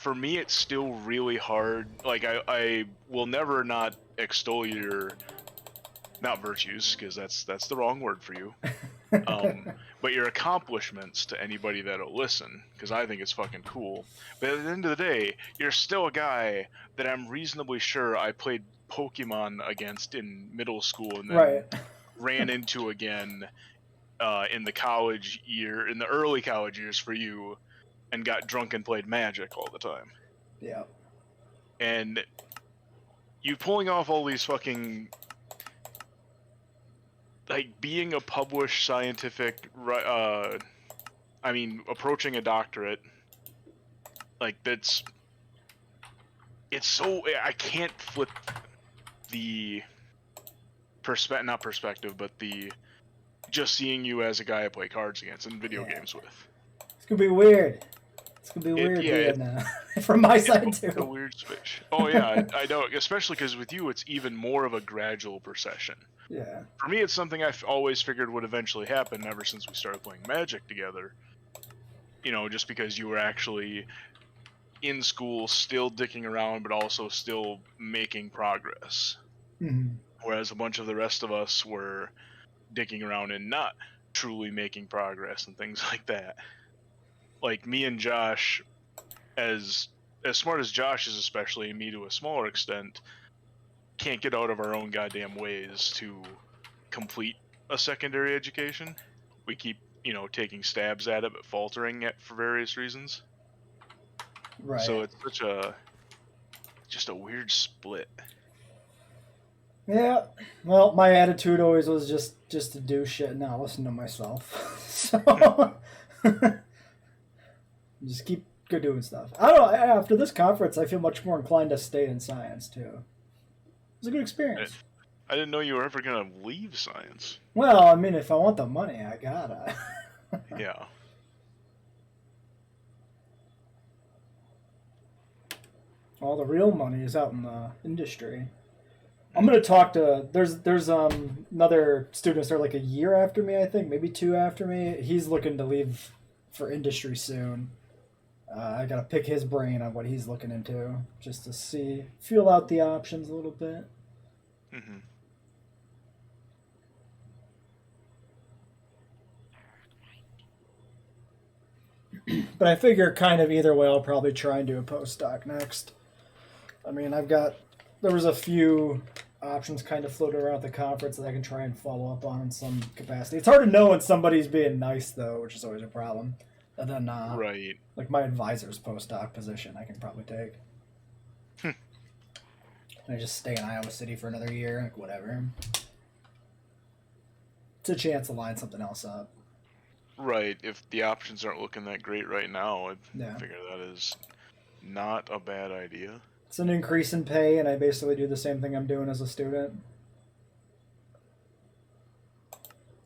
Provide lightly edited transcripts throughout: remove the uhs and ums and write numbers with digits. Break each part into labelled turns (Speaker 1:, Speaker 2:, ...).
Speaker 1: for me, it's still really hard. Like, I will never not extol your, not virtues, because that's the wrong word for you. But your accomplishments to anybody that'll listen, because I think it's fucking cool. But at the end of the day, you're still a guy that I'm reasonably sure I played Pokemon against in middle school, and then ran into again in the early college years for you, and got drunk and played Magic all the time.
Speaker 2: Yeah.
Speaker 1: And you pulling off all these fucking, like, being a published scientific, approaching a doctorate, like, it's so, I can't flip the not perspective, but the just seeing you as a guy I play cards against and video games with.
Speaker 2: It's gonna be weird. It's gonna be weird from my side too.
Speaker 1: It's a weird switch. Oh yeah, I know, especially because with you it's even more of a gradual procession.
Speaker 2: Yeah.
Speaker 1: For me, it's something I've always figured would eventually happen ever since we started playing Magic together. You know, just because you were actually in school, still dicking around, but also still making progress.
Speaker 2: Mm-hmm.
Speaker 1: Whereas a bunch of the rest of us were dicking around and not truly making progress and things like that. Like me and Josh, as smart as Josh is, especially, and me to a smaller extent, can't get out of our own goddamn ways to complete a secondary education. We keep, taking stabs at it, but faltering for various reasons.
Speaker 2: Right.
Speaker 1: So it's just a weird split.
Speaker 2: Yeah. Well, my attitude always was just to do shit and not listen to myself. So just keep doing stuff. I don't know. After this conference, I feel much more inclined to stay in science too. It was a good experience.
Speaker 1: I didn't know you were ever gonna leave science.
Speaker 2: Well, I mean, if I want the money, I gotta.
Speaker 1: Yeah.
Speaker 2: All the real money is out in the industry. I'm gonna talk to. There's another student there like a year after me, I think, maybe 2 after me. He's looking to leave for industry soon. I gotta pick his brain on what he's looking into, just to feel out the options a little bit.
Speaker 1: Mm-hmm.
Speaker 2: But I figure kind of either way, I'll probably try and do a postdoc next. I mean, there was a few options kind of floated around at the conference that I can try and follow up on in some capacity. It's hard to know when somebody's being nice, though, which is always a problem. And then,
Speaker 1: right.
Speaker 2: Like my advisor's postdoc position, I can probably take. I just stay in Iowa City for another year, like whatever. It's a chance to line something else up.
Speaker 1: Right. If the options aren't looking that great right now, I figure that is not a bad idea.
Speaker 2: It's an increase in pay, and I basically do the same thing I'm doing as a student.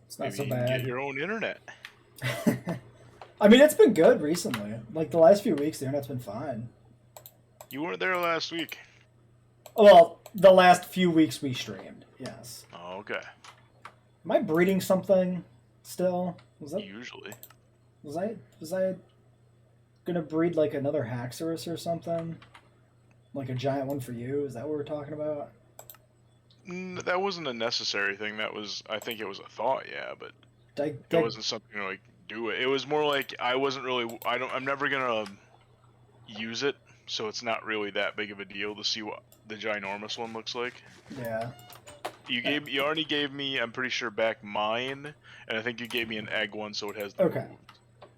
Speaker 2: It's not
Speaker 1: Maybe
Speaker 2: so
Speaker 1: you
Speaker 2: bad.
Speaker 1: can get your own internet.
Speaker 2: I mean, it's been good recently. Like the last few weeks, the internet's been fine.
Speaker 1: You weren't there last week.
Speaker 2: Well, the last few weeks we streamed, yes.
Speaker 1: Oh, okay.
Speaker 2: Am I breeding something still?
Speaker 1: Usually.
Speaker 2: Was I gonna breed like another Haxorus or something? Like a giant one for you? Is that what we're talking about?
Speaker 1: That wasn't a necessary thing. I think it was a thought, yeah, but it wasn't something like do it. It was more like I'm never gonna use it, so it's not really that big of a deal to see what the ginormous one looks like.
Speaker 2: Yeah.
Speaker 1: You already gave me, I'm pretty sure, back mine, and I think you gave me an egg one, so it has the
Speaker 2: Okay.
Speaker 1: moves.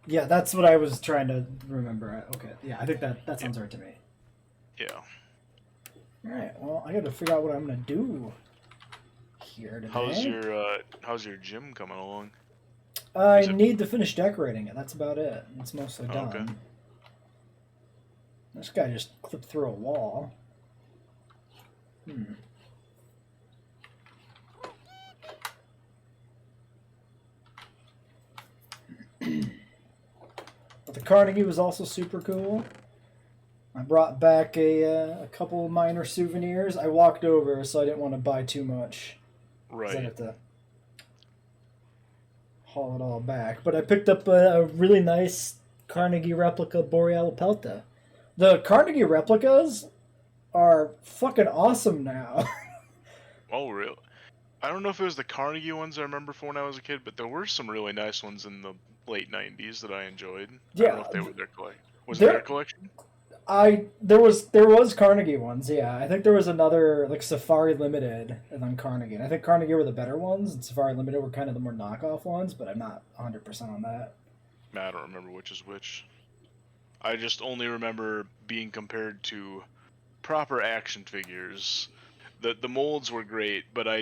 Speaker 2: Yeah, that's what I was trying to remember. Okay. Yeah, I think that sounds right to me.
Speaker 1: Yeah.
Speaker 2: Alright, well, I gotta figure out what I'm gonna do here today.
Speaker 1: How's your gym coming along?
Speaker 2: I need to finish decorating it. That's about it. It's mostly done.
Speaker 1: Okay.
Speaker 2: This guy just clipped through a wall. But the Carnegie was also super cool. I brought back a couple minor souvenirs. I walked over, so I didn't want to buy too much.
Speaker 1: Right.
Speaker 2: I have to haul it all back. But I picked up a really nice Carnegie replica Boreal Pelta. The Carnegie replicas are fucking awesome now.
Speaker 1: Oh, real? I don't know if it was the Carnegie ones I remember from when I was a kid, but there were some really nice ones in the late '90s that I enjoyed. I don't know
Speaker 2: Yeah,
Speaker 1: if they were their collection. Was it their
Speaker 2: there
Speaker 1: collection?
Speaker 2: there was Carnegie ones. Yeah, I think there was another like Safari Limited and then Carnegie. And I think Carnegie were the better ones, and Safari Limited were kind of the more knockoff ones. But I'm not 100% on that.
Speaker 1: I don't remember which is which. I just only remember being compared to proper action figures. The molds were great, but I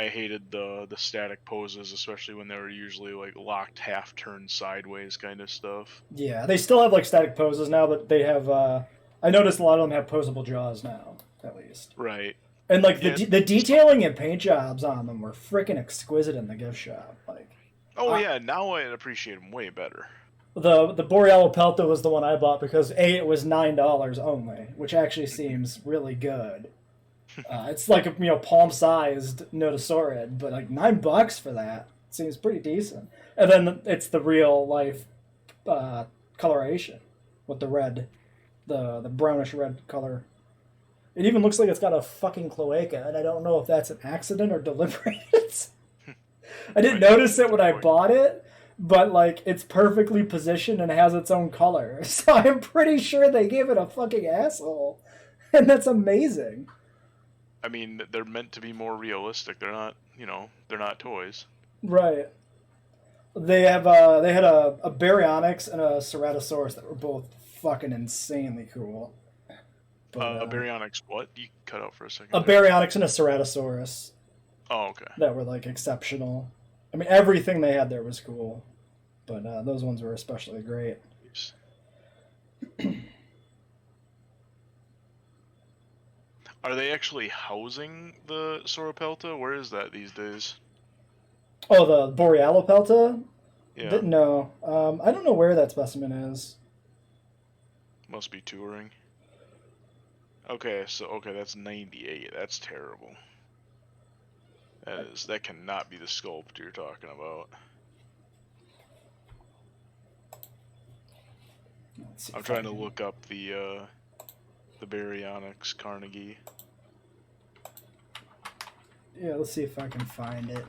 Speaker 1: hated the static poses, especially when they were usually like locked half turned sideways kind of stuff.
Speaker 2: Yeah, they still have like static poses now, but they have. I noticed a lot of them have posable jaws now, at least.
Speaker 1: Right.
Speaker 2: And like
Speaker 1: Yeah.
Speaker 2: the detailing and paint jobs on them were freaking exquisite in the gift shop. Like,
Speaker 1: Oh yeah, now I appreciate them way better.
Speaker 2: the Borealo Pelta was the one I bought because it was $9 only, which actually seems really good. It's like a palm sized Notosaurid, but like $9 for that seems pretty decent. And then it's the real life coloration with the red, the brownish red color. It even looks like it's got a fucking cloaca, and I don't know if that's an accident or deliberate. I didn't notice it when I bought it, but like it's perfectly positioned and has its own color. So I'm pretty sure they gave it a fucking asshole, and that's amazing.
Speaker 1: I mean, they're meant to be more realistic. They're not, they're not toys.
Speaker 2: Right. They had a Baryonyx and a Ceratosaurus that were both fucking insanely cool. But,
Speaker 1: A Baryonyx what? You cut out for a second.
Speaker 2: A Baryonyx and a Ceratosaurus.
Speaker 1: Oh, okay.
Speaker 2: That were like exceptional. I mean, everything they had there was cool, but those ones were especially great.
Speaker 1: Are they actually housing the Sauropelta? Where is that these days?
Speaker 2: Oh, the Borealopelta?
Speaker 1: Yeah.
Speaker 2: No. I don't know where that specimen is.
Speaker 1: Must be touring. Okay, that's 98. That's terrible. That cannot be the sculpt you're talking about. I'm trying to look up the Baryonyx Carnegie.
Speaker 2: Yeah, let's see if I can find it.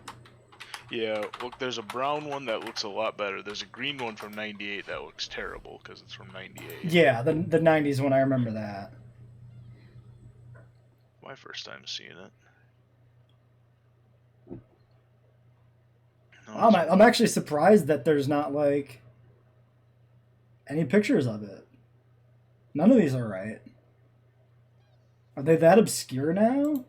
Speaker 1: Yeah, look, there's a brown one that looks a lot better. There's a green one from 98 that looks terrible because it's from 98.
Speaker 2: Yeah, the 90s one, I remember that.
Speaker 1: My first time seeing it. No,
Speaker 2: I'm actually surprised that there's not like any pictures of it. None of these are right. Are they that obscure now?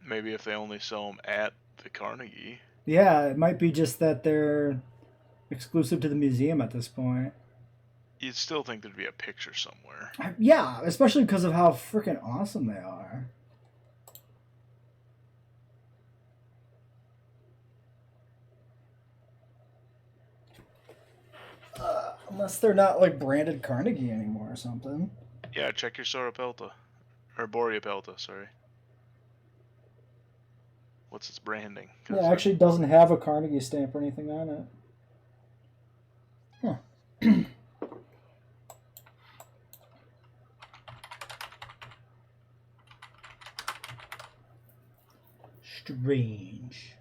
Speaker 1: maybe if they only sell them at the Carnegie.
Speaker 2: Yeah, it might be just that they're exclusive to the museum at this point.
Speaker 1: You'd still think there'd be a picture somewhere.
Speaker 2: Yeah, especially because of how freaking awesome they are. Unless they're not like branded Carnegie anymore or something.
Speaker 1: Yeah, check your Sauropelta. Or Boreapelta, sorry. What's its branding?
Speaker 2: Yeah, it actually doesn't have a Carnegie stamp or anything on it. Huh. Strange.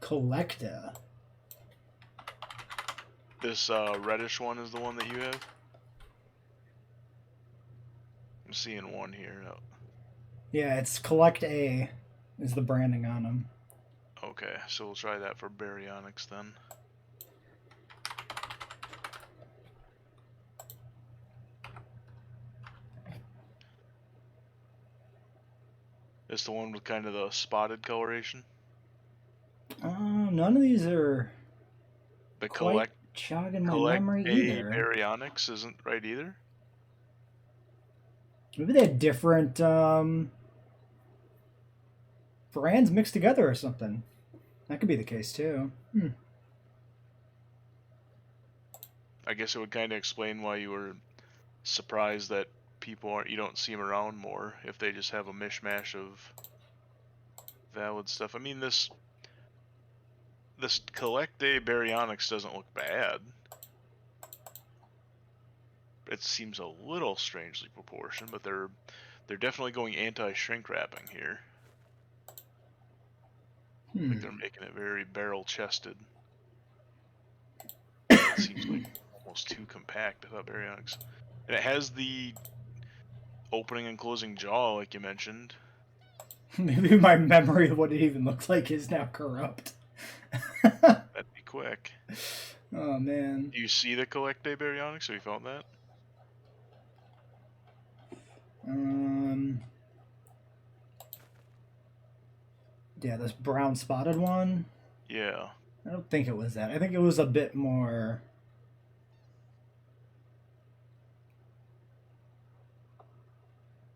Speaker 2: Collector.
Speaker 1: This reddish one is the one that you have? I'm seeing one here. No.
Speaker 2: Yeah, it's Collect A is the branding on them.
Speaker 1: Okay, so we'll try that for Baryonyx then. It's the one with kind of the spotted coloration.
Speaker 2: None of these are
Speaker 1: The
Speaker 2: quite jogging my memory either.
Speaker 1: Baryonyx isn't right either.
Speaker 2: Maybe they had different brands mixed together or something. That could be the case too.
Speaker 1: I guess it would kind of explain why you were surprised that you don't see them around more if they just have a mishmash of valid stuff. I mean, this Collect Day Baryonyx doesn't look bad. It seems a little strangely proportioned, but they're definitely going anti-shrink wrapping here. Like they're making it very barrel-chested. It seems like almost too compact. I thought Baryonyx, and it has the opening and closing jaw, like you mentioned.
Speaker 2: Maybe my memory of what it even looks like is now corrupt.
Speaker 1: That'd be quick.
Speaker 2: Oh man.
Speaker 1: Do you see the Collect Day Baryonyx? Have you found that?
Speaker 2: Yeah, this brown spotted one.
Speaker 1: Yeah.
Speaker 2: I don't think it was that. I think it was a bit more.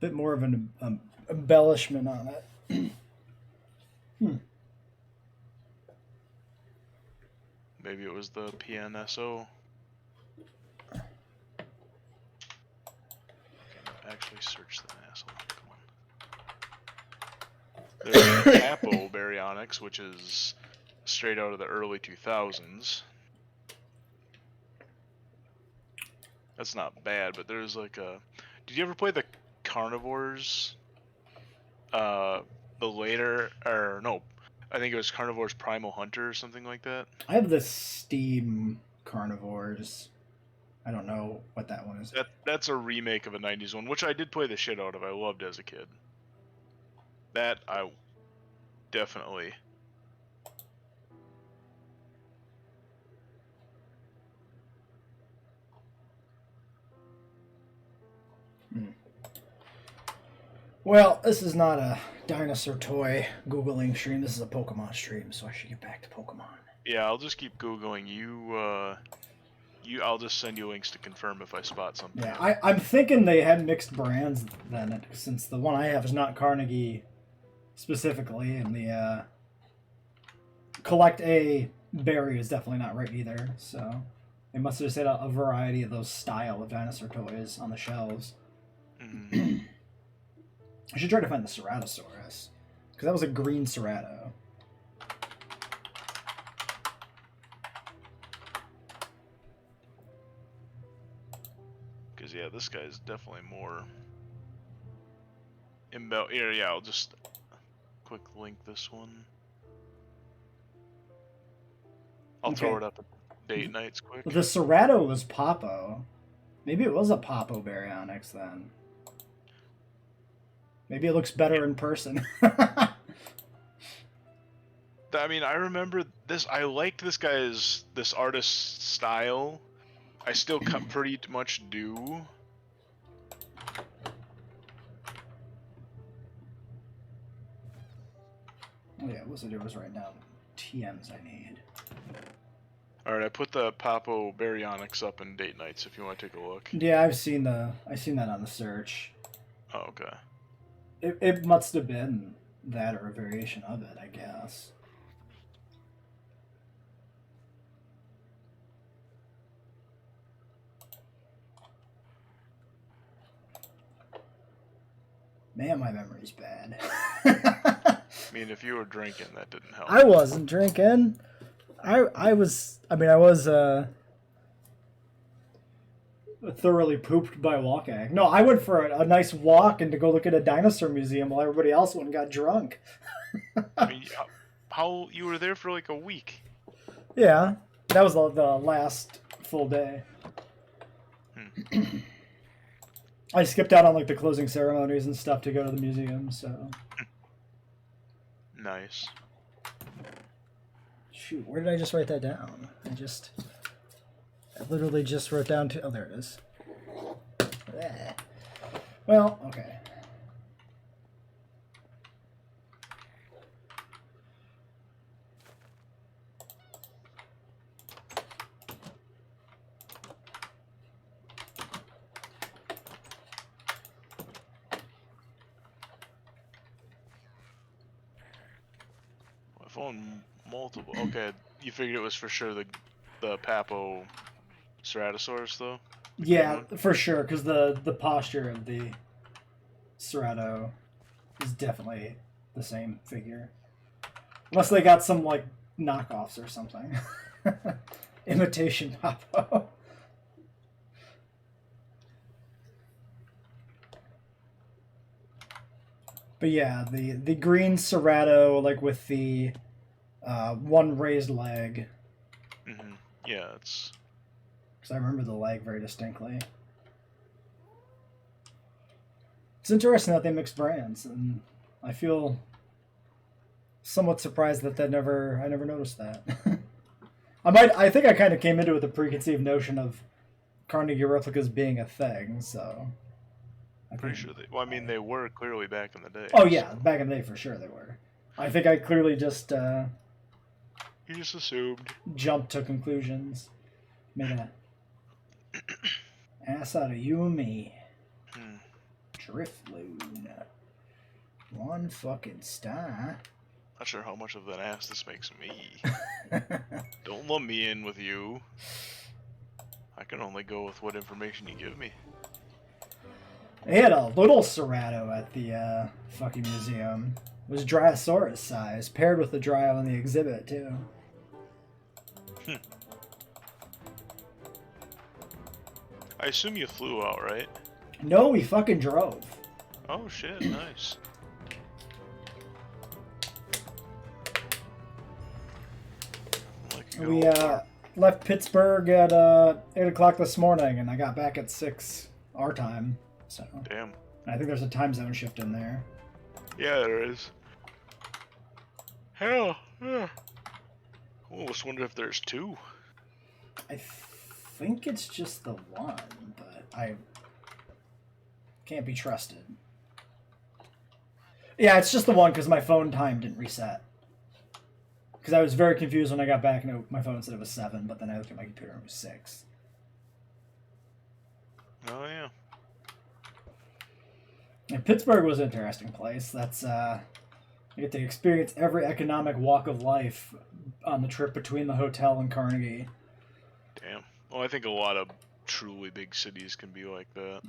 Speaker 2: Bit more of an embellishment on it.
Speaker 1: Maybe it was the PNSO. Okay, no, actually search the asshole. Come on. There's Capo Baryonyx, which is straight out of the early 2000s. That's not bad, but there's like a... Did you ever play the Carnivores? The later... Or, no. I think it was Carnivores Primal Hunter or something like that.
Speaker 2: I have the Steam Carnivores. I don't know what that one is.
Speaker 1: That's a remake of a 90s one, which I did play the shit out of. I loved as a kid. That I definitely...
Speaker 2: Well, this is not a dinosaur toy Googling stream. This is a Pokemon stream, so I should get back to Pokemon.
Speaker 1: Yeah, I'll just keep Googling. I'll just send you links to confirm if I spot something.
Speaker 2: Yeah, I'm thinking they had mixed brands then, since the one I have is not Carnegie specifically, and the Collect A Berry is definitely not right either. So they must have just had a variety of those style of dinosaur toys on the shelves.
Speaker 1: Mm.
Speaker 2: I should try to find the Ceratosaurus, because that was a green Cerato.
Speaker 1: Because yeah, this guy's definitely more here. Yeah, I'll just quick link this one. I'll throw it up at date nights quick.
Speaker 2: The Cerato was Popo. Maybe it was a Popo Baryonyx then. Maybe it looks better in person.
Speaker 1: I mean, I remember this. I liked this artist's style. I still pretty much do.
Speaker 2: Oh yeah, what's it was right now? TMs I need.
Speaker 1: Alright, I put the Popo Baryonyx up in date nights if you want to take a look.
Speaker 2: Yeah, I've seen that on the search.
Speaker 1: Oh, okay.
Speaker 2: It must have been that or a variation of it, I guess. Man, my memory's bad.
Speaker 1: I mean, if you were drinking, that didn't help.
Speaker 2: I wasn't drinking. I was thoroughly pooped by walking. No, I went for a nice walk and to go look at a dinosaur museum while everybody else went and got drunk.
Speaker 1: I mean, how you were there for like a week?
Speaker 2: Yeah, that was the last full day. I skipped out on like the closing ceremonies and stuff to go to the museum, so.
Speaker 1: Nice.
Speaker 2: Shoot, where did I just write that down? I literally just wrote down to. Oh, there it is. Well, okay.
Speaker 1: My phone multiple. Okay, you figured it was for sure the Papo Ceratosaurus though?
Speaker 2: Yeah, for sure, because the posture of the Cerato is definitely the same figure. Unless they got some, like, knockoffs or something. Imitation Papo. But yeah, the green Cerrato, like with the one raised leg.
Speaker 1: Mm-hmm. Yeah, it's.
Speaker 2: Because I remember the leg very distinctly. It's interesting that they mix brands, and I feel somewhat surprised that I never noticed that. I think I kind of came into it with a preconceived notion of Carnegie replicas being a thing, so I
Speaker 1: Pretty
Speaker 2: think.
Speaker 1: sure they. Well, I mean, they were clearly back in the day.
Speaker 2: Oh yeah,
Speaker 1: So.
Speaker 2: back in the day for sure they were. I think I clearly just
Speaker 1: You just assumed.
Speaker 2: jumped to conclusions, made a ass out of you and me.
Speaker 1: Hmm.
Speaker 2: Driftloon, one fucking star.
Speaker 1: Not sure how much of an ass this makes me. Don't lump me in with you. I can only go with what information you give me.
Speaker 2: They had a little Cerrato at the fucking museum. It was Dryosaurus size, paired with the Dryo in the exhibit too.
Speaker 1: I assume you flew out, right?
Speaker 2: No, we fucking drove.
Speaker 1: Oh shit, nice.
Speaker 2: We left Pittsburgh at 8 o'clock this morning, and I got back at 6 our time. So
Speaker 1: Damn.
Speaker 2: I think there's a time zone shift in there.
Speaker 1: Yeah, there is. Hell, yeah. Oh, I just wonder if there's two.
Speaker 2: I think it's just the one, but I can't be trusted. Yeah, it's just the one because my phone time didn't reset. Because I was very confused when I got back and my phone said it was 7, but then I looked at my computer and it was 6.
Speaker 1: Oh yeah.
Speaker 2: And Pittsburgh was an interesting place. That's you get to experience every economic walk of life on the trip between the hotel and Carnegie.
Speaker 1: Damn. Well, I think a lot of truly big cities can be like that.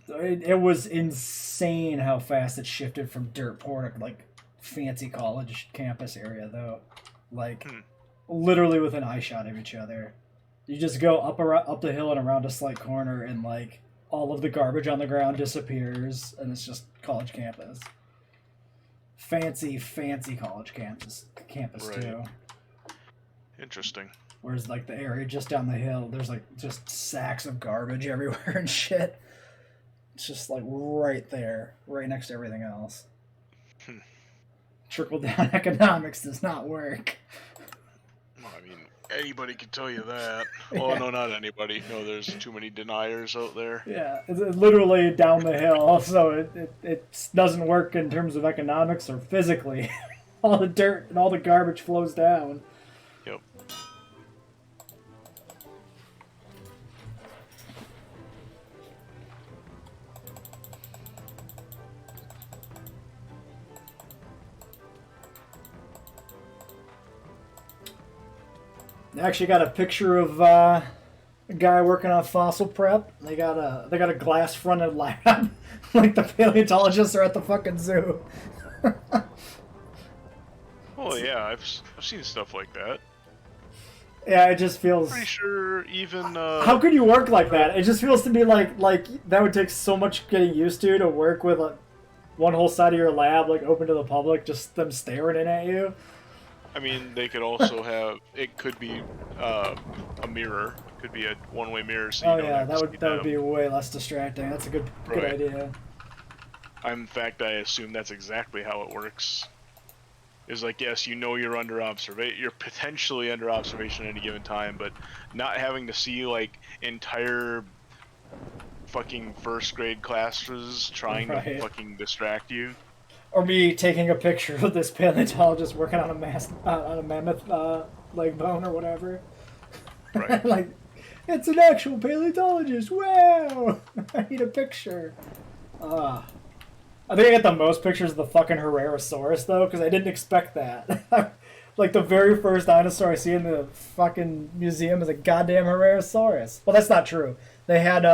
Speaker 2: It was insane how fast it shifted from dirt poor to like fancy college campus area though. Like literally within eye shot of each other. You just go up the hill and around a slight corner and like all of the garbage on the ground disappears and it's just college campus. Fancy college campus right. Too.
Speaker 1: Interesting.
Speaker 2: Whereas like the area just down the hill, there's like just sacks of garbage everywhere and shit. It's just like right there, right next to everything else. Trickle down economics does not work.
Speaker 1: Well, I mean, anybody can tell you that. Well, no, not anybody. No, there's too many deniers out there.
Speaker 2: Yeah, it's literally down the hill, so it doesn't work in terms of economics or physically. All the dirt and all the garbage flows down.
Speaker 1: Yep.
Speaker 2: I actually got a picture of a guy working on fossil prep. They got a glass fronted lab, like the paleontologists are at the fucking zoo.
Speaker 1: Oh yeah, I've seen stuff like that.
Speaker 2: Yeah, it just feels.
Speaker 1: Pretty sure even.
Speaker 2: How could you work like that? It just feels to me like that would take so much getting used to work with one whole side of your lab like open to the public, just them staring in at you.
Speaker 1: I mean, they could also have. It could be a mirror. Could be a one-way mirror. So you
Speaker 2: that would be way less distracting. That's a good idea.
Speaker 1: In fact, I assume that's exactly how it works. Is like, yes, you know you're under observation. You're potentially under observation at any given time, but not having to see like entire fucking first grade classes trying to fucking distract you.
Speaker 2: Or me taking a picture of this paleontologist working on a mammoth leg bone or whatever.
Speaker 1: Right.
Speaker 2: Like, it's an actual paleontologist. Wow! I need a picture. I think I got the most pictures of the fucking Herrerasaurus though, because I didn't expect that. Like the very first dinosaur I see in the fucking museum is a goddamn Herrerasaurus. Well, that's not true. They had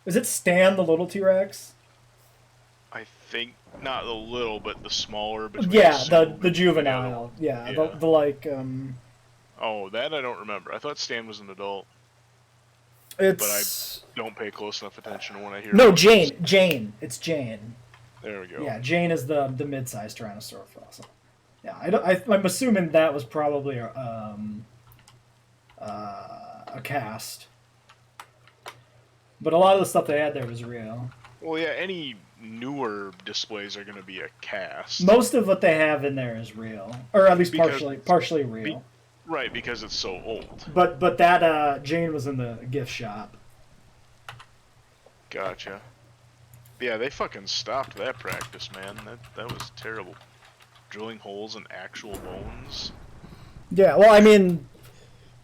Speaker 2: is it Stan the little T-Rex?
Speaker 1: I think not the little, but the smaller.
Speaker 2: Yeah, the juvenile. Yeah, yeah. The like.
Speaker 1: Oh, that I don't remember. I thought Stan was an adult.
Speaker 2: It's.
Speaker 1: But I don't pay close enough attention when I hear.
Speaker 2: No, Jane. It's Jane.
Speaker 1: There we go.
Speaker 2: Yeah, Jane is the mid-sized Tyrannosaurus fossil. Yeah, I'm assuming that was probably a cast, but a lot of the stuff they had there was real.
Speaker 1: Well, yeah, any newer displays are going to be a cast.
Speaker 2: Most of what they have in there is real, or at least
Speaker 1: Because
Speaker 2: partially real.
Speaker 1: Right, because it's so old.
Speaker 2: But that Jane was in the gift shop.
Speaker 1: Gotcha. Yeah, they fucking stopped that practice, man. That was terrible. Drilling holes in actual bones.
Speaker 2: Yeah, well, I mean,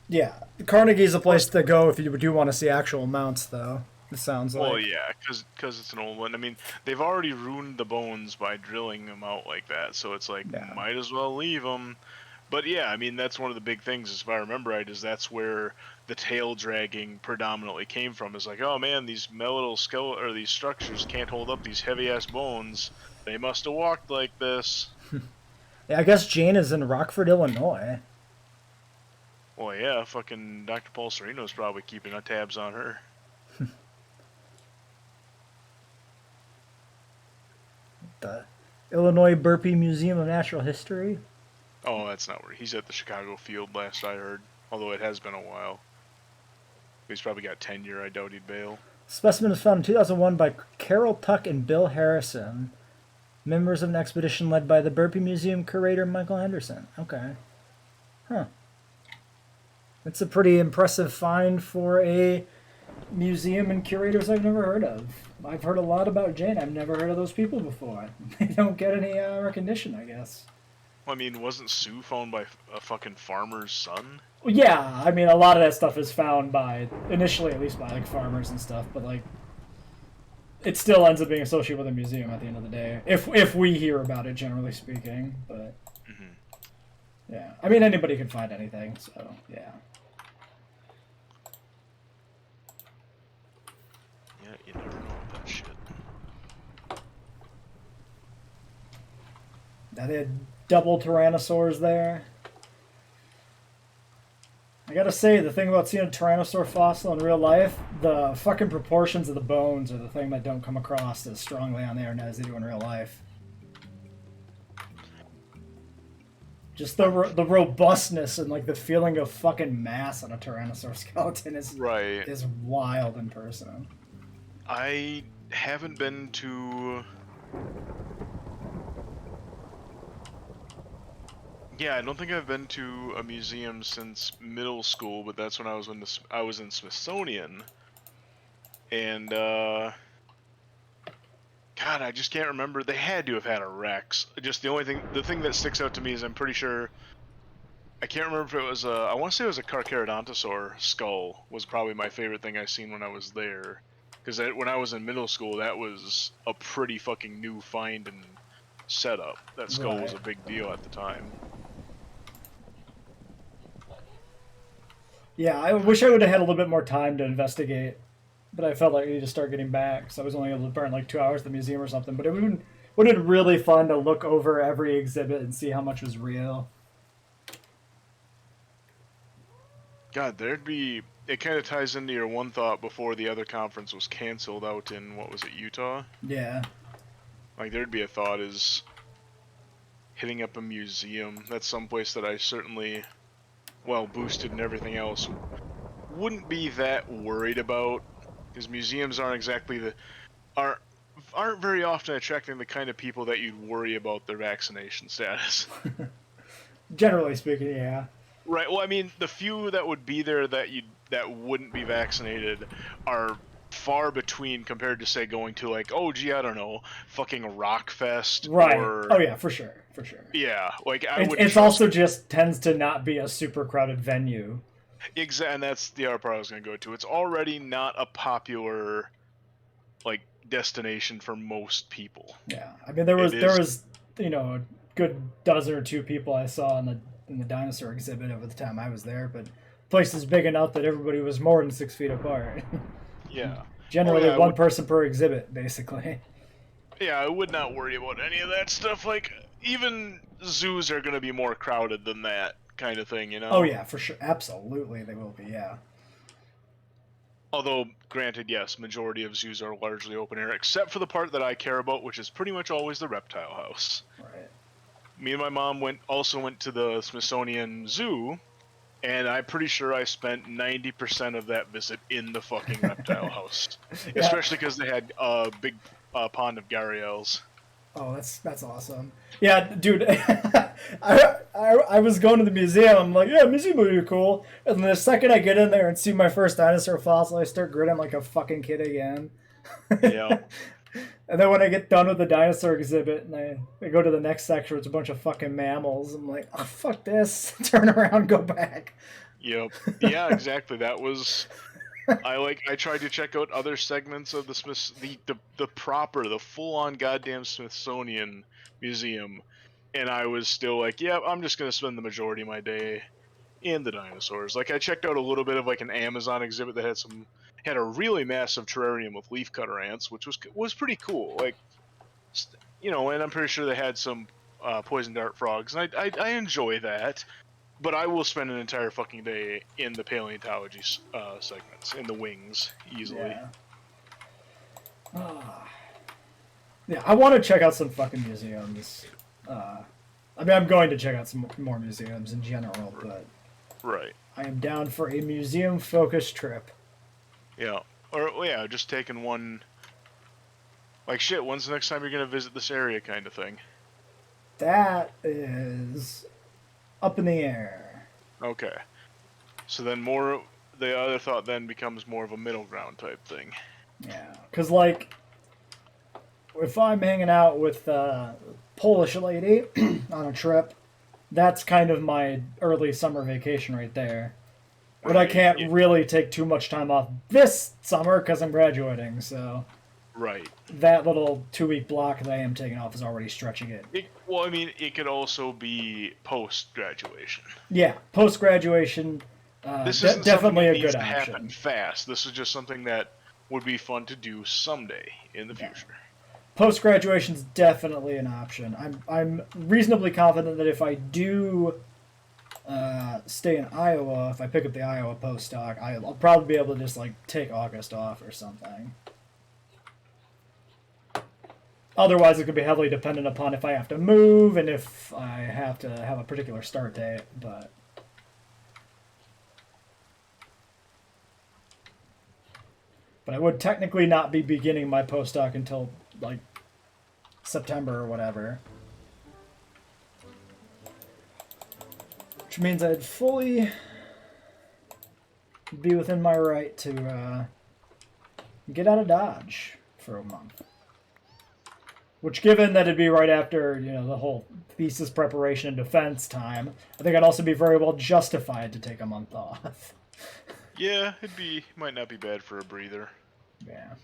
Speaker 2: yeah, Carnegie's a place to go if you do want to see actual mounts, though. It sounds like.
Speaker 1: Well, yeah, because it's an old one. I mean, they've already ruined the bones by drilling them out like that, so it's like,
Speaker 2: Yeah.
Speaker 1: might as well leave them. But yeah, I mean, that's one of the big things, if I remember right, is that's where the tail dragging predominantly came from. Is like, oh man, these metal skeletal or these structures can't hold up these heavy ass bones. They must have walked like this.
Speaker 2: Yeah, I guess Jane is in Rockford, Illinois.
Speaker 1: Well, yeah, fucking Dr. Paul Sereno's probably keeping tabs on her.
Speaker 2: The Illinois Burpee Museum of Natural History.
Speaker 1: Oh, that's not where he's at. The Chicago field, last I heard. Although it has been a while. He's probably got tenure. I doubt he'd bail.
Speaker 2: Specimen was found in 2001 by Carol Tuck and Bill Harrison, members of an expedition led by the Burpee Museum curator Michael Henderson. Okay. Huh. It's a pretty impressive find for a museum and curators I've never heard of. I've heard a lot about Jane. I've never heard of those people before. They don't get any recognition, I guess.
Speaker 1: Well, I mean, wasn't Sue found by a fucking farmer's son?
Speaker 2: Well, yeah, I mean, a lot of that stuff is found by, initially at least by, like, farmers and stuff, but, like, it still ends up being associated with a museum at the end of the day. If we hear about it, generally speaking, but...
Speaker 1: Mm-hmm.
Speaker 2: Yeah. I mean, anybody can find anything, so, yeah.
Speaker 1: Yeah, you never know with that shit.
Speaker 2: Now they had double tyrannosaurs there. I gotta say, the thing about seeing a tyrannosaur fossil in real life, the fucking proportions of the bones are the thing that don't come across as strongly on the internet as they do in real life. Just the robustness and like the feeling of fucking mass on a tyrannosaur skeleton is wild in person.
Speaker 1: I haven't been to... Yeah, I don't think I've been to a museum since middle school, but that's when I was in Smithsonian. And, God, I just can't remember. They had to have had a Rex. Just the thing that sticks out to me is I'm pretty sure, I can't remember if it was I want to say it was a Carcharodontosaur skull was probably my favorite thing I seen when I was there. Because when I was in middle school, that was a pretty fucking new find and setup. That skull was a big deal at the time.
Speaker 2: Yeah, I wish I would have had a little bit more time to investigate, but I felt like I needed to start getting back, so I was only able to burn like 2 hours at the museum or something. But it would have been really fun to look over every exhibit and see how much was real.
Speaker 1: God, it kind of ties into your one thought before the other conference was canceled out in, what was it, Utah?
Speaker 2: Yeah.
Speaker 1: Like, there'd be a thought is hitting up a museum. That's someplace that I certainly, well, boosted and everything else, wouldn't be that worried about, because museums aren't exactly aren't very often attracting the kind of people that you'd worry about their vaccination status.
Speaker 2: Generally speaking, yeah.
Speaker 1: Right. Well, I mean, the few that would be there that wouldn't be vaccinated are far between compared to, say, going to like, oh gee, I don't know, fucking Rockfest.
Speaker 2: Right.
Speaker 1: Or,
Speaker 2: oh yeah, for sure.
Speaker 1: Yeah, like
Speaker 2: it's also just tends to not be a super crowded venue.
Speaker 1: Exactly, and that's the other part I was going to go to. It's already not a popular, like, destination for most people.
Speaker 2: Yeah, I mean there was a good dozen or two people I saw in the dinosaur exhibit over the time I was there, but the place is big enough that everybody was more than 6 feet apart.
Speaker 1: Yeah.
Speaker 2: Generally, one person per exhibit, basically.
Speaker 1: Yeah, I would not worry about any of that stuff. Like, even zoos are going to be more crowded than that kind of thing, you know?
Speaker 2: Oh, yeah, for sure. Absolutely, they will be, yeah.
Speaker 1: Although, granted, yes, majority of zoos are largely open air, except for the part that I care about, which is pretty much always the reptile house.
Speaker 2: Right.
Speaker 1: Me and my mom also went to the Smithsonian Zoo, and I'm pretty sure I spent 90% of that visit in the fucking reptile house,
Speaker 2: Yeah.
Speaker 1: especially because they had a big pond of gharials.
Speaker 2: Oh, that's awesome. Yeah, dude. I was going to the museum. I'm like, yeah, museum would be cool. And then the second I get in there and see my first dinosaur fossil, I start grinning like a fucking kid again.
Speaker 1: Yeah.
Speaker 2: And then when I get done with the dinosaur exhibit and I go to the next section, it's a bunch of fucking mammals. I'm like, oh, fuck this. Turn around, go back.
Speaker 1: Yep. Yeah, exactly. That was I tried to check out other segments of the the full on goddamn Smithsonian Museum, and I was still like, yeah, I'm just gonna spend the majority of my day in the dinosaurs. Like I checked out a little bit of like an Amazon exhibit that had a really massive terrarium with leafcutter ants, which was pretty cool. Like, and I'm pretty sure they had some poison dart frogs, and I enjoy that. But I will spend an entire fucking day in the paleontology segments, in the wings, easily.
Speaker 2: Yeah. Ah. Yeah, I want to check out some fucking museums. I mean, I'm going to check out some more museums in general, but
Speaker 1: Right.
Speaker 2: I am down for a museum-focused trip.
Speaker 1: Yeah. Or, yeah, just taking one. Like, shit, when's the next time you're going to visit this area kind of thing?
Speaker 2: That is up in the air.
Speaker 1: Okay. So then the other thought then becomes more of a middle ground type thing.
Speaker 2: Yeah, because, like, if I'm hanging out with a Polish lady on a trip, that's kind of my early summer vacation right there. But I can't really take too much time off this summer because I'm graduating, so
Speaker 1: Right.
Speaker 2: that little 2-week block that I am taking off is already stretching it.
Speaker 1: Well, I mean, it could also be post-graduation.
Speaker 2: Yeah, post-graduation,
Speaker 1: This isn't
Speaker 2: definitely a
Speaker 1: needs
Speaker 2: good
Speaker 1: to happen
Speaker 2: option.
Speaker 1: fast. This is just something that would be fun to do someday in the future.
Speaker 2: Post-graduation is definitely an option. I'm reasonably confident that if I do stay in Iowa, if I pick up the Iowa postdoc, I'll probably be able to just like take August off or something. Otherwise, it could be heavily dependent upon if I have to move and if I have to have a particular start date. But I would technically not be beginning my postdoc until like September or whatever. Which means I'd fully be within my right to get out of Dodge for a month. Which, given that it'd be right after, the whole thesis preparation and defense time, I think I'd also be very well justified to take a month off.
Speaker 1: Yeah, might not be bad for a breather.
Speaker 2: Yeah.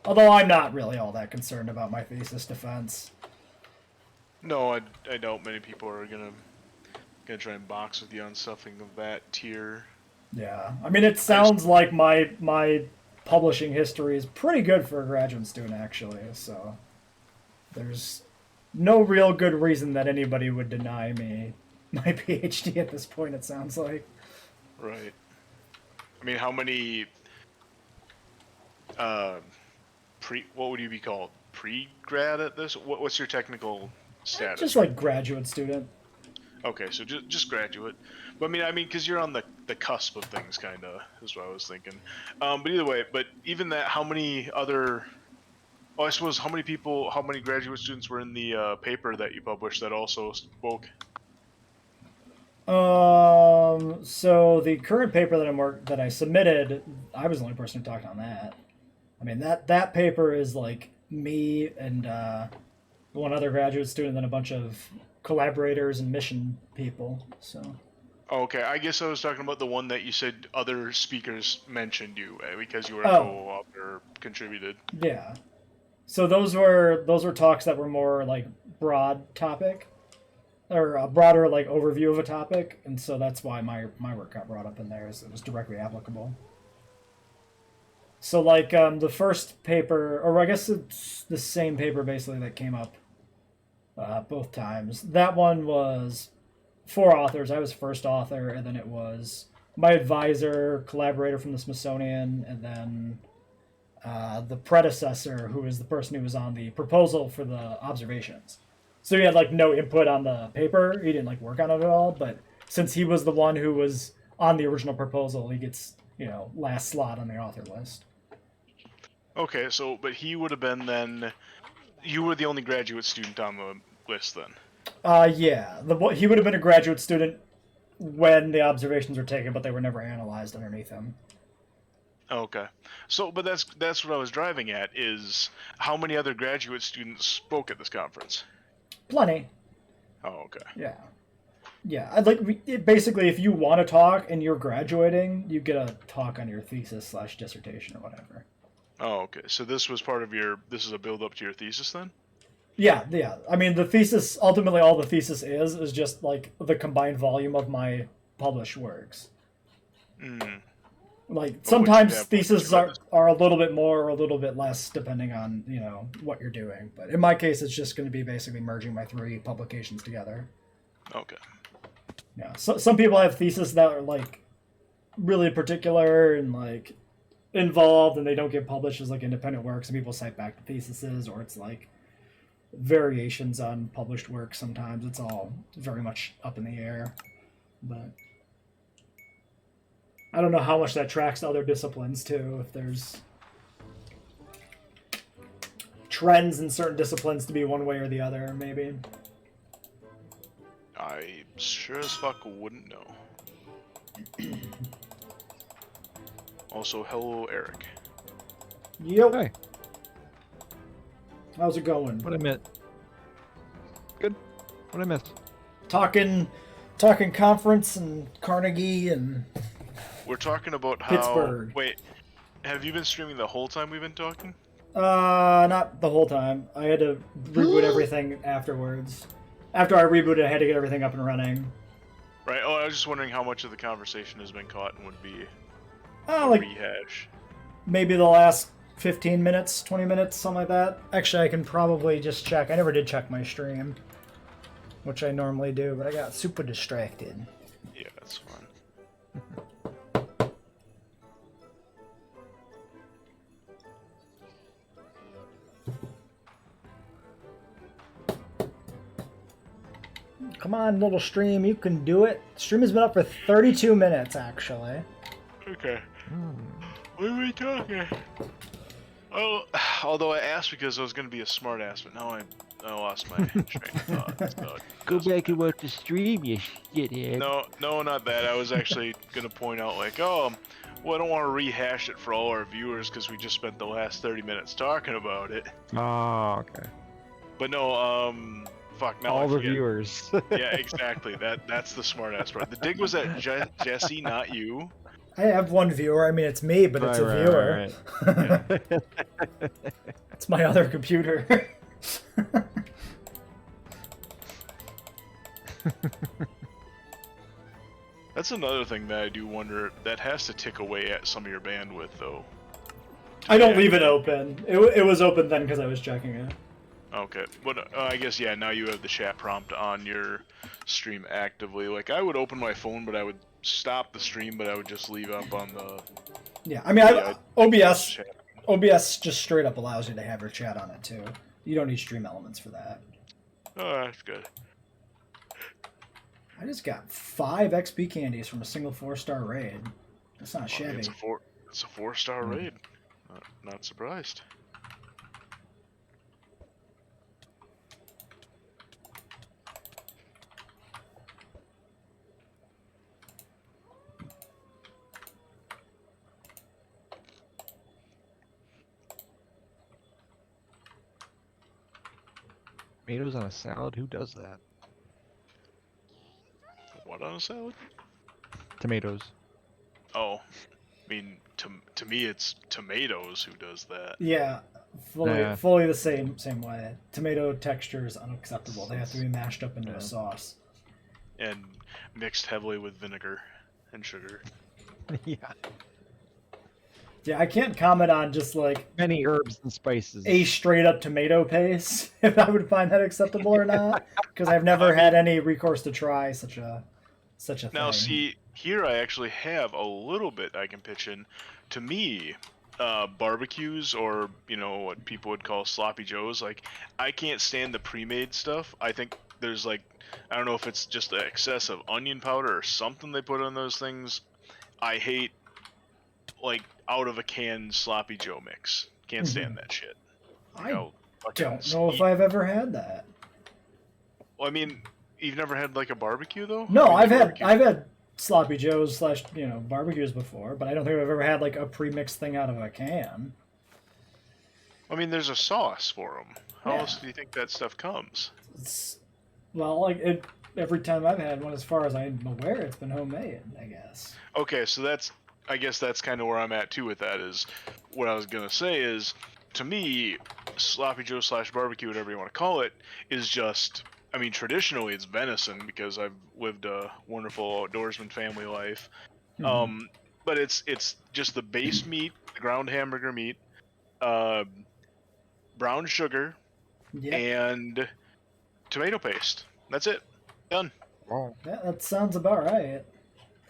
Speaker 2: Although I'm not really all that concerned about my thesis defense.
Speaker 1: No, I doubt many people are gonna try and box with you on something of that tier.
Speaker 2: Yeah, I mean, it sounds like my publishing history is pretty good for a graduate student, actually. So there's no real good reason that anybody would deny me my PhD at this point. It sounds like.
Speaker 1: Right. I mean, how many what would you be called? Pre-grad at this? What's your technical status?
Speaker 2: Just like graduate student.
Speaker 1: Okay, so just graduate. But I mean, because you're on the cusp of things, kind of, is what I was thinking. But either way, even that, how many other... Oh, I suppose, how many graduate students were in the paper that you published that also spoke?
Speaker 2: So the current paper that I submitted, I was the only person who talked on that. I mean, that paper is like me and one other graduate student and a bunch of collaborators and mission people. So.
Speaker 1: Okay, I guess I was talking about the one that you said other speakers mentioned you because you were a co-author or contributed.
Speaker 2: Yeah. So those were talks that were more like broad topic, or a broader like overview of a topic, and so that's why my work got brought up in there, as it was directly applicable. So like the first paper, or I guess it's the same paper basically that came up both times. That one was 4 authors. I was first author, and then it was my advisor, collaborator from the Smithsonian, and then the predecessor, who was the person who was on the proposal for the observations. So he had like no input on the paper. He didn't like work on it at all. But since he was the one who was on the original proposal, he gets last slot on the author list.
Speaker 1: Okay, so but he would have been then. You were the only graduate student on the list then.
Speaker 2: Yeah, he would have been a graduate student when the observations were taken, but they were never analyzed underneath him.
Speaker 1: Okay, so but that's what I was driving at is how many other graduate students spoke at this conference?
Speaker 2: Plenty.
Speaker 1: Oh, okay.
Speaker 2: Yeah. I'd like basically if you want to talk and you're graduating, you get a talk on your thesis / dissertation or whatever.
Speaker 1: Oh, okay. So this was part of your. This is a build up to your thesis then.
Speaker 2: Yeah. I mean, the thesis ultimately all the thesis is just like the combined volume of my published works. Like sometimes theses are a little bit more or a little bit less depending on what you're doing. But in my case, it's just going to be basically merging my 3 publications together.
Speaker 1: Okay.
Speaker 2: Yeah. So some people have theses that are like really particular and like involved, and they don't get published as like independent works. And people cite back to theses, or it's like variations on published work. Sometimes it's all very much up in the air, but. I don't know how much that tracks to other disciplines, too, if there's trends in certain disciplines to be one way or the other, maybe.
Speaker 1: I sure as fuck wouldn't know. Also, hello, Eric.
Speaker 2: Yep.
Speaker 3: Hi.
Speaker 2: How's it going?
Speaker 3: What I missed? Good. What I missed?
Speaker 2: Talking conference and Carnegie and...
Speaker 1: We're talking about how.
Speaker 2: Pittsburgh.
Speaker 1: Wait, have you been streaming the whole time we've been talking?
Speaker 2: Not the whole time. I had to reboot everything afterwards. After I rebooted, I had to get everything up and running.
Speaker 1: Right. Oh, I was just wondering how much of the conversation has been caught and would be
Speaker 2: Like
Speaker 1: rehash.
Speaker 2: Maybe the last 15 minutes, 20 minutes, something like that. Actually, I can probably just check. I never did check my stream, which I normally do, but I got super distracted.
Speaker 1: Yeah, that's fine.
Speaker 2: Come on, little stream, you can do it. Stream has been up for 32 minutes, actually.
Speaker 1: Okay. What are we talking? Oh, although I asked because I was going to be a smart ass, but now I lost my train of thought. So
Speaker 4: Go back and watch the stream, you shithead.
Speaker 1: No, not that. I was actually going to point out, like, well, I don't want to rehash it for all our viewers because we just spent the last 30 minutes talking about it.
Speaker 3: Oh, okay.
Speaker 1: But no, fuck, now
Speaker 3: All
Speaker 1: I
Speaker 3: the
Speaker 1: forget.
Speaker 3: viewers.
Speaker 1: Yeah, exactly. That's the smart ass part. The dig was at Jesse, not you.
Speaker 2: I have one viewer. I mean, it's me, but it's a viewer.
Speaker 3: Right.
Speaker 2: It's my other computer.
Speaker 1: That's another thing that I do wonder. That has to tick away at some of your bandwidth, though.
Speaker 2: I don't leave it open. It was open then because I was checking it.
Speaker 1: Okay, but I guess yeah. Now you have the chat prompt on your stream actively. Like I would open my phone, but I would stop the stream, but I would just leave up on the.
Speaker 2: Yeah, I mean, OBS
Speaker 1: chat.
Speaker 2: OBS just straight up allows you to have your chat on it too. You don't need stream elements for that.
Speaker 1: Oh, that's good.
Speaker 2: I just got 5 XP candies from a single 4-star raid. That's not shabby.
Speaker 1: It's a 4-star raid. Not surprised.
Speaker 3: Tomatoes on a salad? Who does that?
Speaker 1: What on a salad?
Speaker 3: Tomatoes.
Speaker 1: Oh, I mean, to me, it's tomatoes who does that.
Speaker 2: Yeah, fully the same way. Tomato texture is unacceptable. They have to be mashed up into a sauce.
Speaker 1: And mixed heavily with vinegar and sugar.
Speaker 3: Yeah.
Speaker 2: Yeah, I can't comment on just like
Speaker 3: Many herbs and spices.
Speaker 2: a straight up tomato paste if I would find that acceptable or not, because I've never had any recourse to try such a thing.
Speaker 1: Now, see, here I actually have a little bit I can pitch in. To me, barbecues, or what people would call sloppy joes, like I can't stand the pre-made stuff. I think there's like, I don't know if it's just the excess of onion powder or something they put on those things. I hate like out of a can sloppy joe mix. Can't stand that shit.
Speaker 2: I
Speaker 1: fucking
Speaker 2: don't know if
Speaker 1: eat-
Speaker 2: I've ever had that.
Speaker 1: Well, I mean, you've never had like a barbecue though?
Speaker 2: No,
Speaker 1: I mean,
Speaker 2: I've had sloppy joes / barbecues before, but I don't think I've ever had like a pre-mixed thing out of a can.
Speaker 1: I mean, there's a sauce for them. How
Speaker 2: Yeah.
Speaker 1: else do you think that stuff comes?
Speaker 2: Every time I've had one, as far as I'm aware, it's been homemade, I guess.
Speaker 1: Okay, so I guess that's kind of where I'm at too with that. Is what I was gonna say is, to me, sloppy joe / barbecue, whatever you want to call it, is just. I mean, traditionally it's venison because I've lived a wonderful outdoorsman family life.
Speaker 2: Mhm.
Speaker 1: But it's just the base meat, the ground hamburger meat, brown sugar,
Speaker 2: Yeah,
Speaker 1: and tomato paste. That's it. Done.
Speaker 3: Wow.
Speaker 2: that sounds about right.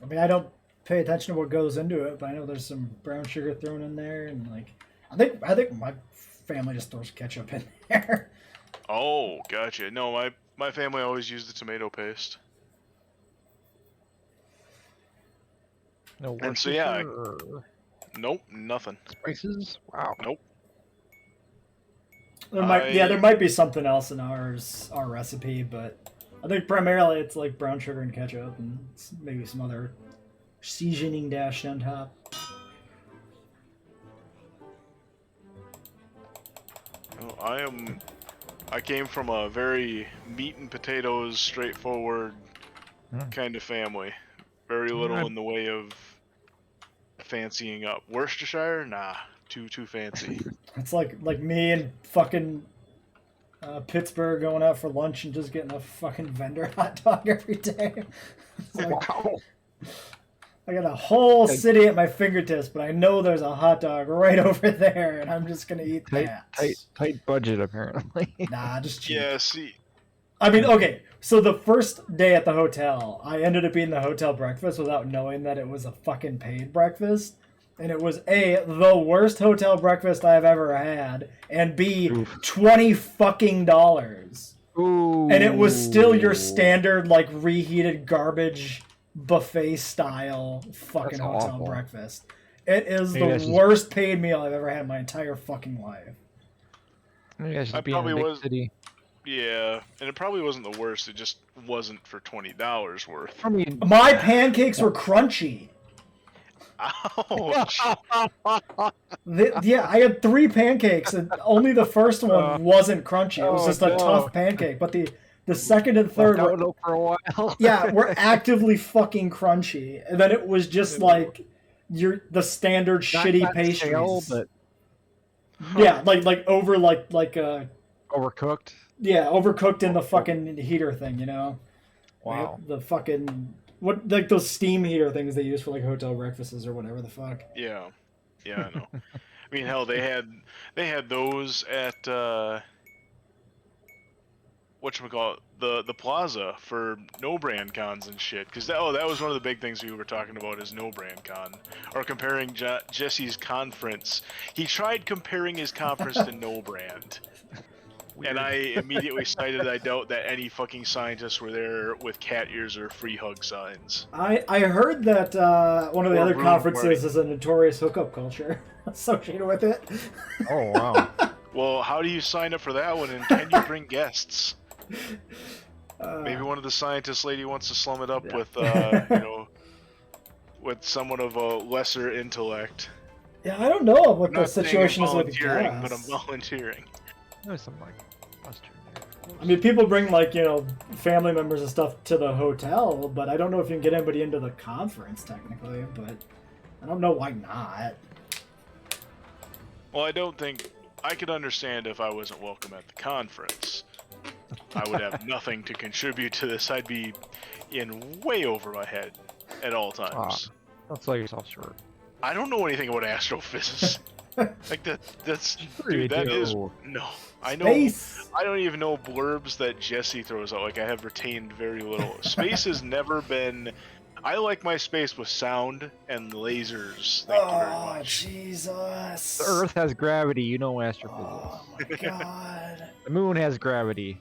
Speaker 2: I mean, I don't pay attention to what goes into it, but I know there's some brown sugar thrown in there, and like, I think my family just throws ketchup in there.
Speaker 1: Oh, gotcha. No, my family always used the tomato paste.
Speaker 3: No
Speaker 1: And so, yeah,
Speaker 3: Worcestershire
Speaker 1: Nope, nothing.
Speaker 3: spices. Wow.
Speaker 1: Nope.
Speaker 2: There might be something else in our recipe, but I think primarily it's like brown sugar and ketchup, and maybe some other seasoning dashed on top.
Speaker 1: No, I came from a very meat and potatoes, straightforward kind of family. Very little in the way of fancying up. Worcestershire? Nah, too fancy.
Speaker 2: It's like me and fucking Pittsburgh going out for lunch and just getting a fucking vendor hot dog every day. It's like,
Speaker 3: Wow.
Speaker 2: I got a whole city at my fingertips, but I know there's a hot dog right over there, and I'm just gonna eat that.
Speaker 3: Tight budget apparently.
Speaker 2: Nah, just cheap.
Speaker 1: Yeah, see,
Speaker 2: I mean, okay, so the first day at the hotel, I ended up eating the hotel breakfast without knowing that it was a fucking paid breakfast. And it was A, the worst hotel breakfast I've ever had, and B, $20 fucking dollars.
Speaker 3: Ooh.
Speaker 2: And it was still your standard, like, reheated garbage buffet style fucking
Speaker 3: That's
Speaker 2: hotel
Speaker 3: awful.
Speaker 2: breakfast. It is
Speaker 3: Maybe that's
Speaker 2: the
Speaker 3: just-
Speaker 2: worst paid meal I've ever had in my entire fucking life.
Speaker 3: Maybe I should
Speaker 1: I
Speaker 3: be in a
Speaker 1: probably
Speaker 3: big
Speaker 1: was-
Speaker 3: city.
Speaker 1: yeah, and it probably wasn't the worst. It just wasn't for $20 worth.
Speaker 3: I mean,
Speaker 2: My pancakes were crunchy.
Speaker 1: Ouch!
Speaker 2: Yeah, I had 3 pancakes, and only the first one wasn't crunchy. It was
Speaker 3: Oh,
Speaker 2: just a
Speaker 3: no.
Speaker 2: tough pancake. But the second and third
Speaker 3: left
Speaker 2: were,
Speaker 3: out low for a while.
Speaker 2: yeah, were actively fucking crunchy. And then it was just like the standard
Speaker 3: Not
Speaker 2: shitty
Speaker 3: stale,
Speaker 2: pastries.
Speaker 3: but
Speaker 2: Yeah, like over
Speaker 3: overcooked.
Speaker 2: yeah, overcooked in the fucking heater thing, you know?
Speaker 3: Wow.
Speaker 2: The fucking like those steam heater things they use for like hotel breakfasts or whatever the fuck.
Speaker 1: Yeah, I know. I mean, hell, they had those at whatchamacallit, the plaza for no brand cons and shit. Because that was one of the big things we were talking about is no brand con, or comparing Jesse's conference. He tried comparing his conference to no brand. And I immediately cited I doubt that any fucking scientists were there with cat ears or free hug signs.
Speaker 2: I heard that one of the
Speaker 1: Or
Speaker 2: other
Speaker 1: room
Speaker 2: conferences is a notorious hookup culture associated with it.
Speaker 3: Oh wow.
Speaker 1: Well, how do you sign up for that one, and can you bring guests? Maybe one of the scientist lady wants to slum it up with, with someone of a lesser intellect.
Speaker 2: Yeah, I don't know what the
Speaker 1: Not saying I'm
Speaker 2: situation is with
Speaker 1: volunteering, but I'm
Speaker 2: guests.
Speaker 1: volunteering.
Speaker 3: There's some like mustard there. of course.
Speaker 2: I mean, people bring like family members and stuff to the hotel, but I don't know if you can get anybody into the conference technically. But I don't know why not.
Speaker 1: Well, I don't think I could understand if I wasn't welcome at the conference. I would have nothing to contribute to this. I'd be in way over my head at all times.
Speaker 3: Don't sell yourself short.
Speaker 1: I don't know anything about astrophysics. Like that's
Speaker 4: Sure you
Speaker 1: dude. That is
Speaker 4: do.
Speaker 1: no. I know.
Speaker 2: Space.
Speaker 1: I don't even know blurbs that Jesse throws out. Like I have retained very little. Space has never been. I like my space with sound and lasers. Thank you very
Speaker 2: Oh,
Speaker 1: much.
Speaker 2: Jesus.
Speaker 4: The Earth has gravity, you know astrophysics.
Speaker 2: Oh, my God.
Speaker 4: The moon has gravity.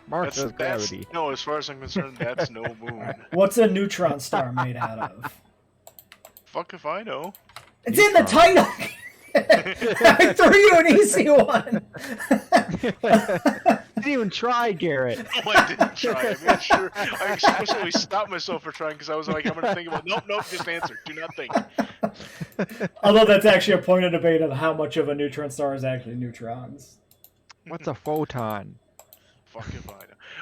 Speaker 4: Mars has gravity.
Speaker 1: No. As far as I'm concerned, that's no moon.
Speaker 2: What's a neutron star made out of?
Speaker 1: Fuck if I know.
Speaker 2: It's in the title! I threw you an easy one!
Speaker 4: Didn't even try, Garrett.
Speaker 1: No, I didn't try. I made sure. I explicitly stopped myself for trying because I was like, I'm gonna think about. Nope. Just answer. Do not think.
Speaker 2: Although that's actually a point of debate of how much of a neutron star is actually neutrons.
Speaker 4: What's a photon?
Speaker 1: Fuck if I know.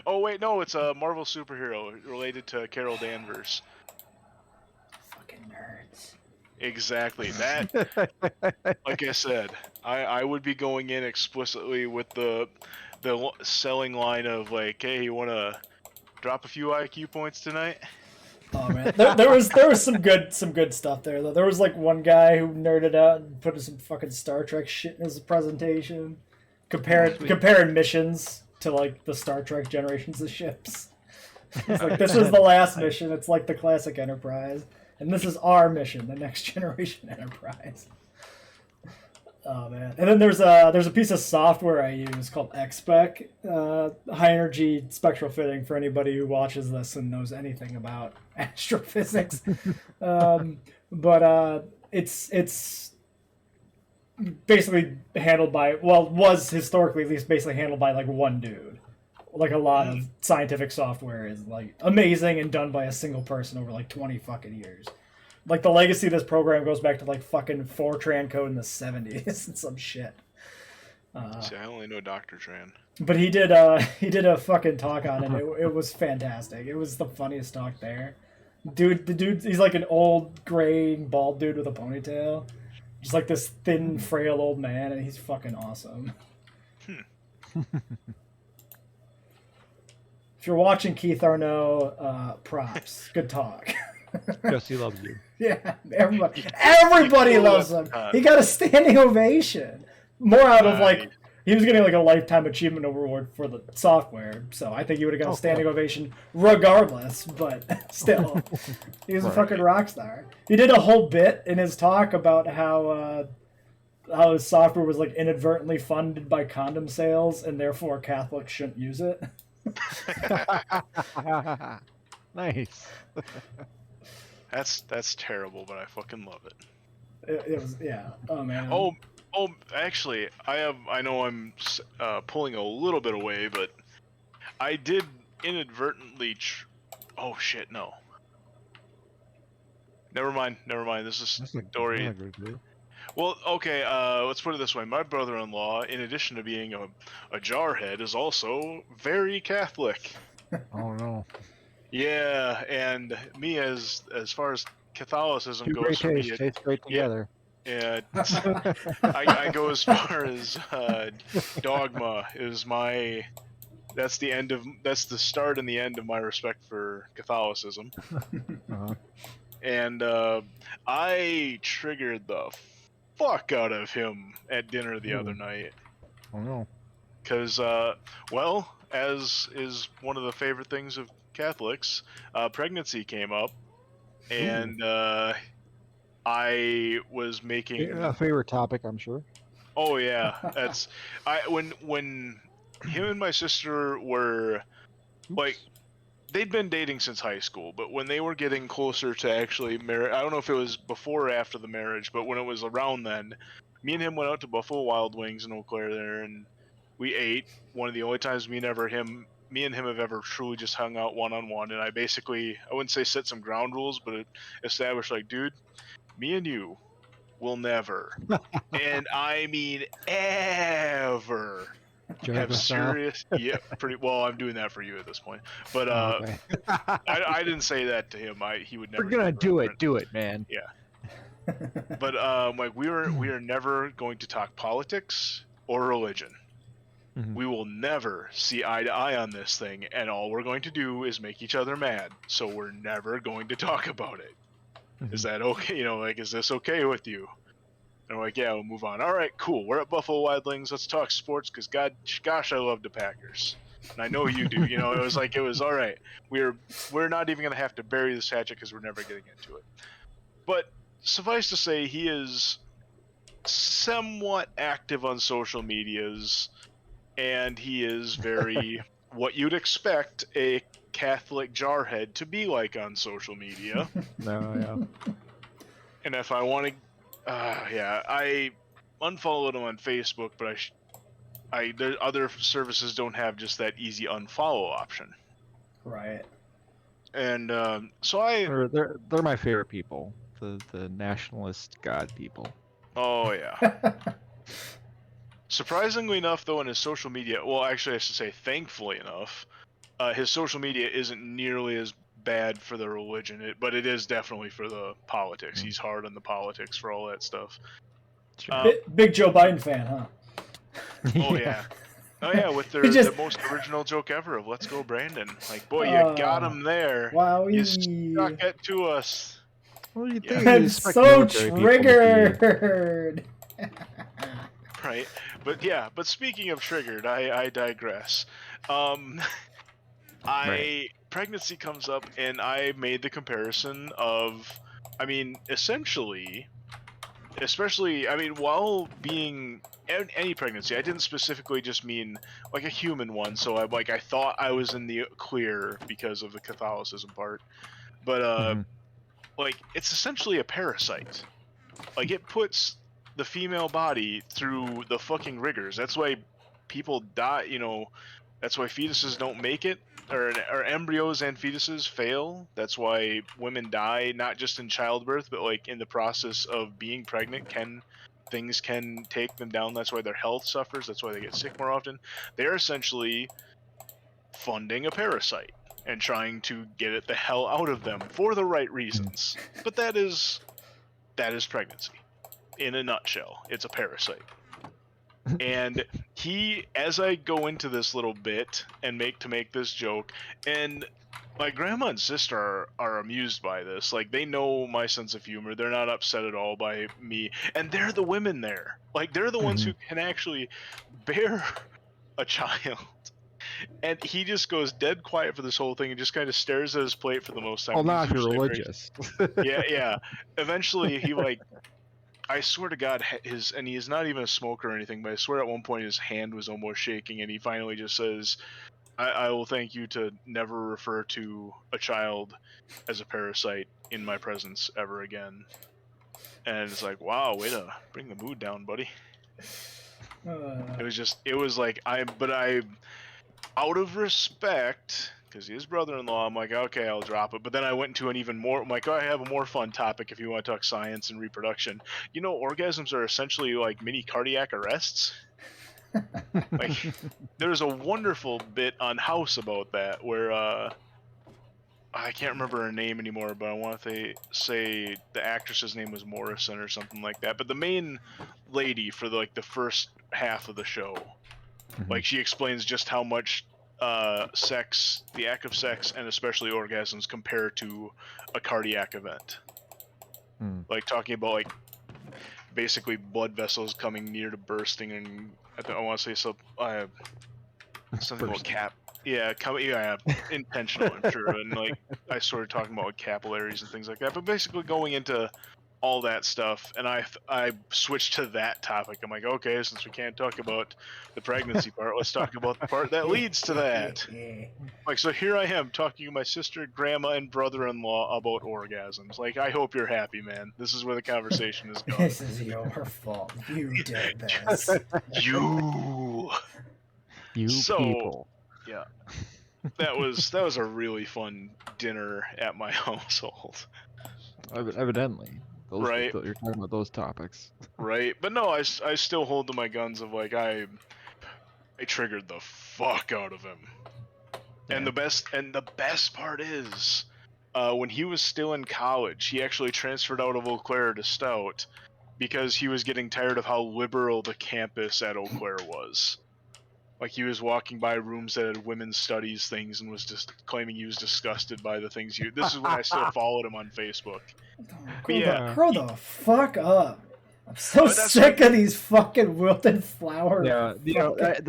Speaker 1: Oh wait, no, it's a Marvel superhero related to Carol Danvers.
Speaker 2: Fucking nerds.
Speaker 1: Exactly that. Like I said, I would be going in explicitly with the selling line of like, hey, you want to drop a few IQ points tonight?
Speaker 2: Oh man, there was some good stuff there though. There was like one guy who nerded out and put some fucking Star Trek shit in his presentation, comparing missions to like the Star Trek generations of ships. It's like this is the last mission. It's like the classic Enterprise, and this is our mission, the next generation Enterprise. Oh man! And then there's a piece of software I use called XSpec, high energy spectral fitting for anybody who watches this and knows anything about astrophysics. But it's basically handled by was historically at least basically handled by like one dude. Like a lot of scientific software is like amazing and done by a single person over like 20 fucking years. Like the legacy of this program goes back to like fucking Fortran code in the 70s and some shit.
Speaker 1: See, I only know Dr. Tran.
Speaker 2: But he did a fucking talk on it. It was fantastic. It was the funniest talk there. The dude, he's like an old gray bald dude with a ponytail. Just like this thin, frail old man, and he's fucking awesome. If you're watching Keith Arnaud, props. Good talk.
Speaker 4: Jesse loves you.
Speaker 2: Yeah, everybody loves him. He got a standing ovation. More out of like he was getting like a lifetime achievement award for the software, so I think he would have got a standing ovation regardless. But still, he was a fucking rock star. He did a whole bit in his talk about how his software was like inadvertently funded by condom sales, and therefore Catholics shouldn't use it.
Speaker 4: Nice.
Speaker 1: That's terrible, but I fucking love it.
Speaker 2: It was Oh man.
Speaker 1: Oh, actually, I know I'm pulling a little bit away, but I did inadvertently. Oh shit, no. Never mind. This is a story. Well, okay. Let's put it this way: my brother-in-law, in addition to being a jarhead, is also very Catholic.
Speaker 4: Oh no.
Speaker 1: Yeah, and me as far as Catholicism goes, for me,
Speaker 4: tastes great together.
Speaker 1: Yeah, I go as far as dogma is my. That's the start and the end of my respect for Catholicism.
Speaker 4: Uh-huh.
Speaker 1: And I triggered the fuck out of him at dinner the other night.
Speaker 4: Oh no.
Speaker 1: Because, well, as is one of the favorite things of Catholics, pregnancy came up, and I was making
Speaker 4: A favorite topic, I'm sure.
Speaker 1: Oh yeah, that's when him and my sister were like they'd been dating since high school, but when they were getting closer to actually marry, I don't know if it was before or after the marriage, but when it was around then, me and him went out to Buffalo Wild Wings in Eau Claire there, and we ate. One of the only times me and him have ever truly just hung out one-on-one, and I wouldn't say set some ground rules, but it established like, dude, me and you will never, and I mean ever, have serious. Yeah, pretty well. I'm doing that for you at this point, but
Speaker 4: Okay.
Speaker 1: I didn't say that to him. He would never.
Speaker 4: We're gonna do it, man.
Speaker 1: Yeah. But like we are never going to talk politics or religion.
Speaker 4: Mhm.
Speaker 1: We will never see eye to eye on this thing, and all we're going to do is make each other mad. So we're never going to talk about it. Is that okay? You know, like, is this okay with you? And we're like, yeah, we'll move on. All right, cool. We're at Buffalo Wild Wings. Let's talk sports, because gosh, I love the Packers, and I know you do. You know, it was all right. We're not even gonna have to bury this hatchet because we're never getting into it. But suffice to say, he is somewhat active on social medias, and he is very what you'd expect a Catholic jarhead to be like on social media.
Speaker 4: No, yeah.
Speaker 1: And if I want to, yeah, I unfollowed him on Facebook, but there other services don't have just that easy unfollow option.
Speaker 2: Right.
Speaker 1: And so I,
Speaker 4: They're my favorite people. The nationalist god people.
Speaker 1: oh yeah. Surprisingly enough, though, in his social media, well, actually, I should say, thankfully enough, his social media isn't nearly as bad for the religion, but it is definitely for the politics. He's hard on the politics for all that stuff.
Speaker 4: Sure.
Speaker 2: Big Joe Biden fan, huh?
Speaker 1: Oh yeah. Oh yeah, with
Speaker 2: He just-
Speaker 1: the most original joke ever of "Let's go, Brandon." Like, boy, you got him there. You
Speaker 2: Wowee.
Speaker 1: stuck it to us.
Speaker 4: What do you
Speaker 1: Yeah.
Speaker 4: think? You
Speaker 2: I'm
Speaker 4: expect
Speaker 2: so
Speaker 4: military people to be-
Speaker 2: triggered.
Speaker 1: Right, but yeah. But speaking of triggered, I digress. Pregnancy comes up, and I made the comparison of, I mean, essentially, especially, I mean, while being any pregnancy, I didn't specifically just mean like a human one. So I thought I was in the clear because of the Catholicism part, but
Speaker 4: Mhm.
Speaker 1: like it's essentially a parasite. Like it puts the female body through the fucking rigors. That's why people die. You know, that's why fetuses don't make it, or embryos and fetuses fail. That's why women die, not just in childbirth, but like in the process of being pregnant. Things can take them down. That's why their health suffers. That's why they get sick more often. They're essentially funding a parasite and trying to get it the hell out of them for the right reasons. But that is pregnancy in a nutshell. It's a parasite. And as I go into this little bit and make this joke, and my grandma and sister are amused by this. Like, they know my sense of humor. They're not upset at all by me. And they're the women there. Like, they're the ones who can actually bear a child. And he just goes dead quiet for this whole thing and just kind of stares at his plate for the most time.
Speaker 4: Well, not if
Speaker 1: He's
Speaker 4: you're
Speaker 1: usually very-
Speaker 4: religious.
Speaker 1: Yeah. Eventually, he I swear to God, and he is not even a smoker or anything, but I swear at one point his hand was almost shaking, and he finally just says, I will thank you to never refer to a child as a parasite in my presence ever again. And it's like, wow, way to bring the mood down, buddy. It was like, out of respect, because he is brother-in-law, I'm like, okay, I'll drop it. But then I went into an even more, I'm like, oh, I have a more fun topic if you want to talk science and reproduction. You know, orgasms are essentially like mini cardiac arrests. Like, there's a wonderful bit on House about that where I can't remember her name anymore, but I want to say the actress's name was Morrison or something like that. But the main lady for the first half of the show, like, she explains just how much sex, the act of sex, and especially orgasms compare to a cardiac event. Like, talking about like basically blood vessels coming near to bursting, and I want to say something about intentional, I'm sure. And like, I started talking about like capillaries and things like that, but basically going into all that stuff, and I switched to that topic. I'm like, okay, since we can't talk about the pregnancy part, let's talk about the part that leads to that. Like, so here I am talking to my sister, grandma, and brother-in-law about orgasms. Like, I hope you're happy, man. This is where the conversation is going.
Speaker 2: This is your fault. You did this.
Speaker 1: You
Speaker 4: people.
Speaker 1: Yeah. That was a really fun dinner at my household.
Speaker 4: Evidently.
Speaker 1: Right.
Speaker 4: You're talking about those topics.
Speaker 1: Right. But no, I still hold to my guns of like, I triggered the fuck out of him. Yeah. And the best part is, when he was still in college, he actually transferred out of Eau Claire to Stout because he was getting tired of how liberal the campus at Eau Claire was. Like he was walking by rooms that had women's studies things and was just claiming he was disgusted by the things you. This is when I still followed him on Facebook. But yeah,
Speaker 2: Grow the fuck up. I'm so
Speaker 1: But that's
Speaker 2: sick of these fucking wilted flower.
Speaker 4: Yeah, you know,
Speaker 2: fucking-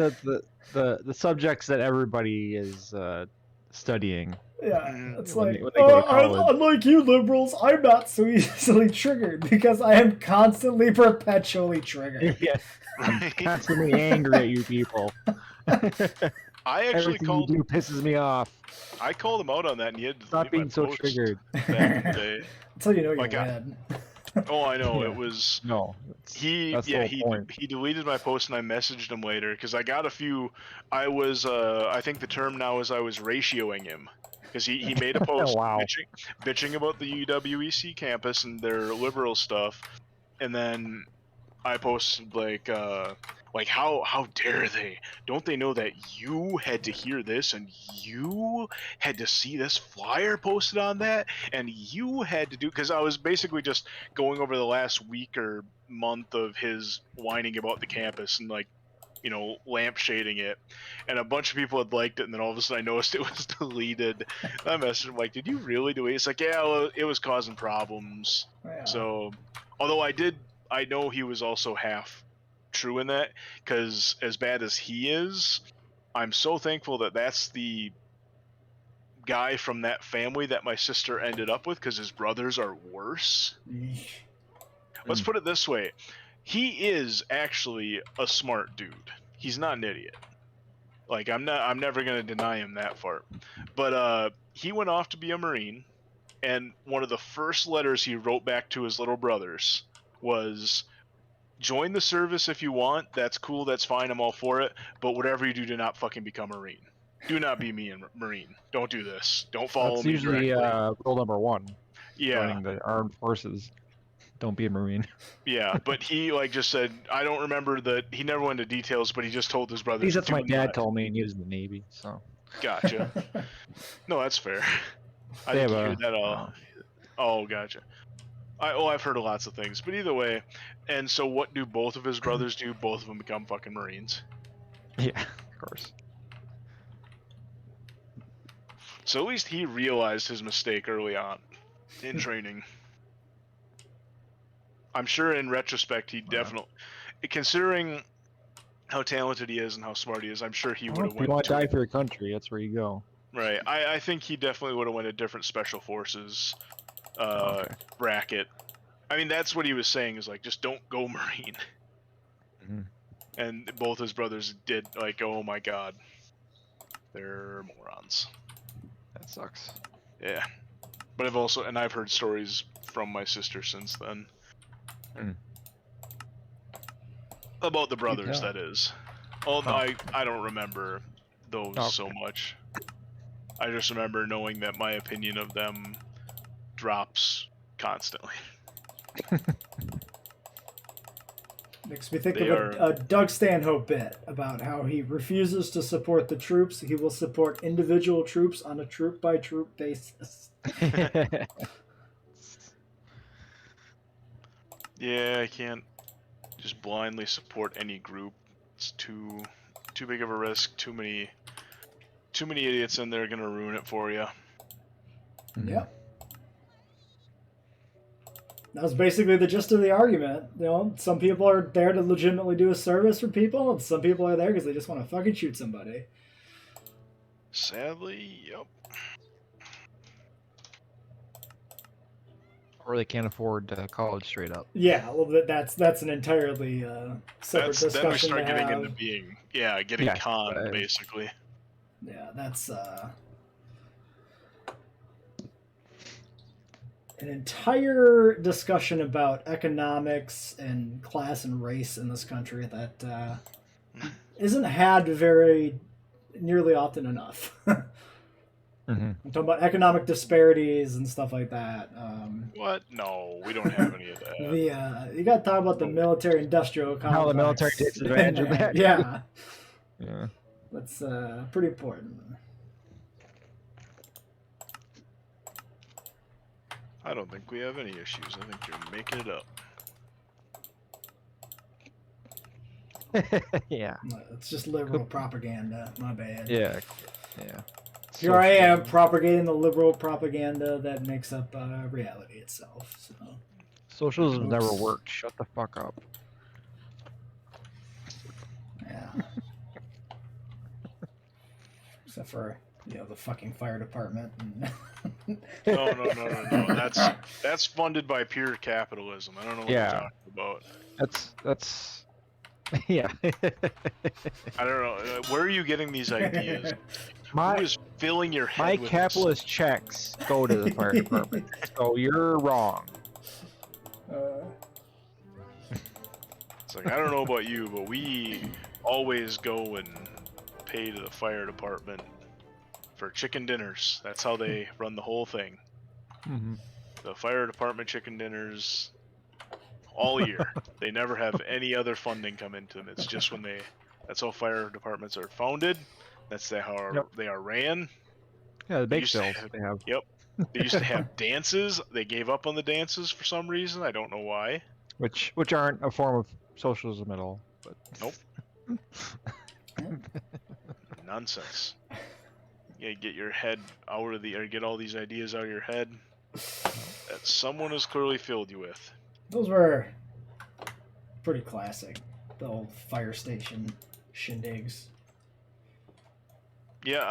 Speaker 4: the subjects that everybody is studying.
Speaker 2: Yeah,
Speaker 1: Mhm.
Speaker 2: it's
Speaker 4: When
Speaker 2: like,
Speaker 4: they go to college.
Speaker 2: unlike you liberals, I'm not so easily triggered because I am constantly, perpetually triggered.
Speaker 4: Yeah, I'm
Speaker 1: right.
Speaker 4: constantly angry at you people.
Speaker 1: I actually
Speaker 4: Everything
Speaker 1: called.
Speaker 4: you do pisses me off.
Speaker 1: I called him out on that, and he had to
Speaker 4: Stop
Speaker 1: delete my
Speaker 4: being so
Speaker 1: post
Speaker 4: triggered.
Speaker 1: back in the day.
Speaker 2: Until you know
Speaker 1: Like,
Speaker 2: you're red.
Speaker 1: Oh, I know
Speaker 4: Yeah.
Speaker 1: it was.
Speaker 4: No, that's the
Speaker 1: Yeah,
Speaker 4: whole point.
Speaker 1: he deleted my post and I messaged him later because I got a few. I think the term now is I was ratioing him because he made a post
Speaker 4: Wow.
Speaker 1: bitching about the UWEC campus and their liberal stuff, and then I posted like how dare they? Don't they know that you had to hear this and you had to see this flyer posted on that and you had to do, because I was basically just going over the last week or month of his whining about the campus and like, you know, lampshading it, and a bunch of people had liked it, and then all of a sudden I noticed it was deleted. I messaged him like, did you really delete it? It's like, yeah, well, it was causing problems.
Speaker 2: Yeah.
Speaker 1: So although I know he was also half true in that, because as bad as he is, I'm so thankful that that's the guy from that family that my sister ended up with, because his brothers are worse.
Speaker 2: Yeesh.
Speaker 1: Let's put it this way. He is actually a smart dude. He's not an idiot. Like I'm never going to deny him that part. But he went off to be a Marine, and one of the first letters he wrote back to his little brothers was, join the service if you want. That's cool. That's fine. I'm all for it. But whatever you do, do not fucking become a Marine. Do not be me and Marine. Don't do this. Don't follow
Speaker 4: That's
Speaker 1: me
Speaker 4: usually
Speaker 1: directly.
Speaker 4: rule number one.
Speaker 1: Yeah,
Speaker 4: Joining the armed forces. Don't be a Marine.
Speaker 1: yeah. But he like just said, I don't remember that. He never went into details, but he just told his brothers.
Speaker 4: That's
Speaker 1: do
Speaker 4: my dad
Speaker 1: not.
Speaker 4: told me, and he was in the Navy, so.
Speaker 1: Gotcha. No, that's fair. I
Speaker 4: They
Speaker 1: think
Speaker 4: have
Speaker 1: you hear
Speaker 4: a-
Speaker 1: that all. Oh, gotcha. I've heard of lots of things, but either way. And so, what do both of his brothers do? Both of them become fucking Marines.
Speaker 4: Yeah, of course.
Speaker 1: So at least he realized his mistake early on in training. I'm sure in retrospect he definitely, considering how talented he is and how smart he is, I'm sure he would have
Speaker 4: If you
Speaker 1: went
Speaker 4: want to
Speaker 1: to
Speaker 4: die for your country, that's where you go.
Speaker 1: right. I think he definitely would have went a different special forces
Speaker 4: Okay.
Speaker 1: bracket. I mean, that's what he was saying, is like, just don't go Marine.
Speaker 4: Mhm.
Speaker 1: And both his brothers did, like, oh my god, they're morons.
Speaker 4: That sucks.
Speaker 1: Yeah, but I've heard stories from my sister since then about the brothers.
Speaker 4: tell.
Speaker 1: That is, oh,
Speaker 4: Oh.
Speaker 1: I don't remember those so
Speaker 4: Okay.
Speaker 1: much. I just remember knowing that my opinion of them drops constantly.
Speaker 2: Makes me think
Speaker 1: They
Speaker 2: of
Speaker 1: are-
Speaker 2: a Doug Stanhope bit about how he refuses to support the troops. He will support individual troops on a troop by troop basis.
Speaker 1: Yeah, I can't just blindly support any group. It's too big of a risk. Too many idiots in there gonna ruin it for you.
Speaker 2: Yep. That was basically the gist of the argument. You know, some people are there to legitimately do a service for people, and some people are there because they just want to fucking shoot somebody.
Speaker 1: Sadly, yep.
Speaker 4: Or they can't afford college straight up.
Speaker 2: Yeah, well, that's an entirely separate discussion.
Speaker 1: Then we start
Speaker 2: to
Speaker 1: getting
Speaker 2: have.
Speaker 1: into being conned, basically.
Speaker 2: Yeah, that's an entire discussion about economics and class and race in this country that isn't had very nearly often enough.
Speaker 4: Mm-hmm.
Speaker 2: I'm talking about economic disparities and stuff like that.
Speaker 1: What? No, we don't have any of that.
Speaker 2: You got to talk about the military-industrial complex.
Speaker 4: How the military takes advantage of that.
Speaker 2: Yeah,
Speaker 4: Yeah.
Speaker 2: that's pretty important.
Speaker 1: I don't think we have any issues. I think you're making it up.
Speaker 4: Yeah.
Speaker 2: It's just liberal propaganda. My bad.
Speaker 4: Yeah. Yeah.
Speaker 2: Here I am
Speaker 4: Socialism.
Speaker 2: propagating the liberal propaganda that makes up reality itself. So.
Speaker 4: Socialism never
Speaker 2: Oops.
Speaker 4: worked. Shut the fuck up.
Speaker 2: Yeah. Except for the fucking fire department.
Speaker 1: No. That's funded by pure capitalism. I don't know what
Speaker 4: Yeah.
Speaker 1: you're talking about.
Speaker 4: That's yeah.
Speaker 1: I don't know. Where are you getting these ideas?
Speaker 4: my
Speaker 1: Who is filling your head
Speaker 4: my
Speaker 1: with
Speaker 4: capitalist checks go to the fire department. So you're wrong.
Speaker 1: It's like, I don't know about you, but we always go and pay to the fire department for chicken dinners. That's how they run the whole thing.
Speaker 4: Mm-hmm.
Speaker 1: The fire department chicken dinners all year. They never have any other funding come into them. It's just when that's how fire departments are founded. That's how they are ran.
Speaker 4: Yeah, the
Speaker 1: They
Speaker 4: bake
Speaker 1: used to
Speaker 4: sales
Speaker 1: have-
Speaker 4: they have.
Speaker 1: Yep. They used to have dances. They gave up on the dances for some reason. I don't know why.
Speaker 4: Which aren't a form of socialism at all. But
Speaker 1: Nope. Nonsense. You get your head out of or get all these ideas out of your head that someone has clearly filled you with.
Speaker 2: Those were pretty classic. The old fire station shindigs.
Speaker 1: Yeah,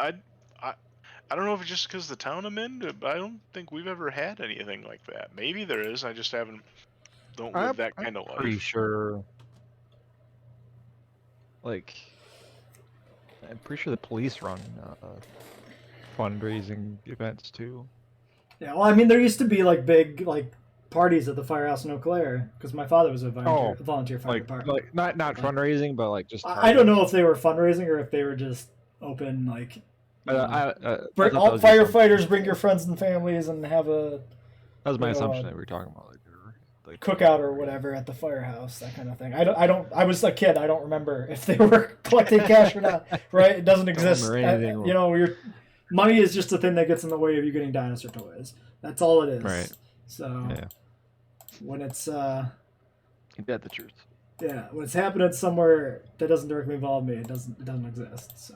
Speaker 1: I don't know if it's just because the town I'm in, but I don't think we've ever had anything like that. Maybe there is. I just don't live that kind of
Speaker 4: pretty
Speaker 1: life.
Speaker 4: sure. Like, I'm pretty sure the police run fundraising events too.
Speaker 2: Yeah, well, I mean, there used to be like big parties at the firehouse in Eau Claire because my father was a volunteer fire department.
Speaker 4: Like not fundraising, but like just.
Speaker 2: I don't know if they were fundraising or if they were just open
Speaker 4: I
Speaker 2: all firefighters bring your friends and families and have a.
Speaker 4: That was my assumption that we were talking about like
Speaker 2: cookout or whatever at the firehouse, that kind of thing. I was a kid. I don't remember if they were collecting cash or not. Right? It doesn't exist. Your money is just a thing that gets in the way of you getting dinosaur toys. That's all it is.
Speaker 4: Right.
Speaker 2: So
Speaker 4: yeah.
Speaker 2: When it's
Speaker 4: ain't that the truth?
Speaker 2: Yeah, when it's happening somewhere that doesn't directly involve me, it doesn't exist. So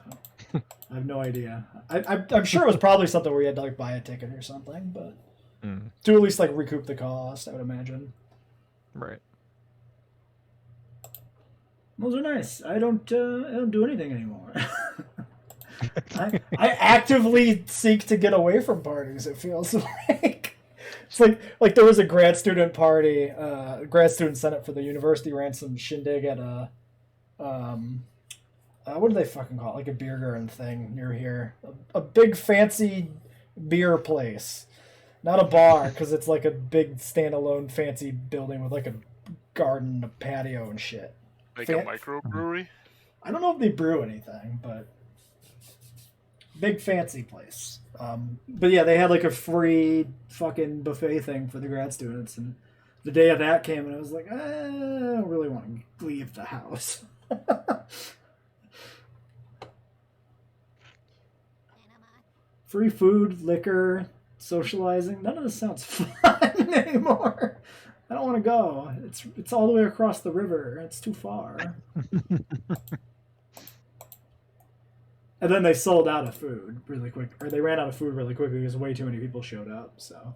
Speaker 2: I have no idea. I'm sure it was probably something where you had to buy a ticket or something, but to at least recoup the cost, I would imagine.
Speaker 4: Right.
Speaker 2: Those are nice. I don't do anything anymore. I actively seek to get away from parties. It feels like it's like there was a grad student party, grad student senate for the university ran some shindig at a what do they fucking call it? Like a beer garden thing near here. A big fancy beer place, not a bar, because it's like a big standalone fancy building with a garden, a patio, and shit.
Speaker 1: Like a microbrewery?
Speaker 2: I don't know if they brew anything, but big fancy place. But yeah, they had a free fucking buffet thing for the grad students, and the day of that came, and I was like, I don't really want to leave the house. Free food, liquor, socializing. None of this sounds fun anymore. I don't want to go. It's all the way across the river. It's too far. And then they sold out of food really quick, or they ran out of food really quickly because way too many people showed up. So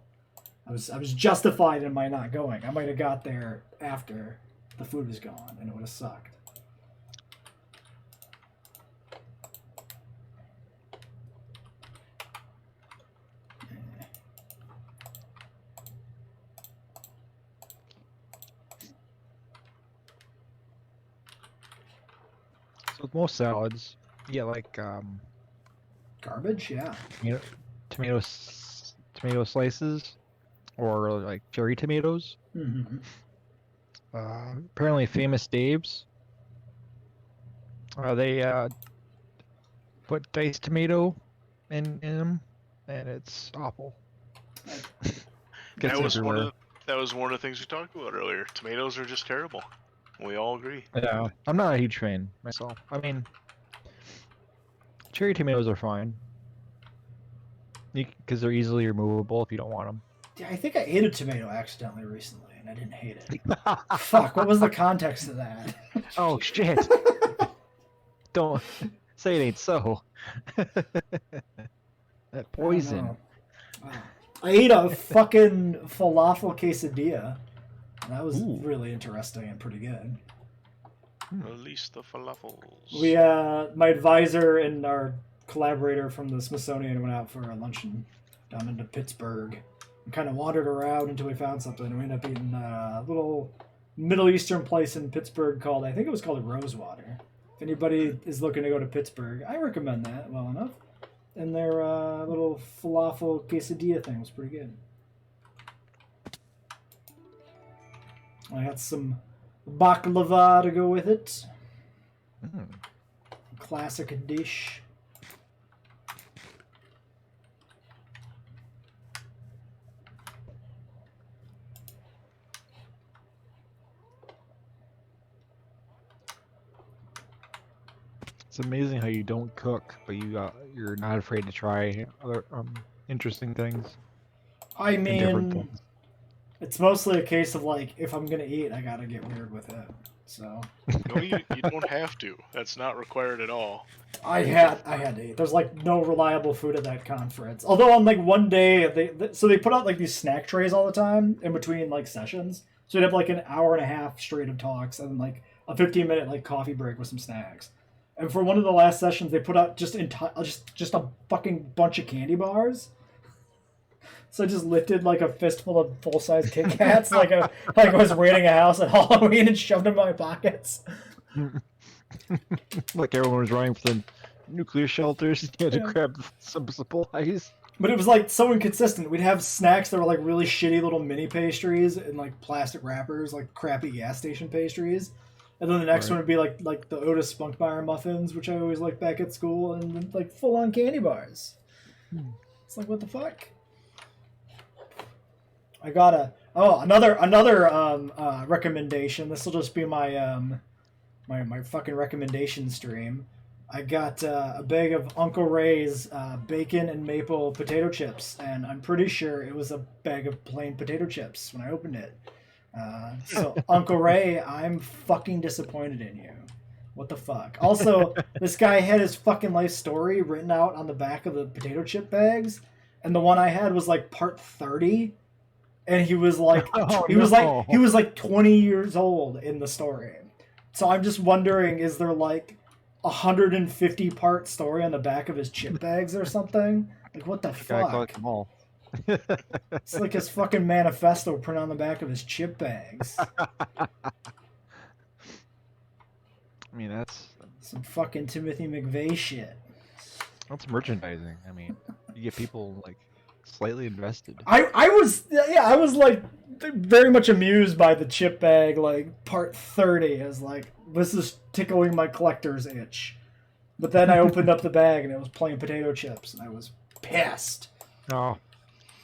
Speaker 2: I was justified in my not going. I might have got there after the food was gone, and it would have sucked.
Speaker 4: So with most salads, you get
Speaker 2: Garbage, yeah.
Speaker 4: tomato slices, or cherry tomatoes.
Speaker 2: Mm-hmm.
Speaker 4: Apparently, Famous Dave's. They put diced tomato in them, and it's awful.
Speaker 1: That was one of the things we talked about earlier. Tomatoes are just terrible. We all agree.
Speaker 4: Yeah, I'm not a huge fan myself. I mean, cherry tomatoes are fine because they're easily removable if you don't want them.
Speaker 2: I think I ate a tomato accidentally recently, and I didn't hate it. Fuck, what was the context of that?
Speaker 4: Oh shit! Don't say it ain't so. That poison.
Speaker 2: I ate a fucking falafel quesadilla. That was
Speaker 4: Ooh.
Speaker 2: really interesting and pretty good.
Speaker 1: Release the falafels.
Speaker 2: We, my advisor and our collaborator from the Smithsonian went out for a luncheon down into Pittsburgh. We kind of wandered around until we found something. We ended up eating a little Middle Eastern place in Pittsburgh called, I think it was called Rosewater. If anybody is looking to go to Pittsburgh, I recommend that well enough. And their little falafel quesadilla thing was pretty good. I got some baklava to go with it. Classic dish.
Speaker 4: It's amazing how you don't cook, but you're not afraid to try other interesting things.
Speaker 2: I
Speaker 4: and different
Speaker 2: mean,
Speaker 4: things.
Speaker 2: it's mostly a case of like, if I'm gonna eat, I gotta get weird with it. So
Speaker 1: No, you don't have to. That's not required at all.
Speaker 2: I had to eat. There's like no reliable food at that conference. Although on like one day they put out like these snack trays all the time in between like sessions. So you'd have like an hour and a half straight of talks and like a 15-minute like coffee break with some snacks. And for one of the last sessions, they put out just a fucking bunch of candy bars. So I just lifted like a fistful of full-size Kit Kats, like I was raiding a house at Halloween, and shoved them in my pockets.
Speaker 4: Like everyone was running for the nuclear shelters. You had to grab some supplies.
Speaker 2: But it was like so inconsistent. We'd have snacks that were like really shitty little mini pastries in like plastic wrappers, like crappy gas station pastries. And then the next one would be like the Otis Spunkmeyer muffins, which I always liked back at school, and then like full-on candy bars. It's like, what the fuck? I got another recommendation. This will just be my my fucking recommendation stream. I got a bag of Uncle Ray's bacon and maple potato chips, and I'm pretty sure it was a bag of plain potato chips when I opened it. So Uncle Ray, I'm fucking disappointed in you. What the fuck? Also, this guy had his fucking life story written out on the back of the potato chip bags, and the one I had was like part 30, and he was like he was like 20 years old in the story. So I'm just wondering, is there like 150 part story on the back of his chip bags or something? Like, what the fuck?
Speaker 4: Collect them all.
Speaker 2: It's like his fucking manifesto printed on the back of his chip bags.
Speaker 4: I mean, that's
Speaker 2: Some fucking Timothy McVeigh shit.
Speaker 4: that's merchandising. I mean, you get people like slightly invested.
Speaker 2: I was like very much amused by the chip bag, like part 30. I was like, this is tickling my collector's itch. But then I opened up the bag and it was plain potato chips, and I was pissed.
Speaker 4: Oh,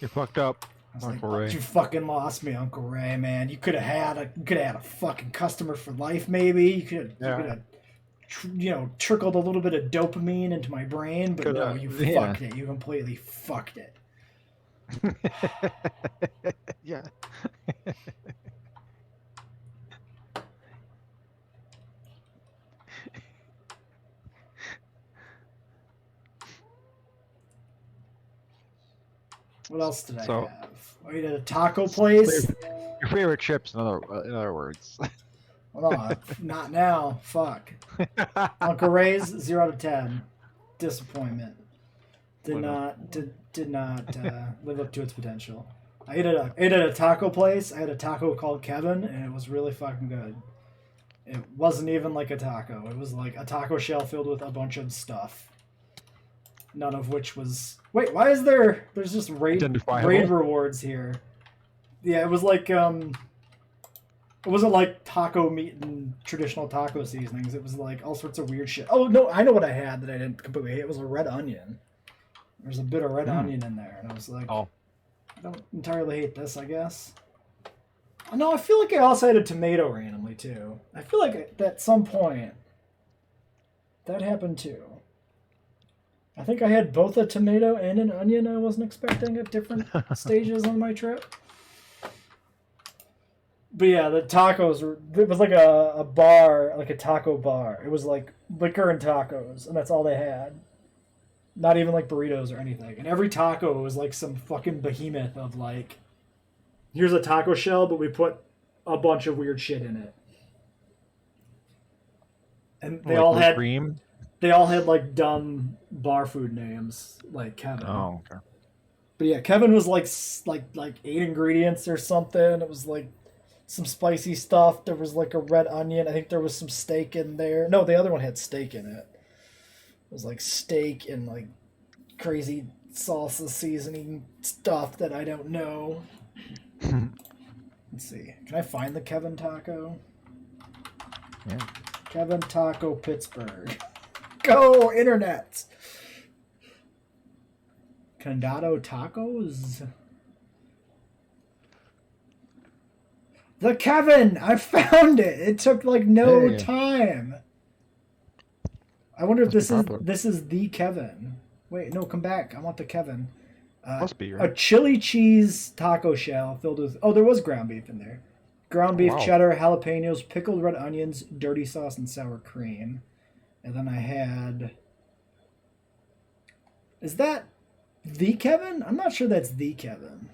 Speaker 4: you're fucked up,
Speaker 2: I was
Speaker 4: Uncle
Speaker 2: like,
Speaker 4: Ray.
Speaker 2: you fucking lost me, Uncle Ray, man. You could have had a fucking customer for life, maybe. You could have trickled a little bit of dopamine into my brain, but no, you fucked it. You completely fucked it.
Speaker 4: Yeah.
Speaker 2: What else did I
Speaker 4: So-
Speaker 2: have? I ate at a taco place.
Speaker 4: Your favorite chips, in other words.
Speaker 2: Well, no, not now. Fuck. Uncle Ray's 0 to 10. Disappointment. Did not live up to its potential. I ate at a taco place. I had a taco called Kevin, and it was really fucking good. It wasn't even like a taco. It was like a taco shell filled with a bunch of stuff. None of which was... Wait, why is there's just raid rewards here? Yeah, it was like, it wasn't like taco meat and traditional taco seasonings. It was like all sorts of weird shit. Oh, no, I know what I had that I didn't completely hate. It was a red onion. There's a bit of red onion in there, and I was like, I don't entirely hate this, I guess. No, I feel like I also had a tomato randomly, too. I feel like at some point, that happened, too. I think I had both a tomato and an onion I wasn't expecting at different stages on my trip. But yeah, the tacos were, it was like a bar, like a taco bar. It was like liquor and tacos, and that's all they had. Not even like burritos or anything. And every taco was like some fucking behemoth of like, here's a taco shell, but we put a bunch of weird shit in it. And they
Speaker 4: Like
Speaker 2: all
Speaker 4: whipped
Speaker 2: had
Speaker 4: cream.
Speaker 2: they all had like dumb bar food names, like Kevin.
Speaker 4: Oh, okay.
Speaker 2: But yeah, Kevin was like 8 ingredients or something. It was like some spicy stuff. There was like a red onion. I think there was some steak in there. No, the other one had steak in it. It was like steak and like crazy salsa seasoning stuff that I don't know. Let's see. Can I find the Kevin taco?
Speaker 4: Yeah.
Speaker 2: Kevin Taco Pittsburgh. Go internet. Condado Tacos. The Kevin! I found it! It took like no
Speaker 4: Hey.
Speaker 2: time. I wonder if
Speaker 4: Must be
Speaker 2: this is
Speaker 4: popular.
Speaker 2: this is the Kevin. Wait, no, come back. I want the Kevin.
Speaker 4: Must be,
Speaker 2: A
Speaker 4: right?
Speaker 2: chili cheese taco shell filled with, oh, there was ground beef in there. Ground beef,
Speaker 4: Wow.
Speaker 2: cheddar, jalapenos, pickled red onions, dirty sauce, and sour cream. And then I had, is that the Kevin? I'm not sure that's the Kevin.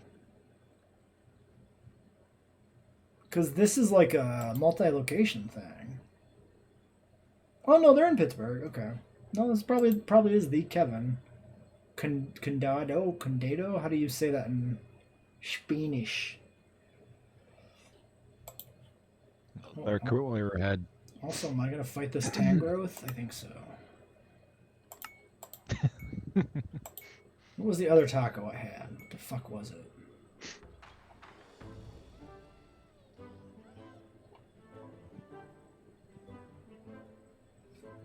Speaker 2: Because this is like a multi-location thing. Oh no, they're in Pittsburgh. Okay. No, this probably is the Kevin. Condado? How do you say that in Spanish?
Speaker 4: They're cooler ahead.
Speaker 2: Also, am I gonna fight this Tangrowth? I think so. What was the other taco I had? What the fuck was it?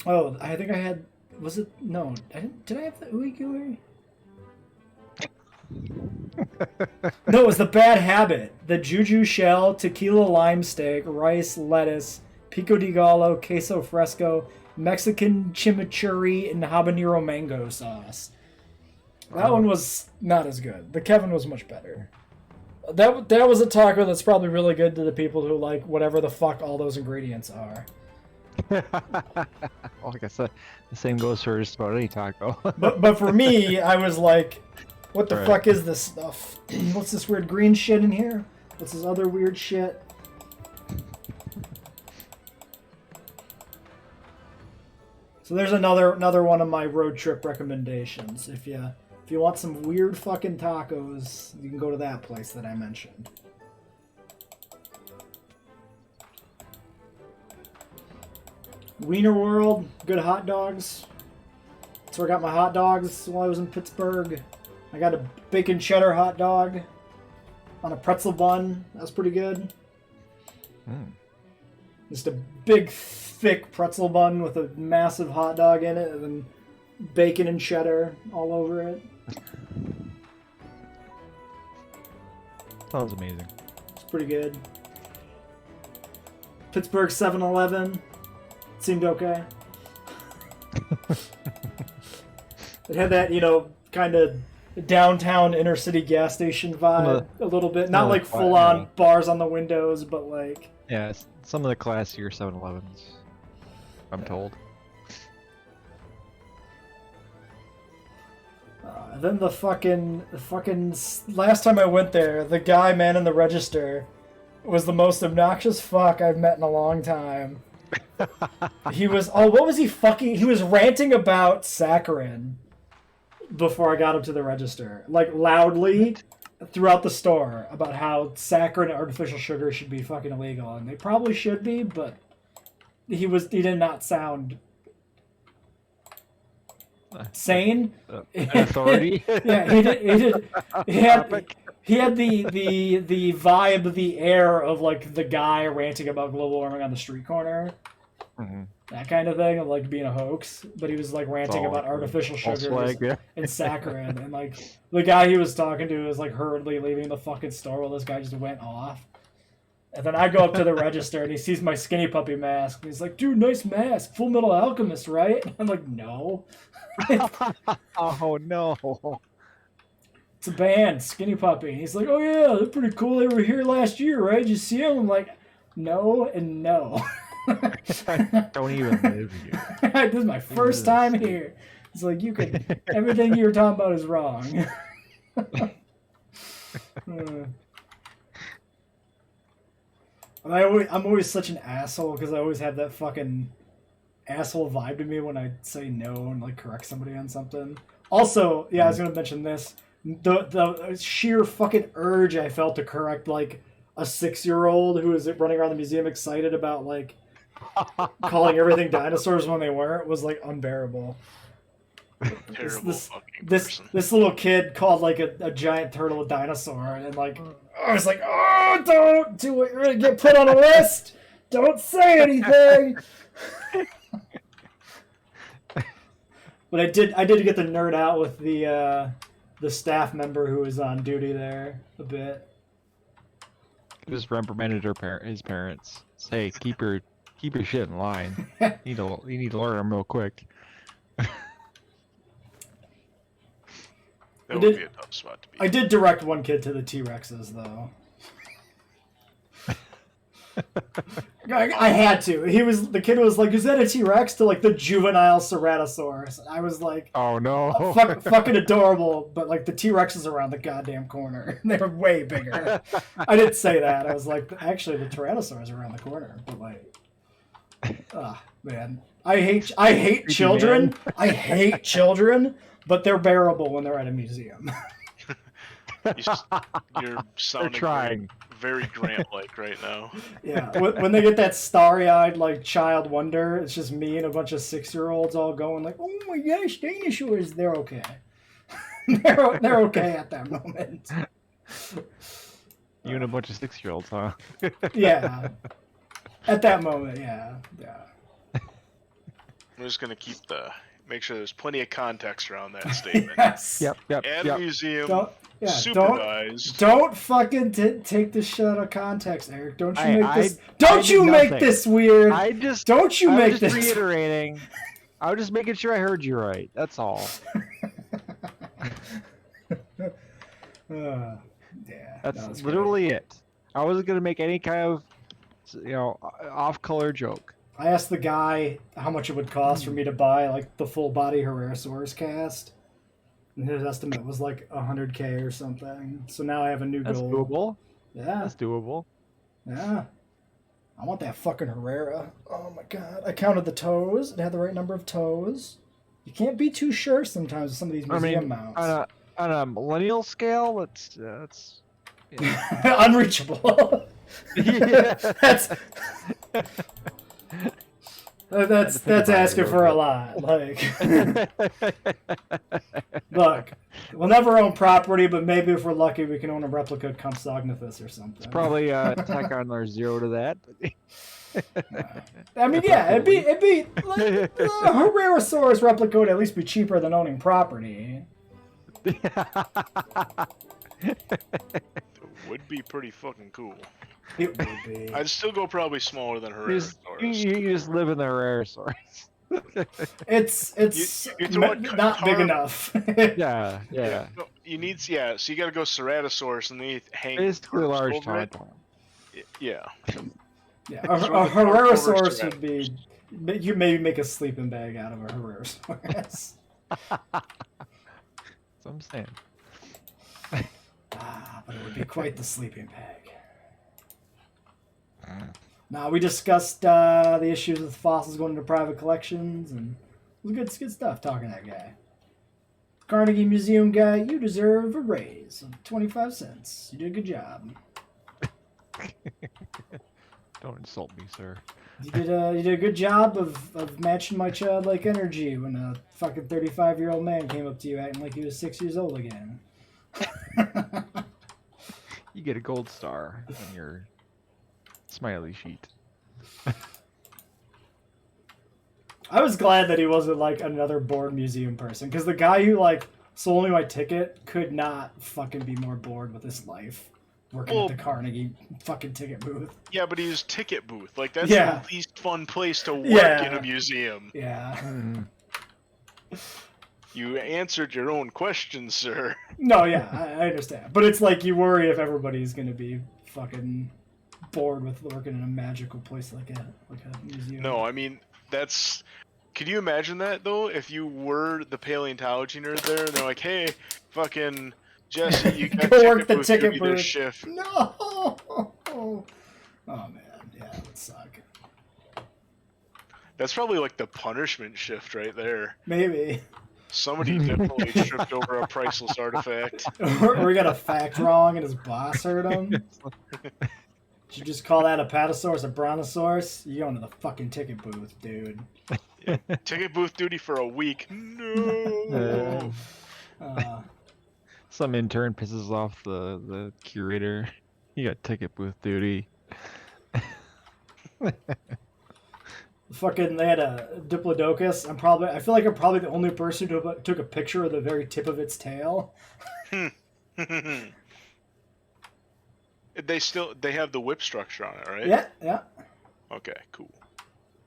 Speaker 2: Oh, I think I had. Was it? No, I didn't. Did I have the ooey gooey? No, it was the bad habit. The juju shell, tequila lime steak, rice, lettuce, pico de gallo, queso fresco, Mexican chimichurri, and habanero mango sauce. That one was not as good. The Kevin was much better. That was a taco that's probably really good to the people who like whatever the fuck all those ingredients are.
Speaker 4: Well, like I said, the same goes for just about any taco.
Speaker 2: But for me, I was like, what the
Speaker 4: Right.
Speaker 2: fuck is this stuff? What's this weird green shit in here? What's this other weird shit? So there's another one of my road trip recommendations. If you want some weird fucking tacos, you can go to that place that I mentioned. Wiener World, good hot dogs. That's where I got my hot dogs while I was in Pittsburgh. I got a bacon cheddar hot dog on a pretzel bun. That was pretty good.
Speaker 4: Mm.
Speaker 2: Just a big, thick pretzel bun with a massive hot dog in it, and then bacon and cheddar all over it.
Speaker 4: Sounds amazing.
Speaker 2: It's pretty good. Pittsburgh 7-Eleven seemed okay. It had that, kind of downtown inner city gas station vibe a little bit. Not like full on bars on the windows, but like.
Speaker 4: Yeah, it's some of the classier 7-Elevens, I'm told.
Speaker 2: Then the fucking last time I went there, the guy man in the register was the most obnoxious fuck I've met in a long time. He was he was ranting about saccharin before I got him to the register, like loudly throughout the store about how saccharin and artificial sugar should be fucking illegal, and they probably should be, but he did not sound sane.
Speaker 4: An authority?
Speaker 2: Yeah, he had the vibe, the air of like the guy ranting about global warming on the street corner.
Speaker 4: Mm-hmm.
Speaker 2: That kind of thing, of like being a hoax, but he was like ranting about
Speaker 4: like
Speaker 2: artificial
Speaker 4: all
Speaker 2: sugars
Speaker 4: swag, yeah.
Speaker 2: and saccharin, and like the guy he was talking to was like hurriedly leaving the fucking store while this guy just went off. And then I go up to the register and he sees my Skinny Puppy mask. And he's like, dude, nice mask. Full Metal Alchemist, right? I'm like, no.
Speaker 4: Oh no.
Speaker 2: It's a band, Skinny Puppy. And he's like, oh yeah, they're pretty cool. They were here last year, right? Did you see them? I'm like, no and no.
Speaker 4: Don't even live here.
Speaker 2: This is my first time here. It's like, everything you were talking about is wrong. I'm always such an asshole because I always have that fucking asshole vibe to me when I say no and like correct somebody on something. Also, yeah, I was gonna mention this. The sheer fucking urge I felt to correct like a 6-year-old who was running around the museum excited about like calling everything dinosaurs when they weren't was like unbearable.
Speaker 1: Terrible fucking
Speaker 2: this
Speaker 1: person.
Speaker 2: this little kid called like a giant turtle a dinosaur and like I was like, oh, don't do it, you're gonna get put on a list, don't say anything. But I did get the nerd out with the staff member who was on duty there a bit.
Speaker 4: Just reprimanded his parents. Say, keep your shit in line. You need to learn them real quick.
Speaker 1: That would be a tough spot to be.
Speaker 2: I did direct one kid to the T-Rexes though. I had to. The kid was like, "Is that a T-Rex?" to like the juvenile Ceratosaurus. I was like,
Speaker 4: "Oh no,
Speaker 2: fucking adorable!" But like the T-Rex is around the goddamn corner. They're way bigger. I didn't say that. I was like, actually, the Tyrannosaurus is around the corner. But like, man, I hate children. I hate children, but they're bearable when they're at a museum.
Speaker 1: You're sounding
Speaker 4: trying.
Speaker 1: Very Grant-like right now.
Speaker 2: Yeah, when they get that starry-eyed like child wonder, it's just me and a bunch of 6-year-olds all going like, "Oh my gosh, dinosaurs!" They're okay. they're okay at that moment.
Speaker 4: You and a bunch of 6-year-olds, huh?
Speaker 2: Yeah, at that moment, yeah.
Speaker 1: I'm just gonna make sure there's plenty of context around that statement.
Speaker 2: Yes.
Speaker 4: Yep.
Speaker 1: And museum. Supervised.
Speaker 2: Don't fucking take this shit out of context, Eric. Don't you make this?
Speaker 4: I
Speaker 2: Don't you make
Speaker 4: nothing.
Speaker 2: this weird? Don't you
Speaker 4: I
Speaker 2: make
Speaker 4: was
Speaker 2: this?
Speaker 4: just reiterating. I was just making sure I heard you right. That's all.
Speaker 2: Yeah.
Speaker 4: That's literally it. I wasn't gonna make any kind of, off-color joke.
Speaker 2: I asked the guy how much it would cost for me to buy like the full body Herrerasaurus cast. And his estimate was like $100K or something. So now I have a new
Speaker 4: That's
Speaker 2: goal.
Speaker 4: doable.
Speaker 2: Yeah.
Speaker 4: That's doable.
Speaker 2: Yeah. I want that fucking Herrera. Oh my god. I counted the toes. It had the right number of toes. You can't be too sure sometimes with some of these museum mounts.
Speaker 4: On a millennial scale, it's
Speaker 2: unreachable. That's asking for a lot. Like, look, we'll never own property, but maybe if we're lucky, we can own a replica Compsognathus or something.
Speaker 4: It's probably tack on our 0 to that.
Speaker 2: I mean, yeah, it'd be like, a Herrerasaurus replica would at least be cheaper than owning property.
Speaker 1: It would be pretty fucking cool.
Speaker 2: It would be.
Speaker 1: I'd still go probably smaller than Herrerasaurus.
Speaker 4: You just live in the Herrerasaurus.
Speaker 2: It's
Speaker 1: you throw a
Speaker 2: not big enough.
Speaker 4: Yeah.
Speaker 1: No, you need, so you got to go Ceratosaurus and then you hang
Speaker 4: Basically a large
Speaker 1: over it.
Speaker 4: tauntaun.
Speaker 1: Yeah.
Speaker 2: Yeah, a Herrerasaurus would be. You maybe make a sleeping bag out of a Herrerasaurus.
Speaker 4: That's what I'm saying.
Speaker 2: But it would be quite the sleeping bag. Now we discussed the issues with fossils going into private collections, and it was good stuff talking to that guy. Carnegie Museum guy, you deserve a raise of 25 cents. You did a good job.
Speaker 4: Don't insult me, sir.
Speaker 2: You did a good job of matching my childlike energy when a fucking 35-year-old man came up to you acting like he was 6 years old again.
Speaker 4: You get a gold star on your smiley sheet.
Speaker 2: I was glad that he wasn't like another bored museum person, because the guy who like sold me my ticket could not fucking be more bored with his life. working
Speaker 1: Well-
Speaker 2: at the Carnegie fucking ticket booth.
Speaker 1: Yeah, but he's ticket booth. Like that's
Speaker 2: Yeah.
Speaker 1: the least fun place to work
Speaker 2: Yeah.
Speaker 1: in a museum.
Speaker 2: Yeah.
Speaker 4: Mm.
Speaker 1: You answered your own question, sir.
Speaker 2: No, yeah, I understand. But it's like you worry if everybody's gonna be fucking bored with working in a magical place like a museum.
Speaker 1: No, I mean that's. Could you imagine that though? If you were the paleontology nerd there, and they're like, "Hey, fucking Jesse, you got
Speaker 2: Go work
Speaker 1: ticket
Speaker 2: the
Speaker 1: booth
Speaker 2: ticket
Speaker 1: duty this
Speaker 2: booth."
Speaker 1: shift."
Speaker 2: No. Oh man, yeah, that would suck.
Speaker 1: That's probably like the punishment shift right there.
Speaker 2: Maybe.
Speaker 1: Somebody definitely tripped over a priceless artifact.
Speaker 2: Or he got a fact wrong and his boss heard him. Did you just call that a patasaurus, a brontosaurus? You going to the fucking ticket booth, dude.
Speaker 1: Ticket booth duty for a week. No.
Speaker 4: Some intern pisses off the curator. You got ticket booth duty.
Speaker 2: Fucking, they had a Diplodocus. I feel like I'm probably the only person who took a picture of the very tip of its tail.
Speaker 1: They have the whip structure on it, right?
Speaker 2: Yeah.
Speaker 1: Okay, cool.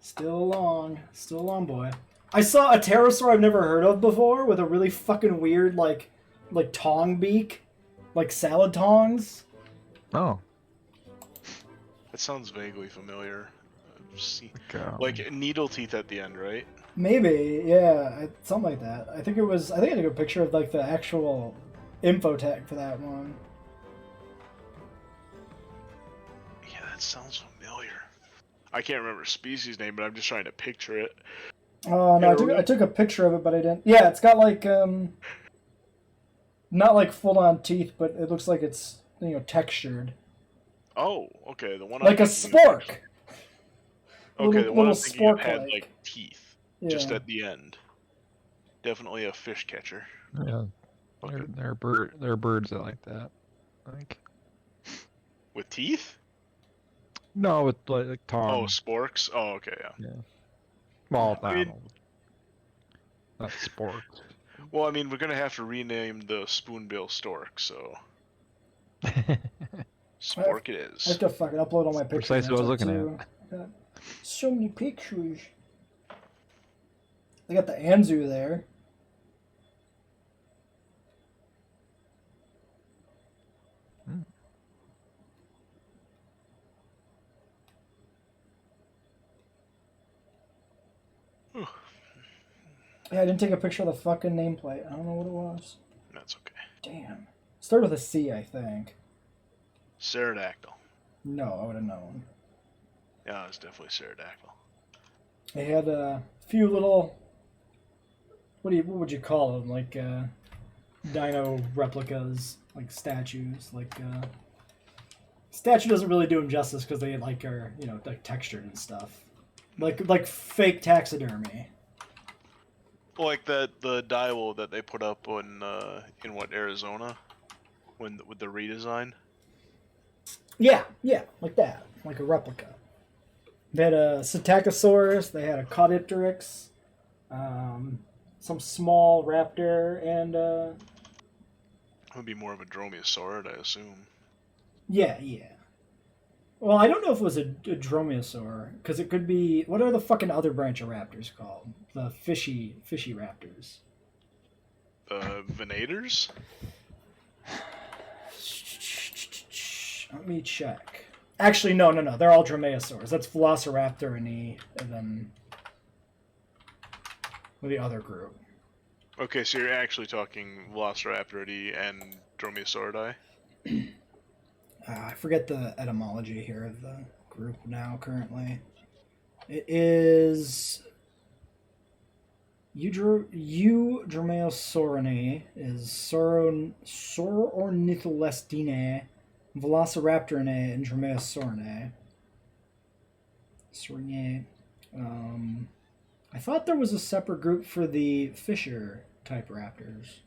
Speaker 2: Still long, boy. I saw a pterosaur I've never heard of before with a really fucking weird like tong beak, like salad tongs.
Speaker 4: Oh.
Speaker 1: That sounds vaguely familiar.
Speaker 4: God.
Speaker 1: Like needle teeth at the end, right?
Speaker 2: Maybe, yeah, something like that. I think I took a picture of like the actual info tag for that one.
Speaker 1: Yeah, that sounds familiar. I can't remember species name, but I'm just trying to picture it.
Speaker 2: Oh no, I took a picture of it, but I didn't. Yeah, it's got like not like full on teeth, but it looks like it's textured.
Speaker 1: Oh, okay. The one
Speaker 2: Like
Speaker 1: I'm
Speaker 2: a
Speaker 1: thinking of-
Speaker 2: spork.
Speaker 1: Okay, the one I'm
Speaker 2: little
Speaker 1: thinking of had
Speaker 2: spork-like.
Speaker 1: like teeth
Speaker 2: Yeah.
Speaker 1: just at the end. Definitely a fish catcher.
Speaker 4: Yeah.
Speaker 1: Okay.
Speaker 4: There are birds that like that. Like
Speaker 1: With teeth?
Speaker 4: no, with like
Speaker 1: Oh,
Speaker 4: tongs.
Speaker 1: sporks. Oh, okay, yeah.
Speaker 4: Well,
Speaker 1: I mean-
Speaker 4: not sporks.
Speaker 1: Well, I mean, we're gonna have to rename the spoonbill stork, so spork it
Speaker 2: I
Speaker 1: is.
Speaker 2: have to fucking upload all my pictures.
Speaker 4: Precisely what I was
Speaker 2: That's
Speaker 4: looking
Speaker 2: up to- I got so many pictures. They got the Anzu there. Yeah, I didn't take a picture of the fucking nameplate. I don't know what it was.
Speaker 1: That's okay.
Speaker 2: Damn. Started with a C, I think.
Speaker 1: Pterodactyl.
Speaker 2: No, I would have known.
Speaker 1: Yeah, it's definitely pterodactyl.
Speaker 2: They had a few little. What would you call them? Like dino replicas, like statues. Like statue doesn't really do them justice because they like are like textured and stuff. Like fake taxidermy.
Speaker 1: Like the Daiwo that they put up in what, Arizona, with the redesign.
Speaker 2: Yeah, like that, like a replica. They had a Psittacosaurus. They had a Caudipteryx, some small raptor, and
Speaker 1: It would be more of a dromaeosaurid, I assume.
Speaker 2: yeah. Well, I don't know if it was a dromaeosaur because it could be. What are the fucking other branch of raptors called? The fishy raptors.
Speaker 1: Venators?
Speaker 2: Let me check. Actually, no. They're all dromaeosaurs. That's Velociraptor and then with the other group.
Speaker 1: Okay, so you're actually talking Velociraptoridae and Dromaeosauridae?
Speaker 2: I forget the etymology here of the group now currently. It is Eudromaeosaurinae is Sauroornitholestinae, Velociraptorinae, and Dromaeosaurinae. I thought there was a separate group for the Fisher type raptors.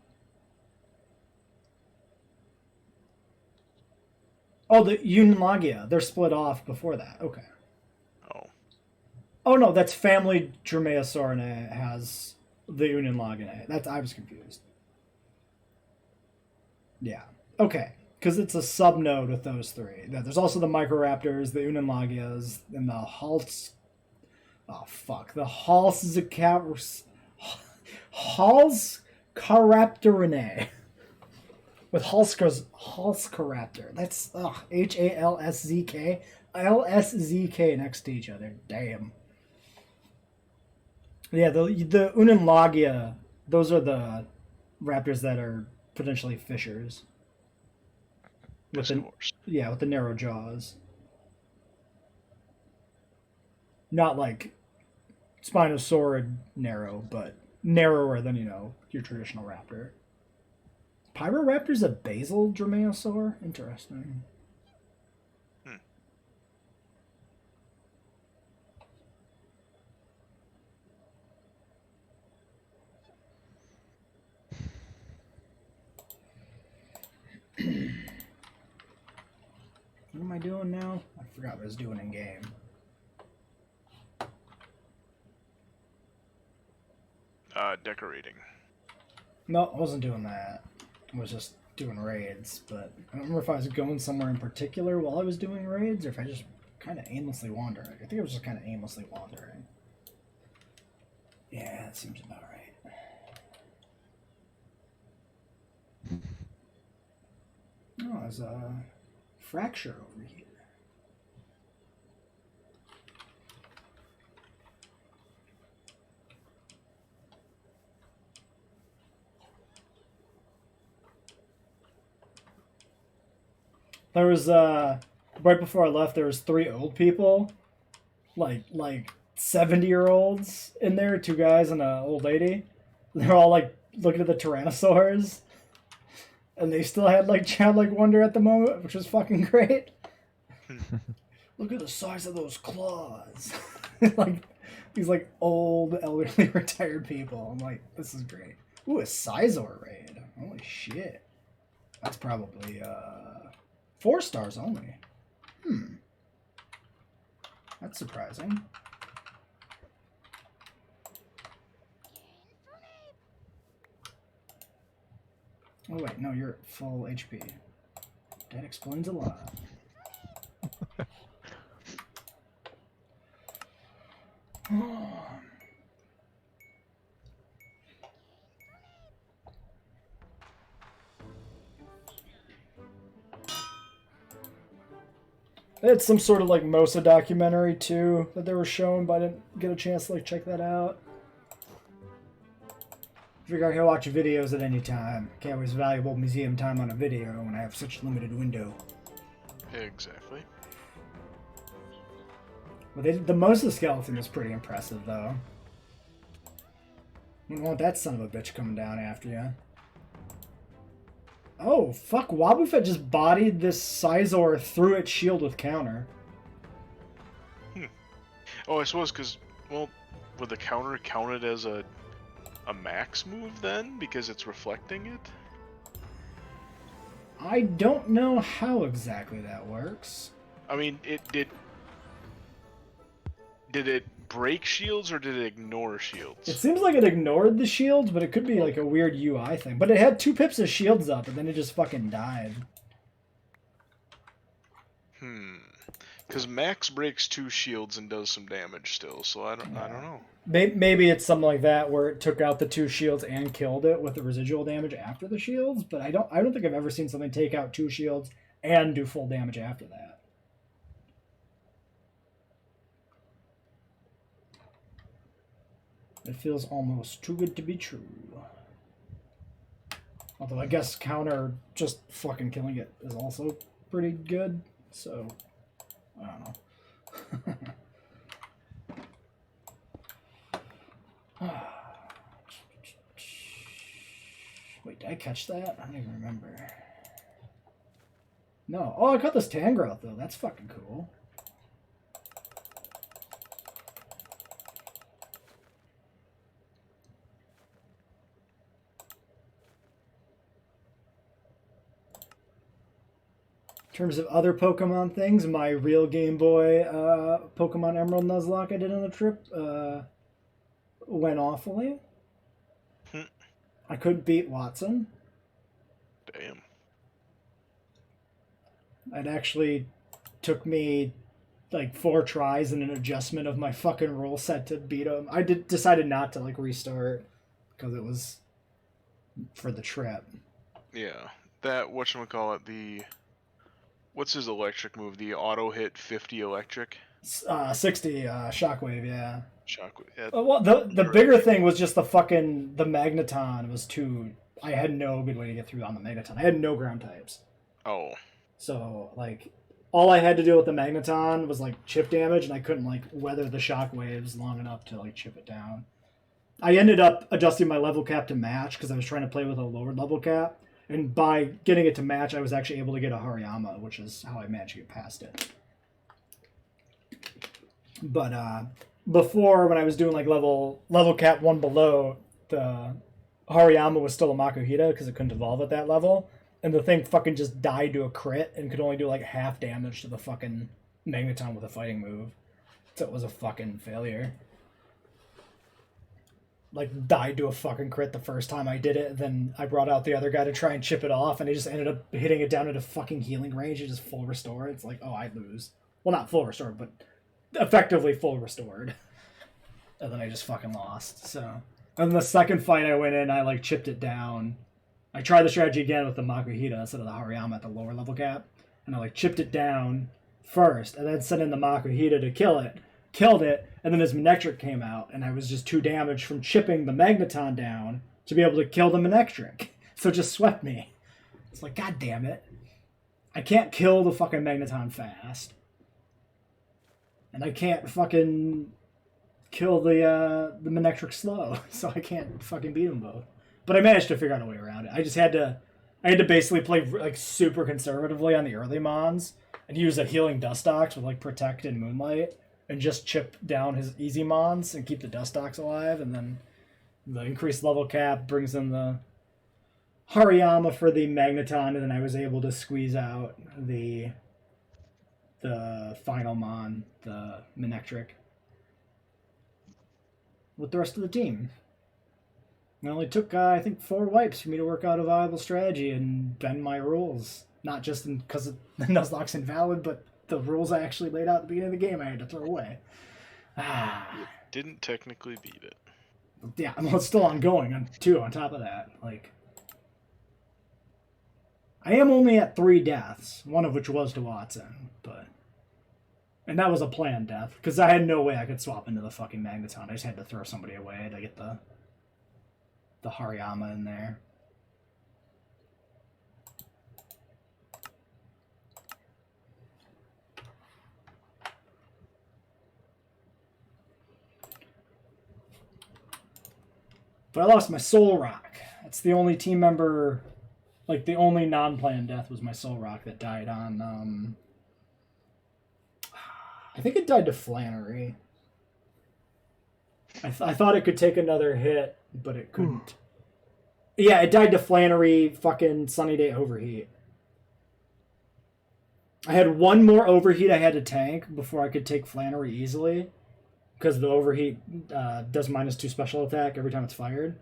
Speaker 2: Oh, the Unlagia. They're split off before that. Okay.
Speaker 1: Oh.
Speaker 2: Oh no, that's family Dromaeosaurinae has the Unlagia. I was confused. Yeah. Okay. because it's a subnode with those three. There's also the Microraptors, the Unanlagias, and the Hals. Oh fuck, the Halscaraptorinae. With Halscaraptor. That's Halszk. LSZK next to each other. Damn. Yeah, the Unanlagia, those are the raptors that are potentially fishers. With with the narrow jaws. Not like Spinosaurid narrow, but narrower than, your traditional raptor. Pyroraptor's a basal dromaeosaur? Interesting. What am I doing now? I forgot what I was doing in game.
Speaker 1: Decorating.
Speaker 2: No, I wasn't doing that. I was just doing raids, but I don't remember if I was going somewhere in particular while I was doing raids, or if I just kind of aimlessly wandering. I think I was just kind of aimlessly wandering. Yeah, that seems about right. Oh, there's a fracture over here. There was right before I left, there was 3 old people, like 70-year-olds in there, 2 guys and an old lady. They're all like looking at the tyrannosaurs, and they still had like childlike wonder at the moment, which was fucking great. Look at the size of those claws. Like these like old, elderly, retired people. I'm like, this is great. Ooh, a Sizor raid. Holy shit. That's probably 4 stars only. That's surprising. Oh wait, no, you're at full HP. That explains a lot. It's some sort of like Mosa documentary too that they were showing, but I didn't get a chance to like check that out. Figure I can watch videos at any time. Can't waste valuable museum time on a video when I have such limited window.
Speaker 1: Exactly.
Speaker 2: Well, the Mosa skeleton is pretty impressive though. Wouldn't want that son of a bitch coming down after you. Oh, fuck. Wobbuffet just bodied this Sizor through its shield with counter.
Speaker 1: Oh, I suppose because, well, would the counter count it as a max move then? Because it's reflecting it?
Speaker 2: I don't know how exactly that works.
Speaker 1: I mean, did it break shields or did it ignore shields?
Speaker 2: It seems like it ignored the shields, but it could be like a weird UI thing. But it had 2 pips of shields up, and then it just fucking died.
Speaker 1: Because Max breaks 2 shields and does some damage still, so I don't know.
Speaker 2: Maybe it's something like that where it took out the 2 shields and killed it with the residual damage after the shields. But I don't think I've ever seen something take out 2 shields and do full damage after that. It feels almost too good to be true. Although I guess counter just fucking killing it is also pretty good. So, I don't know. Wait, did I catch that? I don't even remember. No. Oh, I caught this Tangrowth though. That's fucking cool. In terms of other Pokemon things, my real Game Boy Pokemon Emerald Nuzlocke I did on the trip went awfully. I couldn't beat Watson.
Speaker 1: Damn.
Speaker 2: It actually took me like 4 tries and an adjustment of my fucking rule set to beat him. I decided not to like restart because it was for the trip.
Speaker 1: Yeah, that whatchamacallit, what's his electric move? The auto hit 50 electric
Speaker 2: 60 shockwave, yeah.
Speaker 1: shock. Yeah,
Speaker 2: Well, the bigger thing was just the magneton was too. I had no good way to get through on the magneton. I had no ground types,
Speaker 1: oh,
Speaker 2: so like all I had to do with the magneton was like chip damage, and I couldn't like weather the shock waves long enough to like chip it down. I ended up adjusting my level cap to match because I was trying to play with a lower level cap, and by getting it to match, I was actually able to get a Hariyama, which is how I managed to get past it. But before, when I was doing like level cap 1 below, the Hariyama was still a Makuhita because it couldn't evolve at that level, and the thing fucking just died to a crit and could only do like half damage to the fucking magneton with a fighting move. So it was a fucking failure. Like, died to a fucking crit the first time I did it, then I brought out the other guy to try and chip it off, and he just ended up hitting it down at a fucking healing range and just full restore. It's like, oh, I lose. Well, not full restore, but effectively full restored. And then I just fucking lost, so. And the second fight I went in, I, like, chipped it down. I tried the strategy again with the Makuhita instead of the Hariyama at the lower level cap, and I, like, chipped it down first, and then sent in the Makuhita to kill it. Killed it, and then his Manectric came out, and I was just too damaged from chipping the Magneton down to be able to kill the Manectric. So it just swept me. It's like, god damn it. I can't kill the fucking Magneton fast. And I can't fucking kill the Manectric slow, so I can't fucking beat them both. But I managed to figure out a way around it. I had to basically play like super conservatively on the early Mons, and use a healing Dustox with like Protect and Moonlight, and just chip down his easy Mons and keep the Dustox alive, and then the increased level cap brings in the Hariyama for the Magneton, and then I was able to squeeze out the final Mon, the Manectric, with the rest of the team. It only took, I think, 4 wipes for me to work out a viable strategy and bend my rules. Not just because the Nuzlocke's invalid, but the rules I actually laid out at the beginning of the game I had to throw away.
Speaker 1: you didn't technically beat it.
Speaker 2: Yeah, well, it's still ongoing, too, on top of that. Like, I am only at 3 deaths, one of which was to Watson, but... And that was a planned death, because I had no way I could swap into the fucking Magneton. I just had to throw somebody away to get the Hariyama in there. But I lost my Soul Rock. That's the only team member, like the only non-planned death was my Soul Rock that died on, I think it died to Flannery. I thought it could take another hit, but it couldn't. Yeah, it died to Flannery fucking Sunny Day Overheat. I had one more Overheat I had to tank before I could take Flannery easily. Because the Overheat does -2 special attack every time it's fired.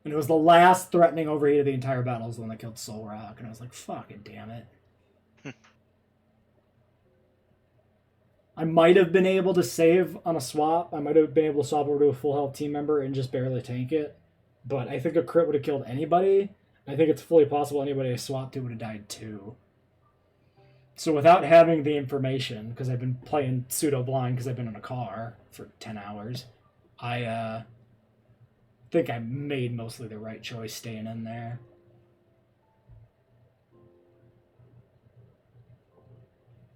Speaker 2: And it was the last threatening Overheat of the entire battle was the one that killed Soul Rock. And I was like, fucking damn it. I might have been able to save on a swap. I might have been able to swap over to a full health team member and just barely tank it. But I think a crit would have killed anybody. I think it's fully possible anybody I swapped to would have died too. So without having the information, because I've been playing pseudo-blind because I've been in a car for 10 hours, I think I made mostly the right choice staying in there.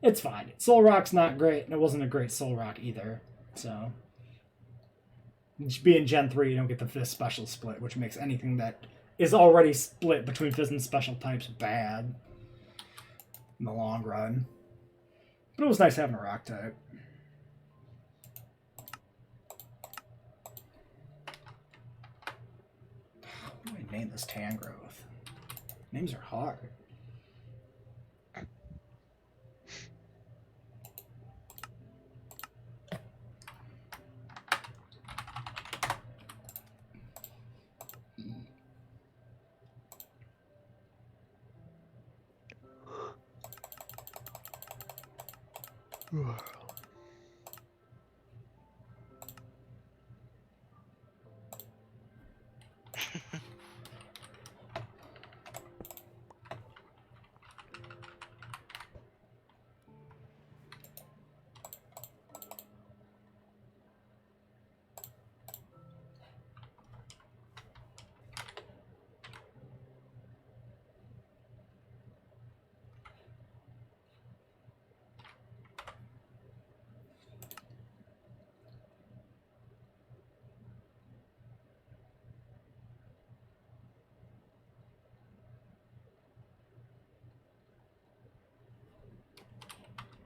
Speaker 2: It's fine. Soul Rock's not great, and it wasn't a great Soul Rock either. So, being Gen 3, you don't get the Fizz special split, which makes anything that is already split between Fizz and special types bad in the long run. But it was nice having a rock type. What do I name this Tangrowth? Names are hard.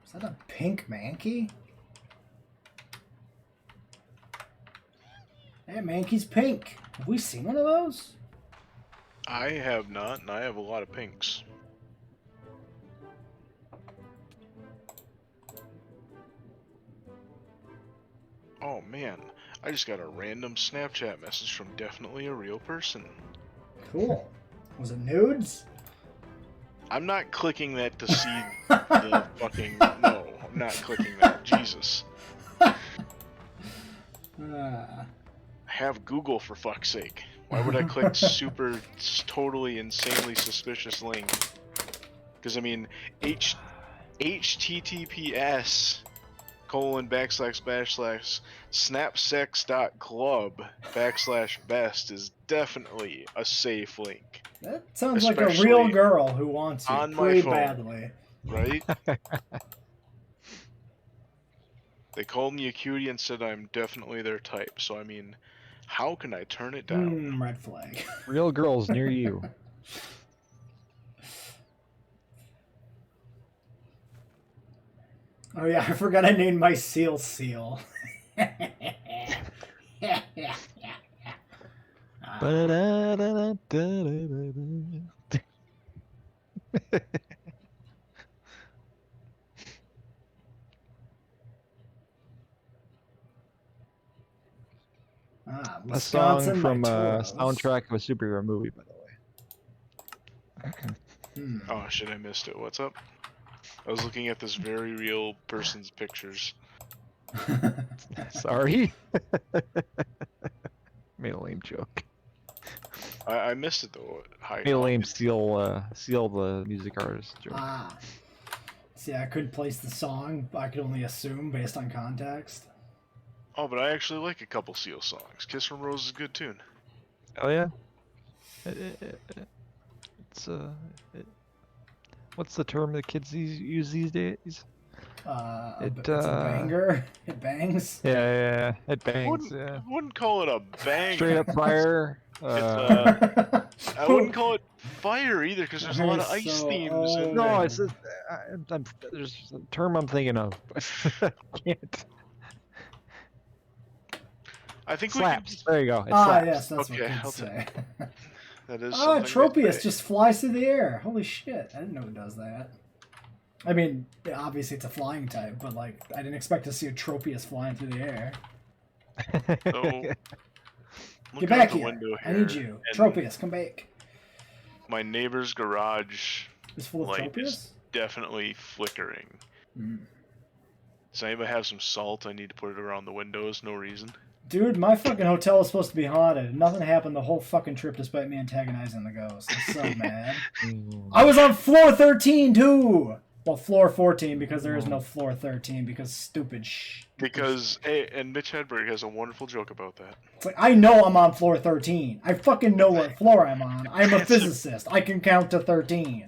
Speaker 2: Is that a pink Mankey? Hey, Mankey's pink. Have we seen one of those?
Speaker 1: I have not, and I have a lot of pinks. Oh man, I just got a random Snapchat message from definitely a real person.
Speaker 2: Cool. Was it nudes?
Speaker 1: I'm not clicking that to see the fucking... No, I'm not clicking that. Jesus. Have Google, for fuck's sake. Why would I click super, totally, insanely suspicious link? Because, I mean, https://snapsex.club/best is definitely a safe link.
Speaker 2: That sounds like a real
Speaker 1: Especially
Speaker 2: girl who wants you
Speaker 1: on my
Speaker 2: pretty
Speaker 1: phone.
Speaker 2: badly.
Speaker 1: Right? They called me a cutie and said I'm definitely their type, so I mean, how can I turn it down?
Speaker 2: Red flag.
Speaker 4: Real girls near you.
Speaker 2: Oh yeah, I forgot I named my seal Seal.
Speaker 4: A
Speaker 2: Wisconsin
Speaker 4: song from
Speaker 2: by
Speaker 4: a
Speaker 2: Toros.
Speaker 4: soundtrack of a superhero movie, by the way.
Speaker 1: Oh shit, I missed it. What's up? I was looking at this very real person's pictures.
Speaker 4: Sorry. Made a lame joke.
Speaker 1: I missed it though. Hi,
Speaker 4: Made a lame seal the music artist joke.
Speaker 2: See, I couldn't place the song. I could only assume based on context.
Speaker 1: Oh, but I actually like a couple Seal songs. Kiss from a Rose is a good tune.
Speaker 4: Oh yeah. What's the term that kids use these days?
Speaker 2: It's a banger. It bangs.
Speaker 4: Yeah, it bangs.
Speaker 1: I wouldn't call it a bang.
Speaker 4: Straight up fire.
Speaker 1: I wouldn't call it fire either, because there's a lot of ice themes in
Speaker 4: No,
Speaker 1: there.
Speaker 4: it's there's a term I'm thinking of. I can't.
Speaker 1: I think
Speaker 4: Slaps. There you go. It
Speaker 2: slaps.
Speaker 4: slaps.
Speaker 2: Yes, that's
Speaker 1: Okay,
Speaker 2: what kids say.
Speaker 1: That is
Speaker 2: Tropius just flies through the air. Holy shit, I didn't know it does that. I mean, obviously it's a flying type, but like, I didn't expect to see a Tropius flying through the air.
Speaker 1: So,
Speaker 2: Get back here. I need you. Tropius, come back.
Speaker 1: My neighbor's garage
Speaker 2: Is full of
Speaker 1: light
Speaker 2: Tropius?
Speaker 1: is definitely flickering. Does anybody have some salt? I need to put it around the windows, no reason.
Speaker 2: Dude, my fucking hotel is supposed to be haunted. Nothing happened the whole fucking trip despite me antagonizing the ghost. I'm so mad. I was on floor 13 too! Well, floor 14 because there is no floor 13 because stupid
Speaker 1: Because, hey, and Mitch Hedberg has a wonderful joke about that.
Speaker 2: It's like, I know I'm on floor 13. I fucking know what floor I'm on. I'm a physicist. I can count to 13.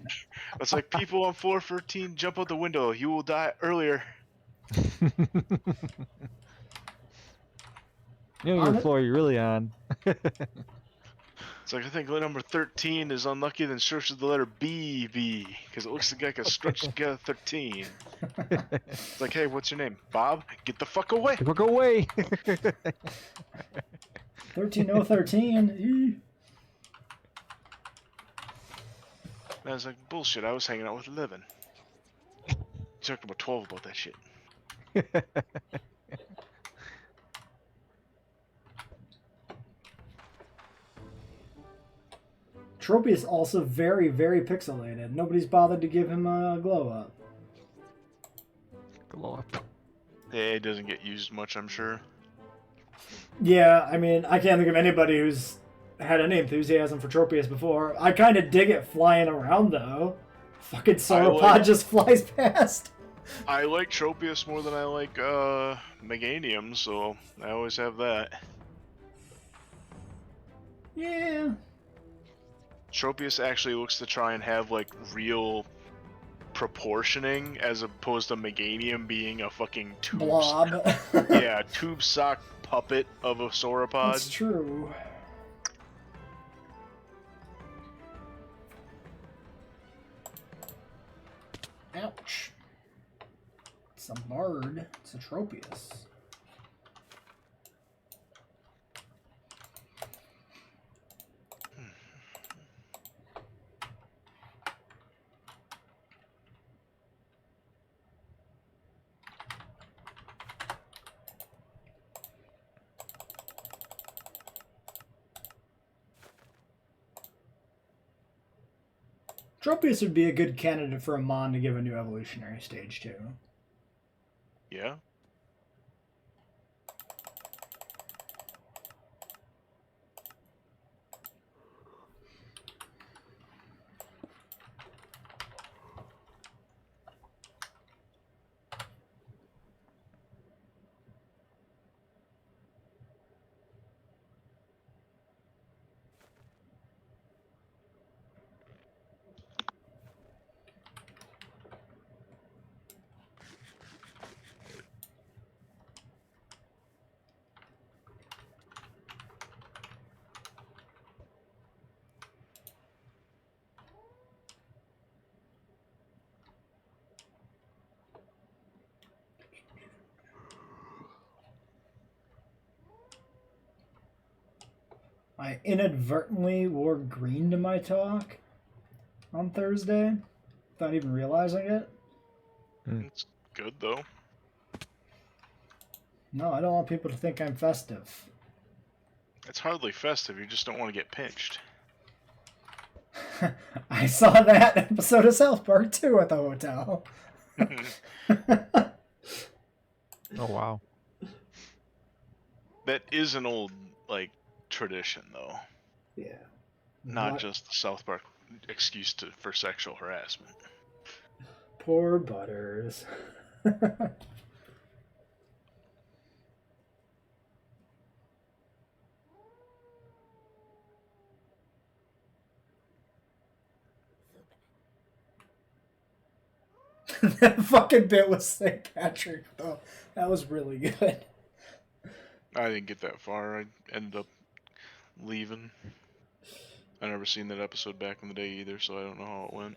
Speaker 1: It's like, people on floor 13, jump out the window. You will die earlier.
Speaker 4: You know your floor you're really on.
Speaker 1: It's like, I think number 13 is unlucky, then search the letter B, because it looks like a stretched together 13. It's like, hey, what's your name? Bob? Get the fuck away!
Speaker 4: Get the fuck away!
Speaker 2: 13013.
Speaker 1: I was like, bullshit, I was hanging out with 11. You talked about 12 about that shit.
Speaker 2: Tropy is also very, very pixelated. Nobody's bothered to give him a glow up.
Speaker 4: blow up.
Speaker 1: Yeah, it doesn't get used much, I'm sure.
Speaker 2: Yeah, I mean, I can't think of anybody who's had any enthusiasm for Tropius before. I kind of dig it flying around, though. Fucking sauropod just flies past.
Speaker 1: I like Tropius more than I like Meganium, so I always have that.
Speaker 2: Yeah.
Speaker 1: Tropius actually looks to try and have like real proportioning as opposed to Meganium being a fucking tube
Speaker 2: Blob.
Speaker 1: yeah, tube sock puppet of a sauropod.
Speaker 2: That's true. Ouch. It's a Bard. It's a Tropius. Tropius would be a good candidate for a Mon to give a new evolutionary stage to.
Speaker 1: Yeah.
Speaker 2: I inadvertently wore green to my talk on Thursday without even realizing it.
Speaker 1: It's good though.
Speaker 2: No, I don't want people to think I'm festive.
Speaker 1: It's hardly festive, you just don't want to get pinched.
Speaker 2: I saw that episode of South Park too at the hotel.
Speaker 4: Oh wow.
Speaker 1: That is an old like tradition though.
Speaker 2: Yeah.
Speaker 1: Not just the South Park excuse for sexual harassment.
Speaker 2: Poor Butters. That fucking bit with St. Patrick, though. That was really good.
Speaker 1: I didn't get that far. I ended up leaving. I never seen that episode back in the day either, so I don't know how it went.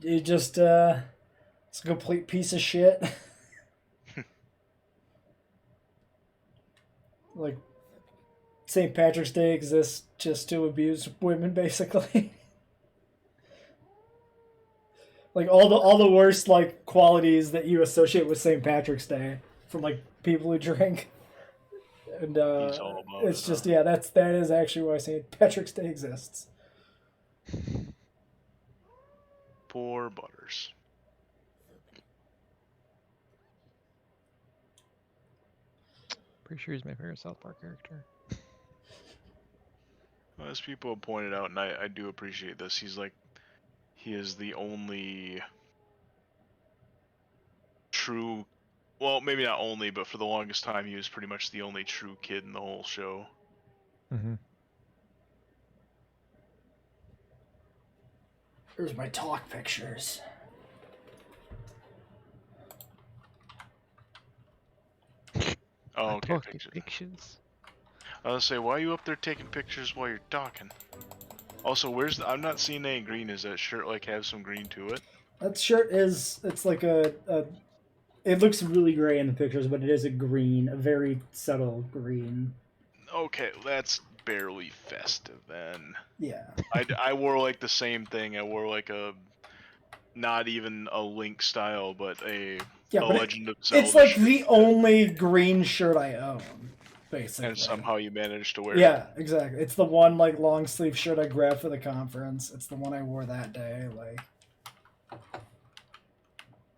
Speaker 2: You just, it's a complete piece of shit. Like, St. Patrick's Day exists just to abuse women, basically. Like all the worst like qualities that you associate with St. Patrick's Day from like people who drink, and
Speaker 1: He's all about
Speaker 2: it's
Speaker 1: it,
Speaker 2: just
Speaker 1: huh?
Speaker 2: yeah, that is actually why St. Patrick's Day exists.
Speaker 1: Poor Butters.
Speaker 4: Pretty sure he's my favorite South Park character.
Speaker 1: Well, as people have pointed out, and I do appreciate this, he is the only true, well, maybe not only, but for the longest time, he was pretty much the only true kid in the whole show.
Speaker 4: Mm-hmm.
Speaker 2: Here's my talk pictures.
Speaker 1: Oh, okay,
Speaker 4: Talk
Speaker 1: pictures.
Speaker 4: pictures.
Speaker 1: I was gonna say, why are you up there taking pictures while you're talking? Also, I'm not seeing any green. Does that shirt like have some green to it?
Speaker 2: That shirt it's like it looks really gray in the pictures, but it is a green, a very subtle green.
Speaker 1: Okay, that's barely festive then.
Speaker 2: Yeah.
Speaker 1: I wore like the same thing. I wore like a, not even a Link style, but a Legend of Zelda.
Speaker 2: It's like
Speaker 1: shirt.
Speaker 2: the only green shirt I own, basically.
Speaker 1: And somehow you managed to wear it.
Speaker 2: Yeah, exactly. It's the one like long sleeve shirt I grabbed for the conference. It's the one I wore that day. Like,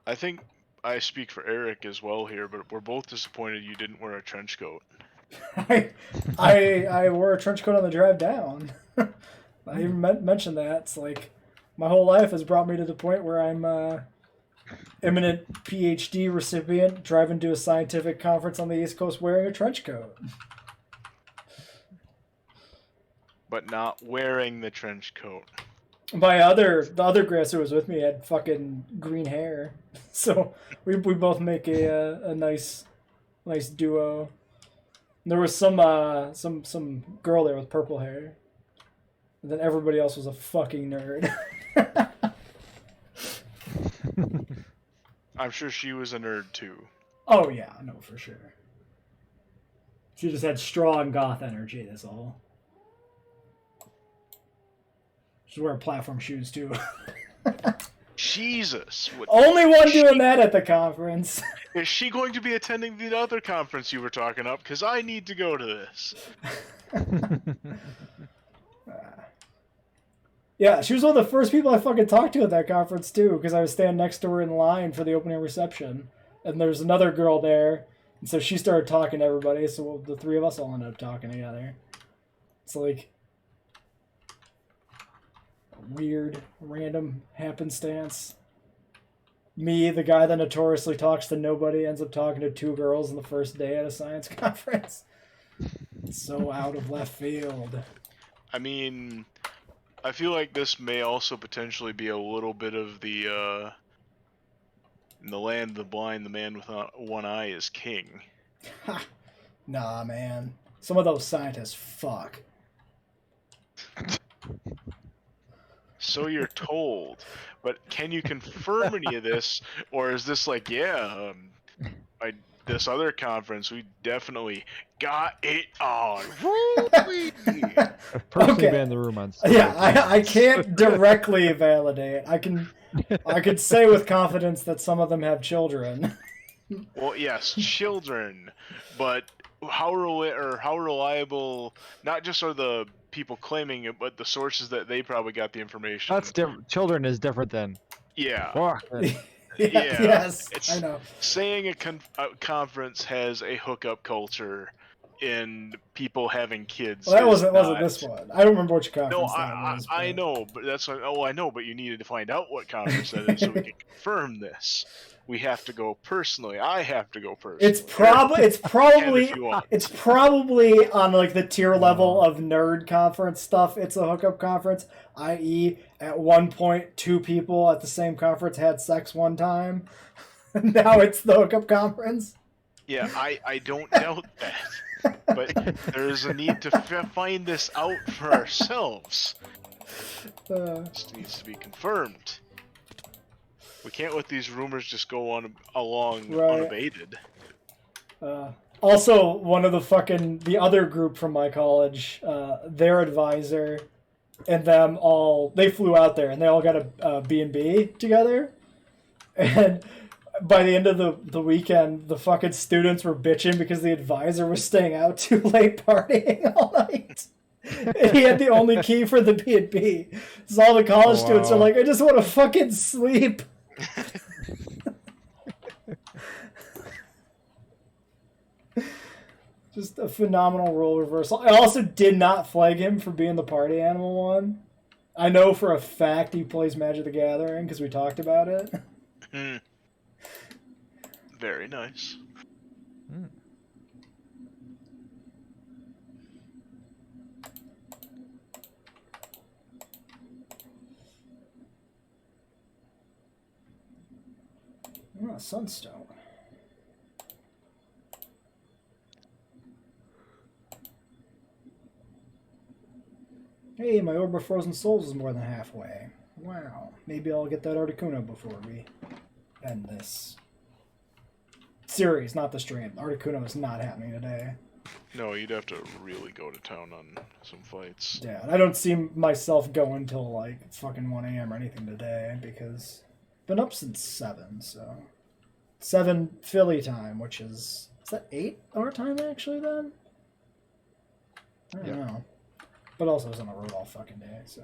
Speaker 1: I think I speak for Eric as well here, but we're both disappointed you didn't wear a trench coat.
Speaker 2: I wore a trench coat on the drive down. I even mentioned that. It's like my whole life has brought me to the point where I'm eminent PhD recipient driving to a scientific conference on the East Coast wearing a trench coat.
Speaker 1: But not wearing the trench coat.
Speaker 2: The other grass who was with me had fucking green hair, so we both make a nice duo. And there was some girl there with purple hair, and then everybody else was a fucking nerd.
Speaker 1: I'm sure she was a nerd too.
Speaker 2: Oh yeah, no, for sure. She just had strong goth energy. That's all. She's wearing platform shoes too.
Speaker 1: Jesus.
Speaker 2: Only one doing that at the conference.
Speaker 1: Is she going to be attending the other conference you were talking about? Because I need to go to this.
Speaker 2: Yeah, she was one of the first people I fucking talked to at that conference too, because I was standing next to her in line for the opening reception, and there's another girl there, and so she started talking to everybody. So the three of us all ended up talking together. It's like weird, random happenstance. Me, the guy that notoriously talks to nobody, ends up talking to two girls on the first day at a science conference. It's so out of left field.
Speaker 1: I mean, I feel like this may also potentially be a little bit of the, in the land of the blind, the man with one eye is king.
Speaker 2: Ha! Nah, man. Some of those scientists fuck.
Speaker 1: So you're told, but can you confirm any of this, or is this like, yeah, this other conference, we definitely got it on.
Speaker 4: I've personally been in the room on.
Speaker 2: Yeah, I can't directly validate. I can say with confidence that some of them have children.
Speaker 1: Well, yes, children, but how reliable? Not just are the people claiming it, but the sources that they probably got the information.
Speaker 4: That's different. Children is different than.
Speaker 1: Yeah.
Speaker 4: Fuck.
Speaker 1: Yeah.
Speaker 2: Yes, I know.
Speaker 1: Saying a conference has a hookup culture in people having kids.
Speaker 2: Well, that wasn't this one. I don't remember which conference that was.
Speaker 1: I know, but that's what, I know, but you needed to find out what conference that is so we can confirm this. We have to go personally. I have to go personally.
Speaker 2: It's probably on like the tier level of nerd conference stuff. It's a hookup conference, i.e., at one point, two people at the same conference had sex one time. Now it's the hookup conference.
Speaker 1: Yeah, I don't doubt that. But there's a need to find this out for ourselves. This needs to be confirmed. We can't let these rumors just go on along unabated.
Speaker 2: Also, one of the other group from my college, their advisor and them all, they flew out there and they all got a B&B together. And by the end of the weekend, the fucking students were bitching because the advisor was staying out too late partying all night. And he had the only key for the B&B. So all the college students are like, I just want to fucking sleep. Just a phenomenal role reversal. I also did not flag him for being the party animal one. I know for a fact he plays Magic the Gathering because we talked about it.
Speaker 1: Very nice.
Speaker 2: Sunstone. Hey, my Orb of Frozen Souls is more than halfway. Wow. Maybe I'll get that Articuno before we end this series, not the stream. Articuno is not happening today.
Speaker 1: No, you'd have to really go to town on some fights.
Speaker 2: Yeah, and I don't see myself going till like fucking 1 a.m. or anything today because I've been up since 7, so 7 Philly time, which is that 8 our time actually then? I don't know. But also I was on the road all fucking day, so.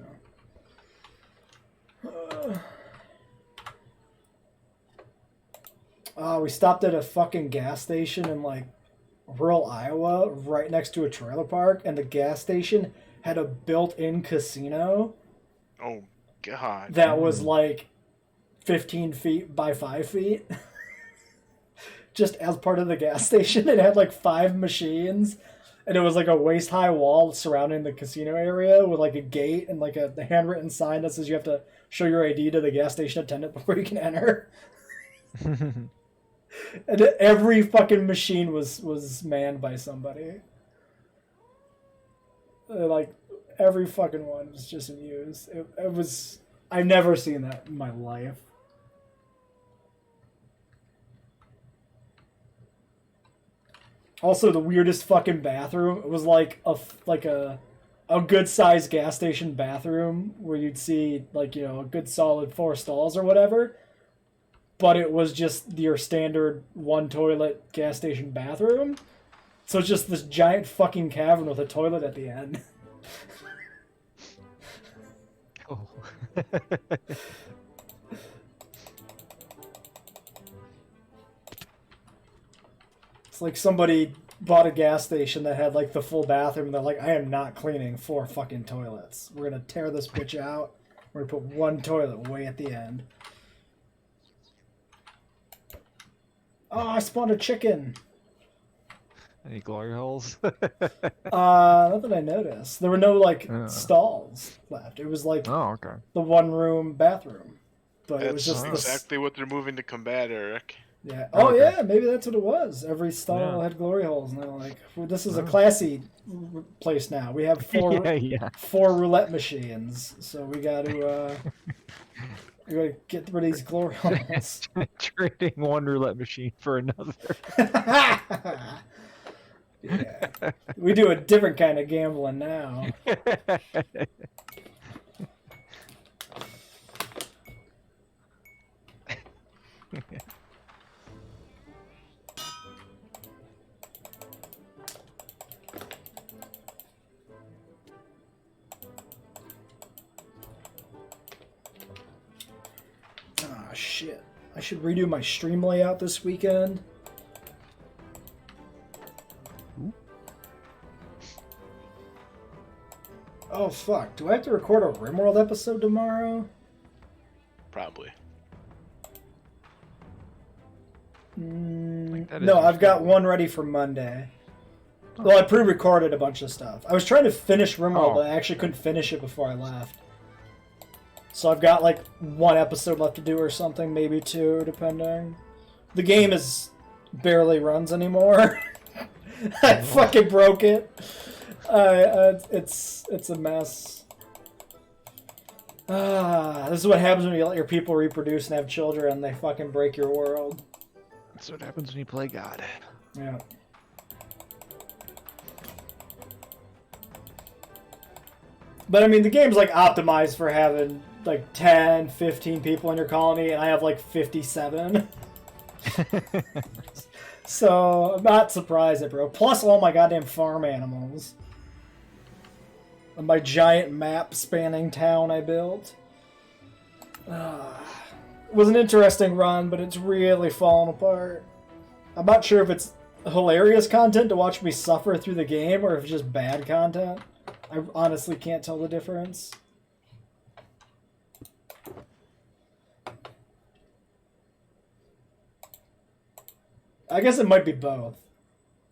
Speaker 2: We stopped at a fucking gas station in like rural Iowa, right next to a trailer park, and the gas station had a built-in casino
Speaker 1: Oh God.
Speaker 2: that was like 15 feet by 5 feet. Just as part of the gas station, it had like 5 machines, and it was like a waist-high wall surrounding the casino area with like a gate and like a handwritten sign that says you have to show your ID to the gas station attendant before you can enter. And every fucking machine was manned by somebody. Like every fucking one was just in use. It was. I've never seen that in my life. Also, the weirdest fucking bathroom. It was like a good sized gas station bathroom where you'd see like a good solid 4 stalls or whatever. But it was just your standard 1 toilet gas station bathroom. So it's just this giant fucking cavern with a toilet at the end.
Speaker 4: Oh.
Speaker 2: It's like somebody bought a gas station that had like the full bathroom and they're like, I am not cleaning 4 fucking toilets. We're gonna tear this bitch out. We're gonna put 1 toilet way at the end. Oh, I spawned a chicken.
Speaker 4: Any glory holes?
Speaker 2: Not that I noticed. There were no like stalls left. It was like
Speaker 4: Oh, okay.
Speaker 2: the 1-room bathroom. But it was
Speaker 1: That's
Speaker 2: just
Speaker 1: exactly what they're moving to combat, Eric.
Speaker 2: Yeah. Oh
Speaker 4: Okay.
Speaker 2: yeah, maybe that's what it was. Every stall had glory holes, and they're like, well, "This is a classy place now. We have 4
Speaker 4: yeah.
Speaker 2: 4 roulette machines, so we got to get rid of these glory holes."
Speaker 4: Trading one roulette machine for another.
Speaker 2: Yeah, we do a different kind of gambling now. Ah, shit. I should redo my stream layout this weekend. Oh, fuck. Do I have to record a RimWorld episode tomorrow?
Speaker 1: Probably.
Speaker 2: No, I've got one ready for Monday. Well, I pre-recorded a bunch of stuff. I was trying to finish RimWorld, but I actually couldn't finish it before I left. So I've got like 1 episode left to do or something, maybe 2, depending. The game barely runs anymore. I fucking broke it. It's a mess. This is what happens when you let your people reproduce and have children. They fucking break your world.
Speaker 4: That's what happens when you play God.
Speaker 2: Yeah. But I mean, the game's like optimized for having like 10, 15 people in your colony, and I have like 57. So I'm not surprised it broke. Plus all my goddamn farm animals. And my giant map spanning town I built. It was an interesting run, but it's really fallen apart. I'm not sure if it's hilarious content to watch me suffer through the game or if it's just bad content. I honestly can't tell the difference. I guess it might be both.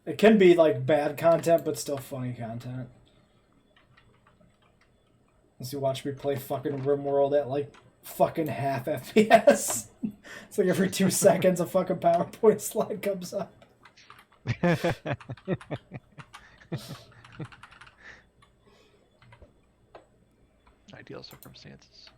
Speaker 2: It can be like bad content, but still funny content. Unless you watch me play fucking RimWorld at like fucking half FPS. It's like every 2 seconds a fucking PowerPoint slide comes up.
Speaker 4: Ideal circumstances.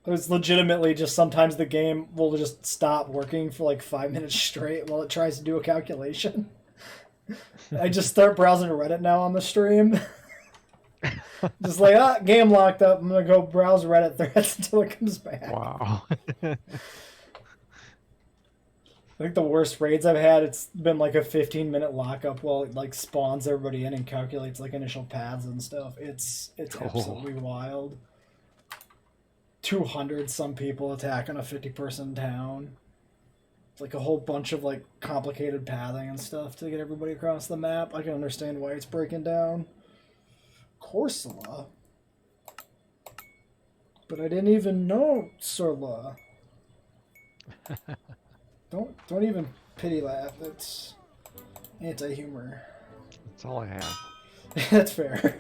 Speaker 2: It was legitimately just sometimes the game will just stop working for like 5 minutes straight while it tries to do a calculation. I just start browsing Reddit now on the stream. Just like, game locked up. I'm going to go browse Reddit threads until it comes back.
Speaker 4: Wow.
Speaker 2: I think the worst raids I've had, it's been like a 15-minute lockup while it like spawns everybody in and calculates like initial paths and stuff. It's absolutely wild. 200 some people attacking a 50-person town. It's like a whole bunch of like complicated pathing and stuff to get everybody across the map. I can understand why it's breaking down. Corsola. But I didn't even know Sorla. Don't even pity laugh. That's anti-humor.
Speaker 4: That's all I have.
Speaker 2: That's fair.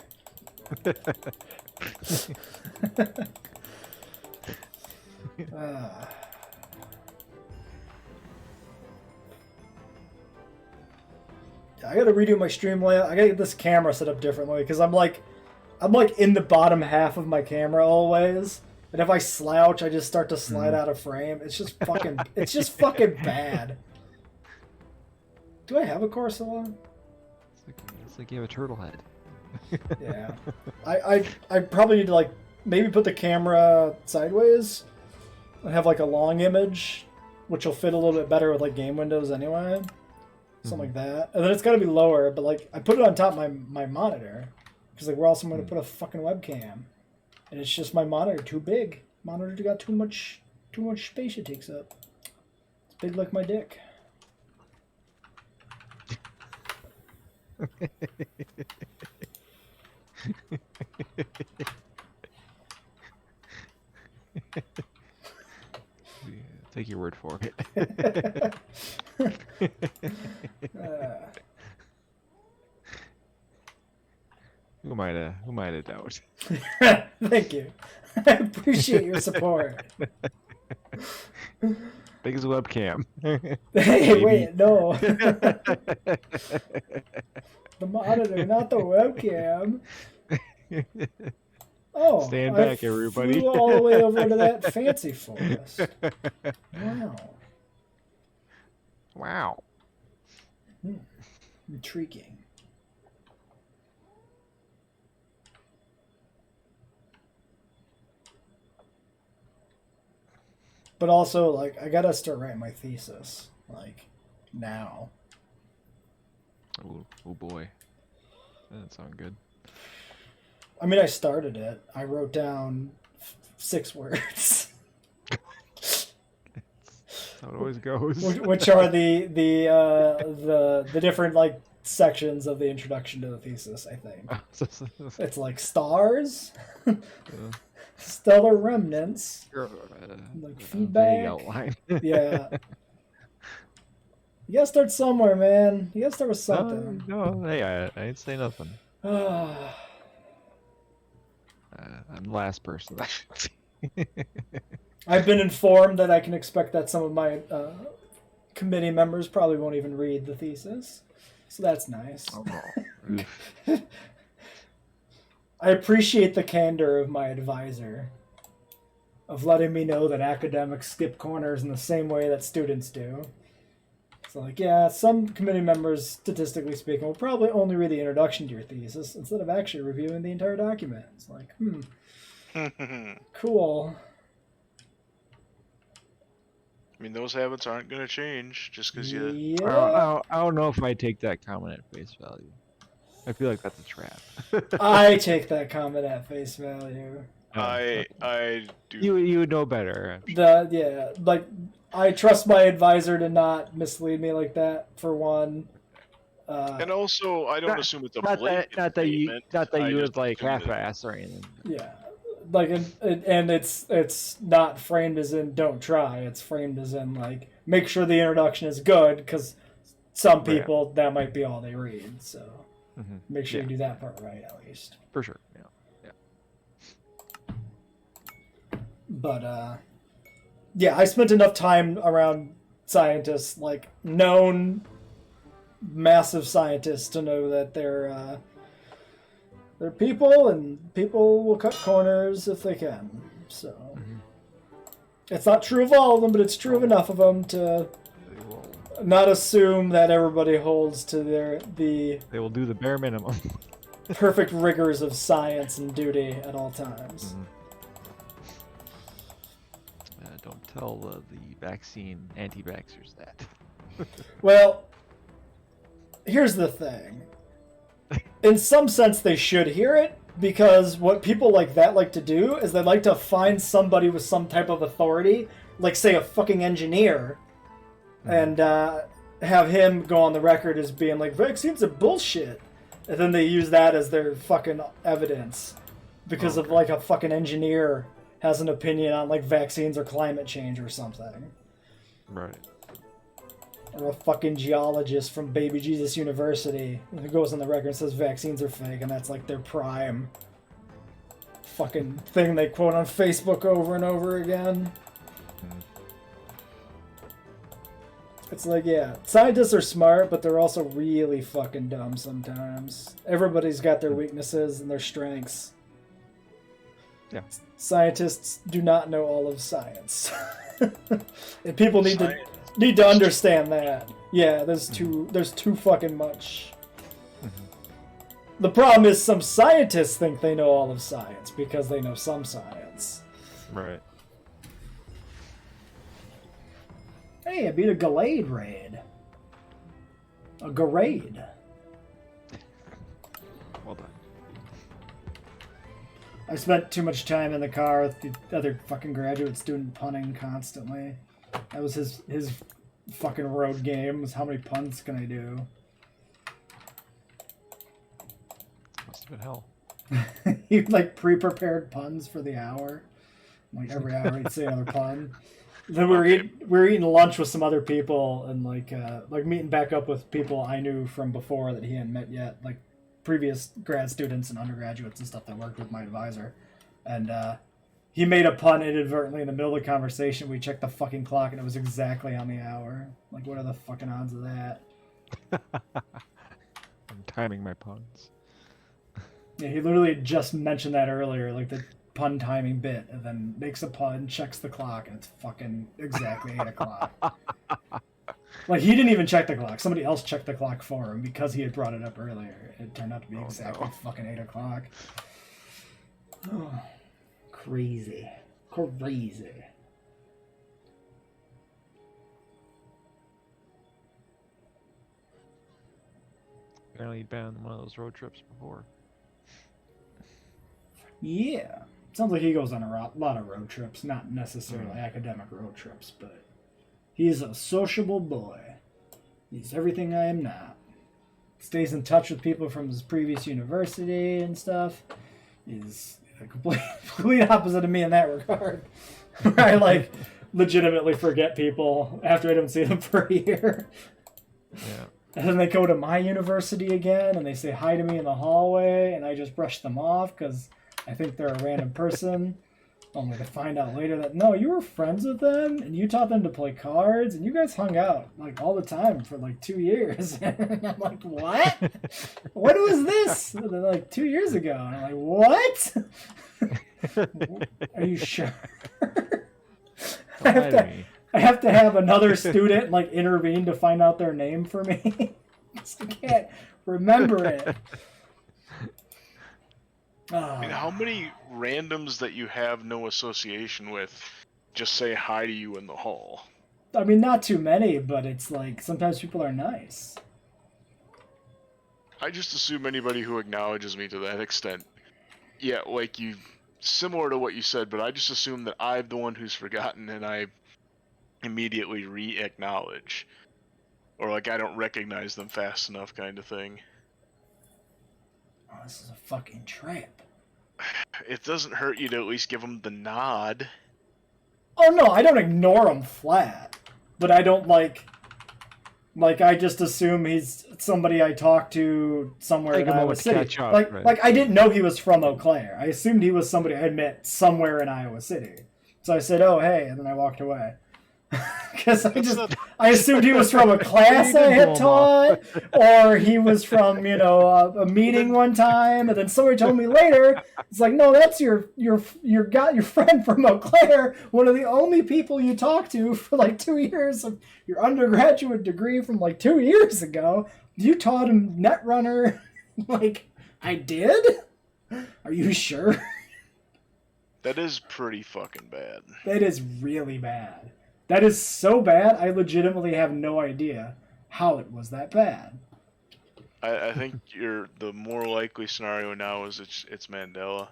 Speaker 2: I gotta redo my stream layout. I gotta get this camera set up differently because I'm like in the bottom half of my camera always, and if I slouch, I just start to slide out of frame. It's just fucking bad. Do I have a Corsola?
Speaker 4: It's like you have a turtle head.
Speaker 2: Yeah, I probably need to like maybe put the camera sideways and have like a long image, which will fit a little bit better with like game windows anyway. Something like that. And then it's got to be lower, but like I put it on top of my monitor because like where else am I going to put a fucking webcam? And it's just my monitor too big. Monitor got too much space it takes up. It's big like my dick.
Speaker 4: Take your word for it. Who am I to doubt?
Speaker 2: Thank you. I appreciate your support.
Speaker 4: Big as a webcam.
Speaker 2: Hey, wait, no. The monitor, not the webcam. Oh,
Speaker 4: stand back, everybody.
Speaker 2: Flew all the way over to that fancy forest. Wow.
Speaker 4: Wow.
Speaker 2: Intriguing. But also, like, I gotta start writing my thesis, like, now.
Speaker 4: Oh boy. That doesn't sound good.
Speaker 2: I mean, I started it. I wrote down 6 words.
Speaker 4: That's how it always goes.
Speaker 2: Which are the different, like, sections of the introduction to the thesis, I think. It's like stars, stellar remnants, like feedback.
Speaker 4: Outline.
Speaker 2: Yeah. You gotta start somewhere, man. You gotta start with something.
Speaker 4: No, hey, I ain't say nothing. I'm the last person.
Speaker 2: I've been informed that I can expect that some of my committee members probably won't even read the thesis. So that's nice.
Speaker 4: Oh, no.
Speaker 2: I appreciate the candor of my advisor of letting me know that academics skip corners in the same way that students do. So, like, yeah, some committee members, statistically speaking, will probably only read the introduction to your thesis instead of actually reviewing the entire document. It's like, cool.
Speaker 1: I mean, those habits aren't going to change just because you...
Speaker 2: Yeah.
Speaker 4: I don't know if I take that comment at face value. I feel like that's a trap.
Speaker 2: I take that comment at face value.
Speaker 1: I do.
Speaker 4: You would know better.
Speaker 2: Like, I trust my advisor to not mislead me like that, for one.
Speaker 1: And also, I don't assume it's a
Speaker 4: Not
Speaker 1: blatant
Speaker 4: that you
Speaker 1: statement.
Speaker 4: would like half-ass or anything.
Speaker 2: Yeah, like, and it's not framed as in don't try. It's framed as in like make sure the introduction is good, because some people that might be all they read. So make sure you do that part right at least.
Speaker 4: For sure. Yeah.
Speaker 2: But yeah, I spent enough time around scientists, like known massive scientists, to know that they're people, and people will cut corners if they can. So it's not true of all of them, but it's true of enough of them to not assume that everybody holds to they
Speaker 4: will do the bare minimum.
Speaker 2: perfect rigors of science and duty at all times.
Speaker 4: Don't tell the vaccine anti-vaxxers that.
Speaker 2: Well, here's the thing. In some sense, they should hear it, Because what people like that like to do is they like to find somebody with some type of authority, like say a fucking engineer, and have him go on the record as being like, vaccines are bullshit. And then they use that as their fucking evidence. Because of like a fucking engineer has an opinion on like vaccines or climate change or something.
Speaker 4: Right.
Speaker 2: Or a fucking geologist from Baby Jesus University who goes on the record and says vaccines are fake, and that's like their prime fucking thing they quote on Facebook over and over again. It's like, yeah, scientists are smart, but they're also really fucking dumb sometimes. Everybody's got their weaknesses and their strengths.
Speaker 4: Yeah.
Speaker 2: Scientists do not know all of science. And people need to understand that. Yeah, there's too fucking much. The problem is some scientists think they know all of science because they know some science.
Speaker 4: Right.
Speaker 2: Hey, I beat a Glade raid. A Garade.
Speaker 4: Well done.
Speaker 2: I spent too much time in the car with the other fucking graduate student punning constantly. That was his fucking road game, was how many puns can I do?
Speaker 4: Must have been hell.
Speaker 2: He like pre-prepared puns for the hour. Like every hour he'd say another pun. Then we were eating lunch with some other people and like meeting back up with people I knew from before that he hadn't met yet, like previous grad students and undergraduates and stuff that worked with my advisor. And he made a pun inadvertently in the middle of the conversation. We checked the fucking clock and it was exactly on the hour. Like, what are the fucking odds of that?
Speaker 4: I'm timing my puns.
Speaker 2: Yeah, he literally just mentioned that earlier, like the pun timing bit, and then makes a pun, checks the clock, and it's fucking exactly 8 o'clock. Like, he didn't even check the clock. Somebody else checked the clock for him because he had brought it up earlier. It turned out to be exactly fucking 8 o'clock. Oh, crazy. Crazy.
Speaker 4: Apparently you'd been on one of those road trips before.
Speaker 2: Yeah. Sounds like he goes on a lot of road trips, not necessarily academic road trips, but he's a sociable boy. He's everything I am not. Stays in touch with people from his previous university and stuff. He's a complete opposite of me in that regard. I like legitimately forget people after I don't see them for a year.
Speaker 4: Yeah.
Speaker 2: And then they go to my university again and they say hi to me in the hallway and I just brush them off because I think they're a random person, only to find out later that, no, you were friends with them, and you taught them to play cards, and you guys hung out, like, all the time for, like, 2 years. And I'm like, what? What was this? And they're like, 2 years ago. And I'm like, what? Are you sure? I have to have another student, like, intervene to find out their name for me. I can't remember it.
Speaker 1: I mean, how many randoms that you have no association with just say hi to you in the hall?
Speaker 2: I mean, not too many, but it's like sometimes people are nice.
Speaker 1: I just assume anybody who acknowledges me to that extent, yeah, like you, similar to what you said, but I just assume that I'm the one who's forgotten and I immediately re-acknowledge. Or like I don't recognize them fast enough kind of thing.
Speaker 2: Oh, this is a fucking trap.
Speaker 1: It doesn't hurt you to at least give them the nod.
Speaker 2: Oh no, I don't ignore him flat, but I don't like I just assume he's somebody I talked to somewhere in Iowa City. Like I didn't know he was from Eau Claire. I assumed he was somebody I had met somewhere in Iowa City. So I said, "Oh hey," and then I walked away. Because I assumed he was from a class I had taught, or he was from, a meeting one time, and then somebody told me later, it's like, no, that's your friend from Eau Claire, one of the only people you talked to for like 2 years of your undergraduate degree from like 2 years ago. You taught him Netrunner. Like, I did? Are you sure?
Speaker 1: That is pretty fucking bad.
Speaker 2: That is really bad. That is so bad, I legitimately have no idea how it was that bad.
Speaker 1: I think the more likely scenario now is it's Mandela.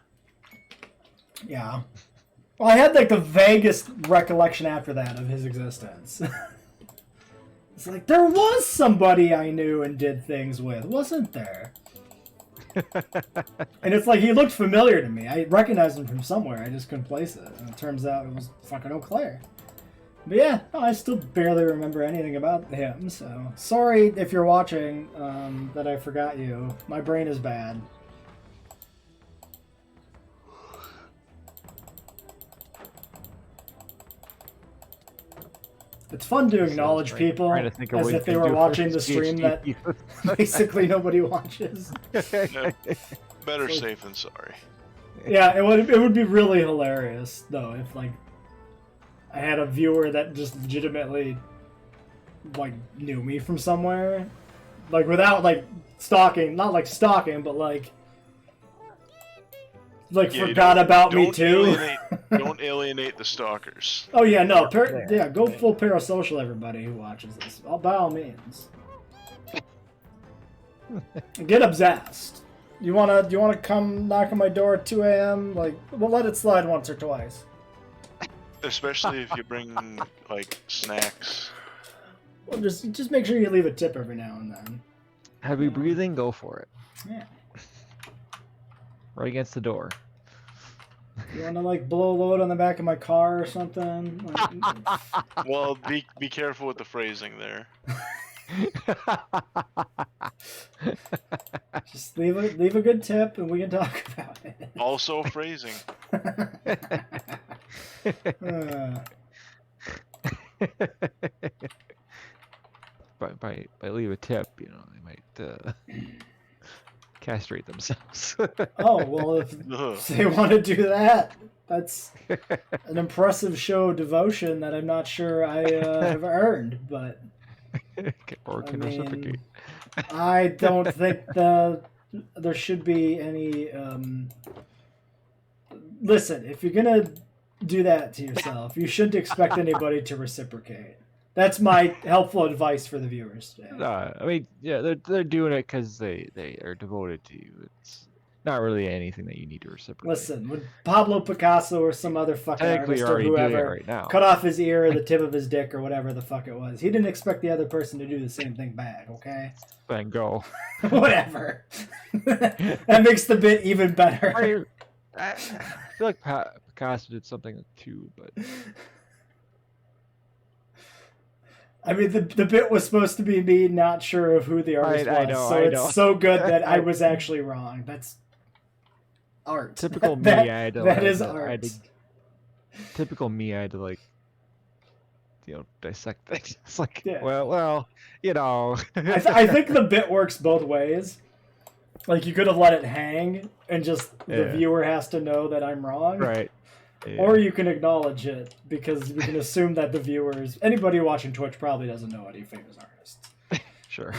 Speaker 2: Yeah. Well, I had like the vaguest recollection after that of his existence. It's like there was somebody I knew and did things with, wasn't there? And it's like he looked familiar to me. I recognized him from somewhere. I just couldn't place it. And it turns out it was fucking Eau Claire. But yeah, no, I still barely remember anything about him. So sorry if you're watching that I forgot you. My brain is bad. It's fun to acknowledge people
Speaker 4: Trying to think of
Speaker 2: as
Speaker 4: what
Speaker 2: if they
Speaker 4: you
Speaker 2: were
Speaker 4: do for
Speaker 2: watching the stream that
Speaker 4: PhD.
Speaker 2: basically nobody watches.
Speaker 1: No, better safe than sorry.
Speaker 2: Yeah, it would be really hilarious though if like I had a viewer that just legitimately like knew me from somewhere, like without like stalking, not like stalking, but like
Speaker 1: Yeah,
Speaker 2: forgot about me too.
Speaker 1: Don't alienate the stalkers.
Speaker 2: Oh yeah, no, yeah, go full parasocial, everybody who watches this, by all means. Get obsessed. You wanna come knock on my door at 2 a.m.? Like, we'll let it slide once or twice.
Speaker 1: Especially if you bring like snacks.
Speaker 2: Well, just make sure you leave a tip every now and then.
Speaker 4: Heavy breathing, go for it.
Speaker 2: Yeah.
Speaker 4: Right against the door.
Speaker 2: You want to like blow a load on the back of my car or something? Like,
Speaker 1: Well, be careful with the phrasing there.
Speaker 2: just leave a good tip and we can talk about it.
Speaker 1: Also phrasing.
Speaker 4: by leave a tip, you know, they might castrate themselves.
Speaker 2: Oh well, if
Speaker 1: Ugh.
Speaker 2: they want to do that, that's an impressive show of devotion that I'm not sure I have earned. But
Speaker 4: or
Speaker 2: I
Speaker 4: can
Speaker 2: mean,
Speaker 4: reciprocate.
Speaker 2: I don't think there should be any. Listen, if you're gonna do that to yourself, you shouldn't expect anybody to reciprocate. That's my helpful advice for the viewers today.
Speaker 4: I mean, yeah, they're doing it because they are devoted to you. It's not really anything that you need to reciprocate.
Speaker 2: Listen, when Pablo Picasso or some other fucking
Speaker 4: Technically,
Speaker 2: artist
Speaker 4: you're
Speaker 2: or
Speaker 4: already doing it
Speaker 2: whoever
Speaker 4: right now.
Speaker 2: cut off his ear or the tip of his dick or whatever the fuck it was, he didn't expect the other person to do the same thing back, okay?
Speaker 4: Van Gogh.
Speaker 2: Whatever. That makes the bit even better.
Speaker 4: I feel like Picasso did something too, but
Speaker 2: I mean, the bit was supposed to be me not sure of who the artist was,
Speaker 4: I know,
Speaker 2: so
Speaker 4: I
Speaker 2: it's
Speaker 4: know.
Speaker 2: so good that I was actually wrong. That's art.
Speaker 4: typical me.
Speaker 2: That-
Speaker 4: I had to,
Speaker 2: that
Speaker 4: like,
Speaker 2: is
Speaker 4: I
Speaker 2: art.
Speaker 4: had to, typical me. I had to like, you know, dissect things. It's like,
Speaker 2: Yeah.
Speaker 4: well, you know.
Speaker 2: I think the bit works both ways. Like, you could have let it hang, and just the
Speaker 4: Yeah.
Speaker 2: viewer has to know that I'm wrong.
Speaker 4: Right. Yeah.
Speaker 2: Or you can acknowledge it, because we can assume that the viewers, anybody watching Twitch probably doesn't know any famous artists.
Speaker 4: Sure.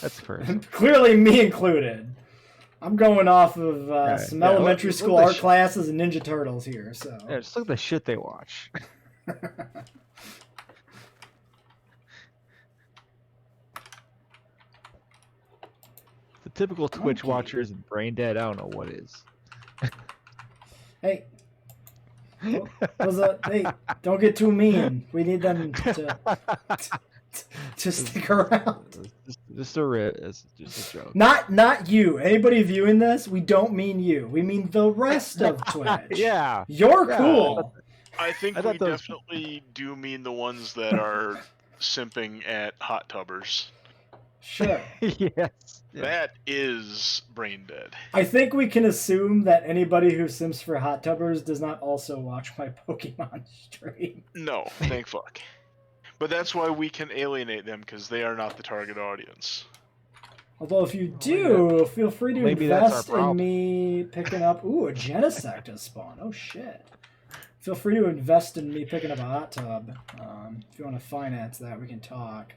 Speaker 4: That's first.
Speaker 2: Clearly me included. I'm going off of
Speaker 4: Right.
Speaker 2: some
Speaker 4: Yeah,
Speaker 2: elementary
Speaker 4: look
Speaker 2: school
Speaker 4: at
Speaker 2: art classes and Ninja Turtles here, so.
Speaker 4: Yeah, just look at the shit they watch. The typical Twitch
Speaker 2: Okay.
Speaker 4: watcher isn't brain dead. I don't know what is.
Speaker 2: Hey. Hey, don't get too mean. We need them to stick around.
Speaker 4: Just it's just a joke.
Speaker 2: Not you. Anybody viewing this, we don't mean you. We mean the rest of Twitch.
Speaker 4: Yeah.
Speaker 2: You're
Speaker 4: Yeah.
Speaker 2: cool.
Speaker 1: I think
Speaker 4: I thought
Speaker 1: we
Speaker 4: those-
Speaker 1: definitely do mean the ones that are simping at hot tubbers.
Speaker 2: Sure.
Speaker 4: Yes. Yeah.
Speaker 1: That is brain dead.
Speaker 2: I think we can assume that anybody who sims for hot tubbers does not also watch my Pokemon stream.
Speaker 1: No, thank fuck. But that's why we can alienate them, because they are not the target audience.
Speaker 2: Although if you do, feel free to
Speaker 4: Maybe that's our
Speaker 2: invest in
Speaker 4: problem.
Speaker 2: me picking up... Ooh, a Genesect has spawned. Oh, shit. Feel free to invest in me picking up a hot tub. If you want to finance that, we can talk.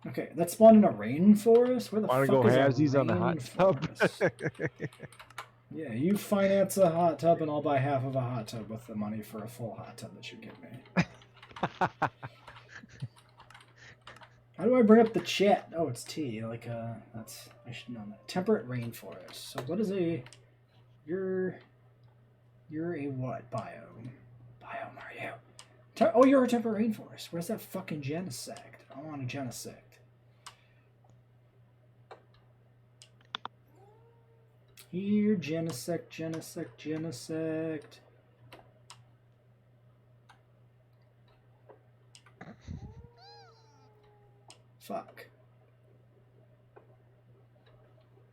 Speaker 2: Okay, that spawned in a rainforest? Where the
Speaker 4: Want to
Speaker 2: fuck
Speaker 4: go
Speaker 2: is a
Speaker 4: halvesies on the hot tub?
Speaker 2: rainforest? Yeah, you finance a hot tub and I'll buy half of a hot tub with the money for a full hot tub that you give me. How do I bring up the chat? Oh, it's T. Like, that's... I should know that. Temperate rainforest. So what is a... You're a what biome? Biome are you? Oh, you're a temperate rainforest. Where's that fucking genesect? I want a genesect. Here, genesect, genesect, genesect. Fuck.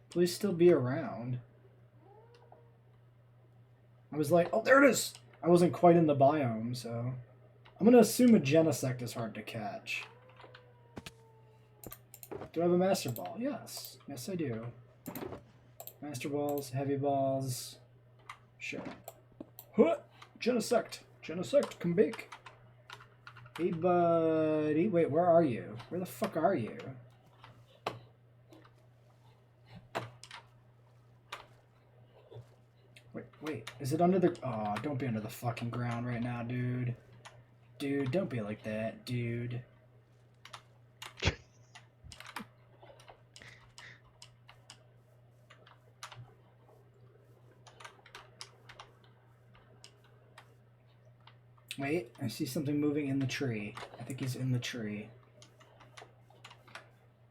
Speaker 2: Please still be around. I was like, oh, there it is! I wasn't quite in the biome, so... I'm gonna assume a genesect is hard to catch. Do I have a master ball? Yes. Yes, I do. Master balls, heavy balls. Sure. Huh! Genesect! Genesect, come bake! Hey, buddy. Wait, where are you? Where the fuck are you? Wait. Is it under the... Oh, don't be under the fucking ground right now, dude. Dude, don't be like that, dude. Wait, I see something moving in the tree. I think he's in the tree.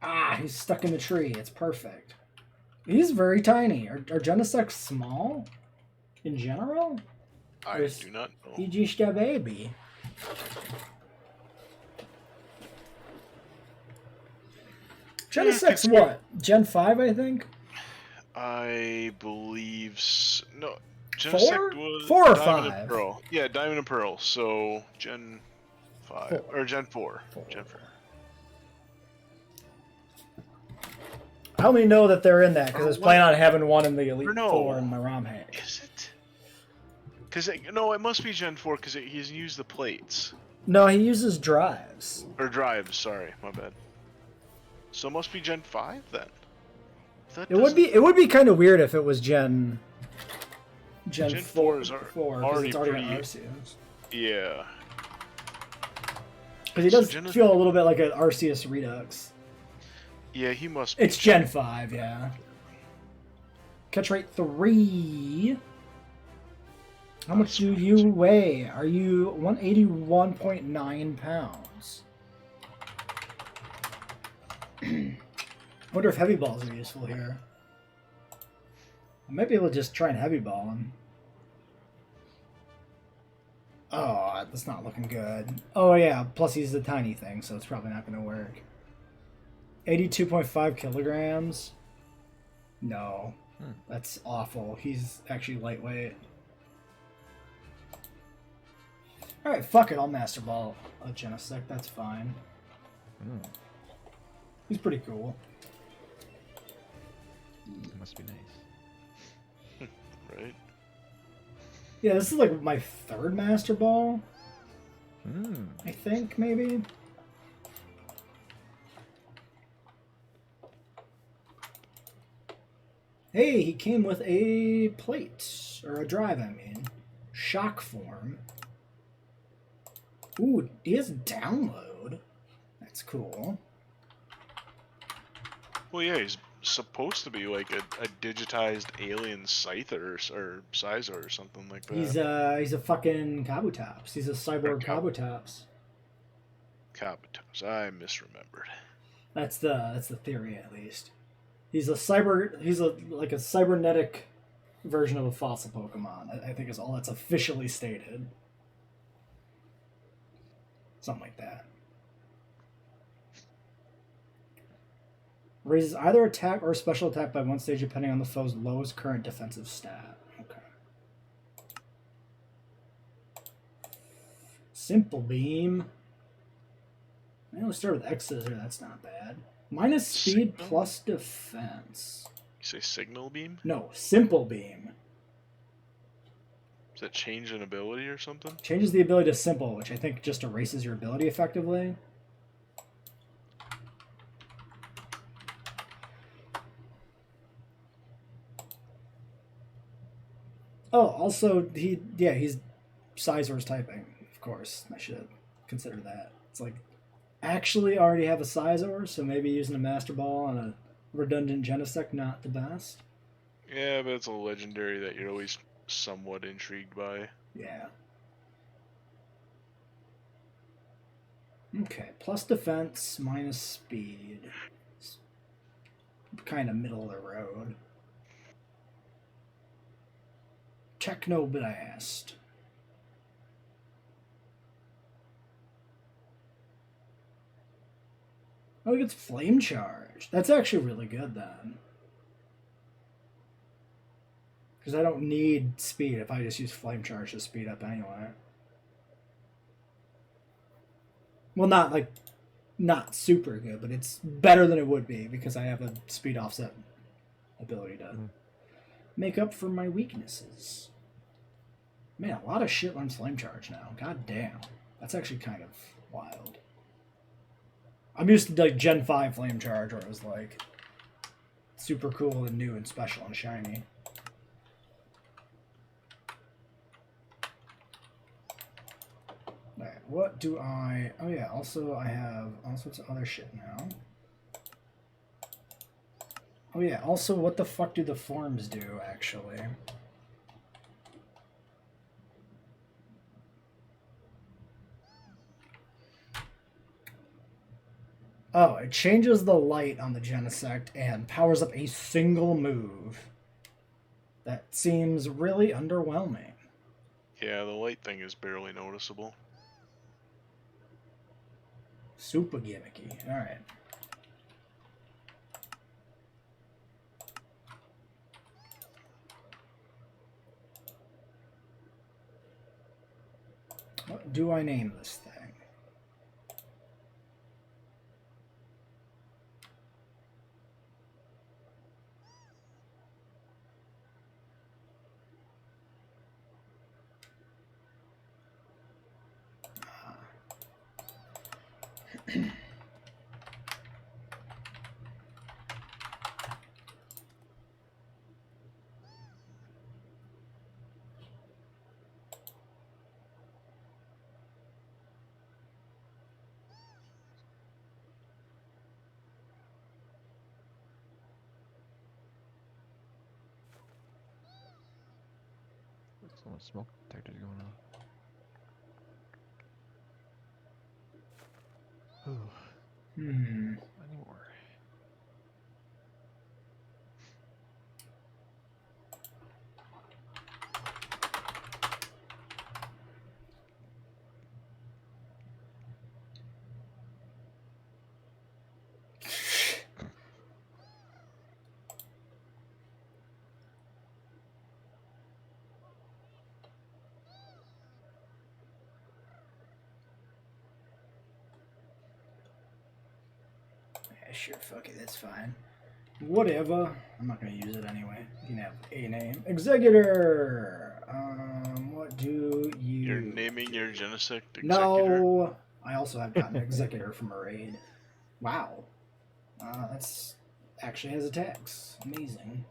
Speaker 2: Ah, he's stuck in the tree. It's perfect. He's very tiny. Are genesects small? In general?
Speaker 1: I do not know.
Speaker 2: He's just a baby. Genesect's what? Gen 5, I think?
Speaker 1: I believe no.
Speaker 2: Four?
Speaker 1: Genesect was
Speaker 2: 4 or
Speaker 1: Diamond
Speaker 2: 5?
Speaker 1: and Pearl. Yeah, Diamond and Pearl. So Gen 5
Speaker 2: 4.
Speaker 1: or Gen 4.
Speaker 2: Four.
Speaker 1: Gen 4.
Speaker 2: I only know that they're in that because I was planning on having one in the Elite
Speaker 1: Or no.
Speaker 2: 4 in my ROM hack.
Speaker 1: Is it? Because no, it must be Gen 4 because he's used the plates
Speaker 2: No, he uses drives.
Speaker 1: or drives. Sorry, my bad. So it must be Gen 5 then. That
Speaker 2: It would be kind of weird if it was Gen
Speaker 1: 4 is
Speaker 2: 4 because
Speaker 1: already
Speaker 2: it's already
Speaker 1: pretty.
Speaker 2: on Arceus.
Speaker 1: Yeah.
Speaker 2: Because he does
Speaker 1: So
Speaker 2: feel a little bit like an Arceus Redux.
Speaker 1: Yeah, he must be.
Speaker 2: It's Gen 5, yeah. Catch rate 3. How much do you weigh? Are you 181.9 pounds? I wonder if heavy balls are useful here. I might be able to just try and heavy ball him. Oh, that's not looking good. Oh yeah, plus he's a tiny thing, so it's probably not going to work. 82.5 kilograms? No. That's awful. He's actually lightweight. Alright, fuck it, I'll Master Ball a Genesect, that's fine. He's pretty cool.
Speaker 4: Must be nice.
Speaker 1: Right.
Speaker 2: Yeah, this is like my third Master Ball, I think, maybe. Hey, he came with a plate, or a drive, I mean. Shock form. Ooh, he has download. That's cool.
Speaker 1: Well, yeah, he's supposed to be like a digitized alien Scyther or Scizor or something like that.
Speaker 2: He's a fucking Kabutops. He's a cyborg Kabutops.
Speaker 1: Kabutops. I misremembered.
Speaker 2: That's the theory, at least. He's like a cybernetic version of a fossil Pokemon. I think is all that's officially stated. Something like that. Raises either attack or special attack by one stage depending on the foe's lowest current defensive stat. Okay. Simple Beam. Let's start with X Scissor. That's not bad. Minus speed plus defense.
Speaker 1: You say Signal Beam?
Speaker 2: No, Simple Beam.
Speaker 1: Does that change an ability or something?
Speaker 2: Changes the ability to Simple, which I think just erases your ability effectively. Oh, also, he's Scizor's typing, of course. I should consider that. It's like actually already have a Sizor, so maybe using a Master Ball on a redundant Genesect not the best.
Speaker 1: Yeah, but it's a legendary that you're always somewhat intrigued by.
Speaker 2: Yeah. Okay, plus defense, minus speed. Kind of middle of the road. Techno Blast. Oh, it gets Flame Charge. That's actually really good then. Because I don't need speed if I just use Flame Charge to speed up anyway. Well, not super good, but it's better than it would be because I have a speed offset ability to make up for my weaknesses. Man, a lot of shit runs Flame Charge now. God damn. That's actually kind of wild. I'm used to like Gen 5 Flame Charge where it was like super cool and new and special and shiny. Alright, what do I... Oh yeah, also I have all sorts of other shit now. Oh yeah, also what the fuck do the forms do, actually? Oh, it changes the light on the Genesect and powers up a single move. That seems really underwhelming.
Speaker 1: Yeah, the light thing is barely noticeable.
Speaker 2: Super gimmicky. Alright. What do I name this thing?
Speaker 4: So much smoke detectors going on.
Speaker 2: Hmm.
Speaker 4: Anymore.
Speaker 2: Yeah, sure, fuck it, that's fine. Whatever. I'm not gonna use it anyway. You can have a name. Executor! What do you...
Speaker 1: You're naming your Genesect Executor?
Speaker 2: No! I also have gotten Executor from a raid. Wow. That's... actually has attacks. Amazing.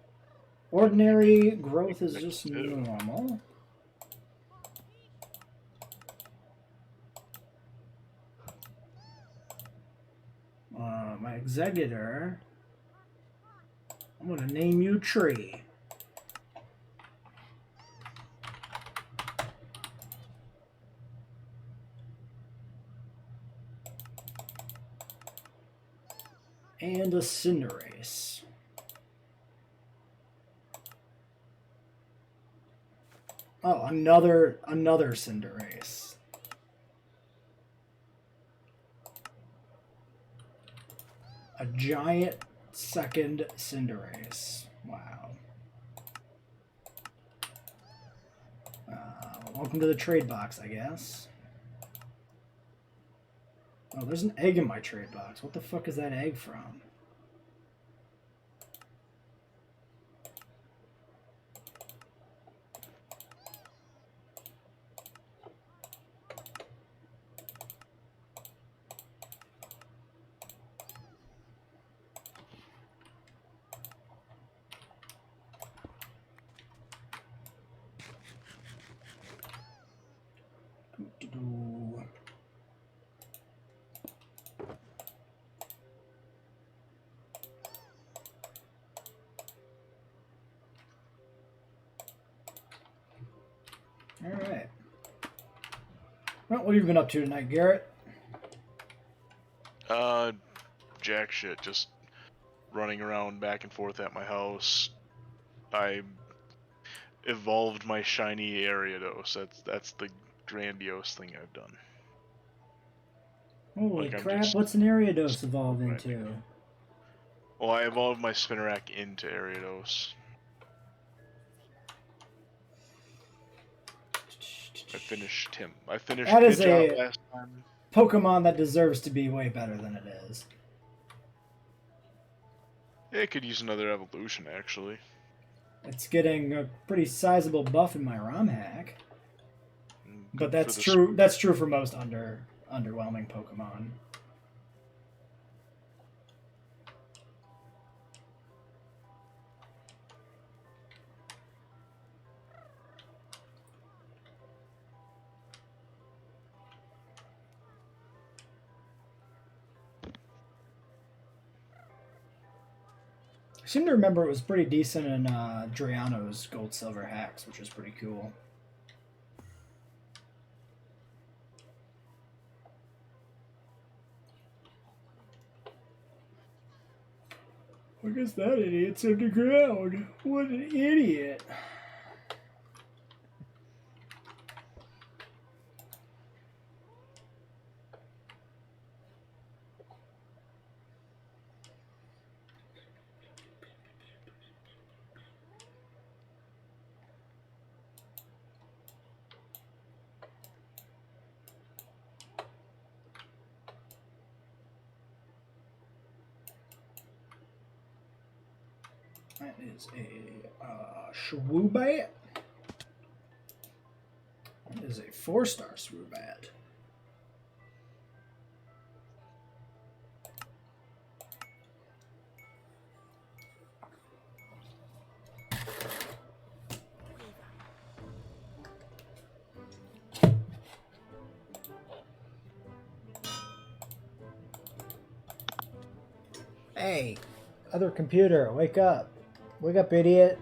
Speaker 2: Ordinary growth is just normal. My Executor... I'm gonna name you Tree. And a Cinderace. Oh, another Cinderace. A giant second Cinderace. Wow. Welcome to the trade box, I guess. Oh, there's an egg in my trade box. What the fuck is that egg from? Well, what have you been up to tonight, Garrett?
Speaker 1: Jack shit, just running around back and forth at my house. I evolved my shiny Ariados. That's the grandiose thing I've done.
Speaker 2: Holy
Speaker 1: Like, I'm
Speaker 2: crap,
Speaker 1: just
Speaker 2: what's an Ariados evolve
Speaker 1: grinding.
Speaker 2: into?
Speaker 1: Well, I evolved my Spinnerack into Ariados. I finished him. I finished
Speaker 2: That is
Speaker 1: Pidgeot
Speaker 2: a
Speaker 1: last time.
Speaker 2: Pokemon that deserves to be way better than it is.
Speaker 1: It could use another evolution, actually.
Speaker 2: It's getting a pretty sizable buff in my ROM hack.
Speaker 1: Good
Speaker 2: But
Speaker 1: for
Speaker 2: that's
Speaker 1: the
Speaker 2: true. That's true for most underwhelming Pokemon. I seem to remember it was pretty decent in Driano's Gold Silver hacks, which was pretty cool. Look at that idiot's underground. What an idiot. That is a Swoobat. That is a 4-star Swoobat. Hey, other computer, wake up. Wake up, idiot.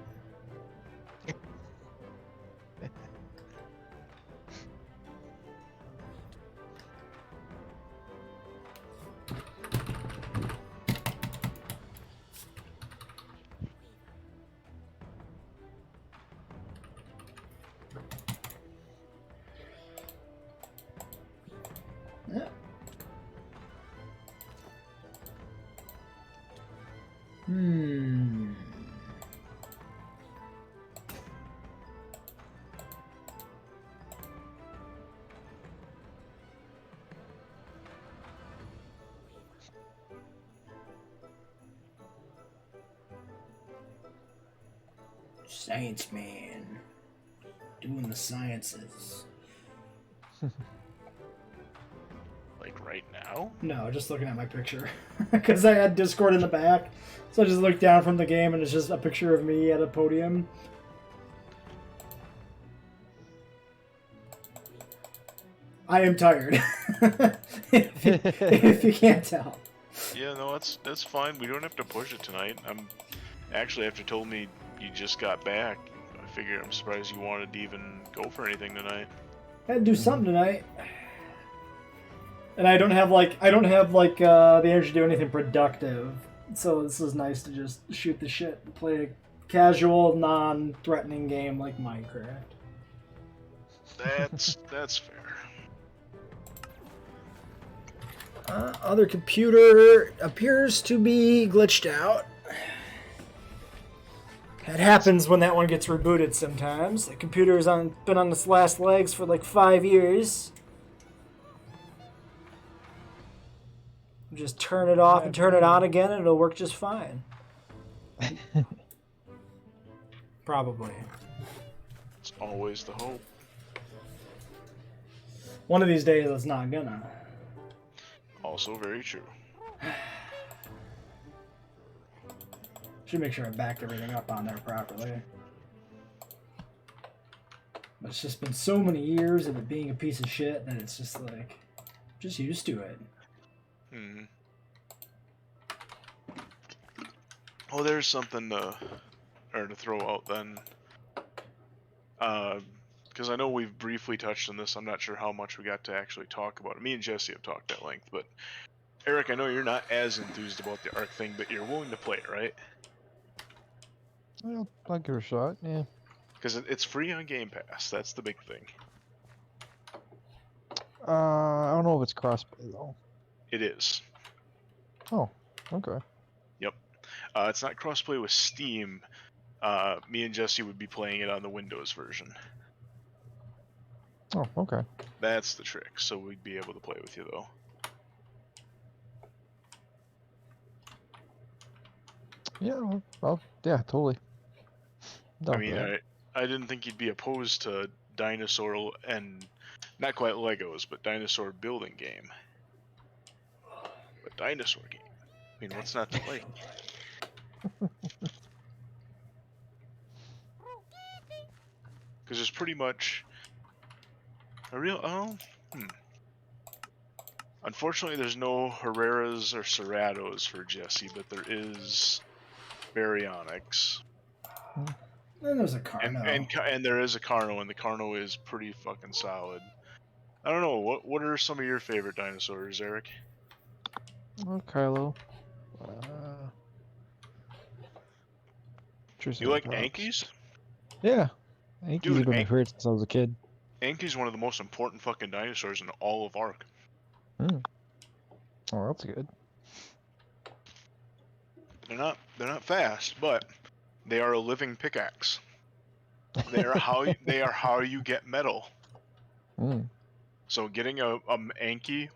Speaker 2: Yeah. Hmm. Science man. Doing the sciences.
Speaker 1: Like right now?
Speaker 2: No, just looking at my picture. Because I had Discord in the back. So I just looked down from the game and it's just a picture of me at a podium. I am tired. if you can't tell.
Speaker 1: Yeah, no, that's fine. We don't have to push it tonight. I'm actually, after you told me you just got back, I figured I'm surprised you wanted to even go for anything tonight.
Speaker 2: I had to do something tonight. And I don't have the energy to do anything productive. So this is nice to just shoot the shit and play a casual, non-threatening game like Minecraft.
Speaker 1: That's fair.
Speaker 2: Other computer appears to be glitched out. It happens when that one gets rebooted sometimes. The computer's been on its last legs for like 5 years. Just turn it off and turn it on again and it'll work just fine. Probably.
Speaker 1: It's always the hope.
Speaker 2: One of these days it's not gonna.
Speaker 1: Also very true.
Speaker 2: Should make sure I backed everything up on there properly. But it's just been so many years of it being a piece of shit that it's just like, just used to it.
Speaker 1: Hmm. Oh, there's something to throw out then. Because because I know we've briefly touched on this. I'm not sure how much we got to actually talk about it. Me and Jesse have talked at length, but Eric, I know you're not as enthused about the Ark thing, but you're willing to play it, right?
Speaker 3: Well, I'll give it a shot. Yeah.
Speaker 1: Because it's free on Game Pass. That's the big thing.
Speaker 3: I don't know if it's crossplay though.
Speaker 1: It is.
Speaker 3: Oh, okay.
Speaker 1: Yep. It's not crossplay with Steam. Me and Jesse would be playing it on the Windows version.
Speaker 3: Oh, okay.
Speaker 1: That's the trick. So we'd be able to play with you though.
Speaker 3: Yeah. Well, yeah, totally. Down
Speaker 1: I
Speaker 3: for
Speaker 1: mean,
Speaker 3: that.
Speaker 1: I didn't think you'd be opposed to dinosaur and not quite Legos, but dinosaur building game. But dinosaur game. I mean, what's not to like? Because there's pretty much a real. Unfortunately, there's no Herreras or Ceratos for Jesse, but there is Baryonyx.
Speaker 2: Then there's a Carno.
Speaker 1: And there is a Carno, and the Carno is pretty fucking solid. I don't know, what are some of your favorite dinosaurs, Eric?
Speaker 3: Oh, Kylo.
Speaker 1: You like Ankies?
Speaker 3: Yeah. Ankies
Speaker 1: Dude,
Speaker 3: have been my favorite since I was a kid.
Speaker 1: Anki's one of the most important fucking dinosaurs in all of Ark.
Speaker 3: Oh, that's good.
Speaker 1: They're not fast, but they are a living pickaxe. They are how you get metal. So getting a Anki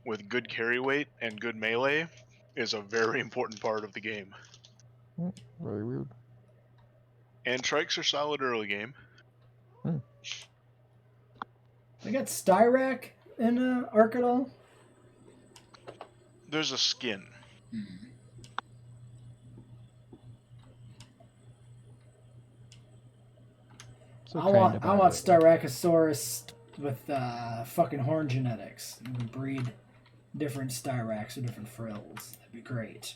Speaker 1: with good carry weight and good melee is a very important part of the game.
Speaker 3: Very weird.
Speaker 1: And trikes are solid early game.
Speaker 2: They got Styrak in Ark at all?
Speaker 1: There's a skin.
Speaker 3: So
Speaker 2: I want Styracosaurus with fucking horn genetics. You can breed different Styraks with different frills. That'd be great.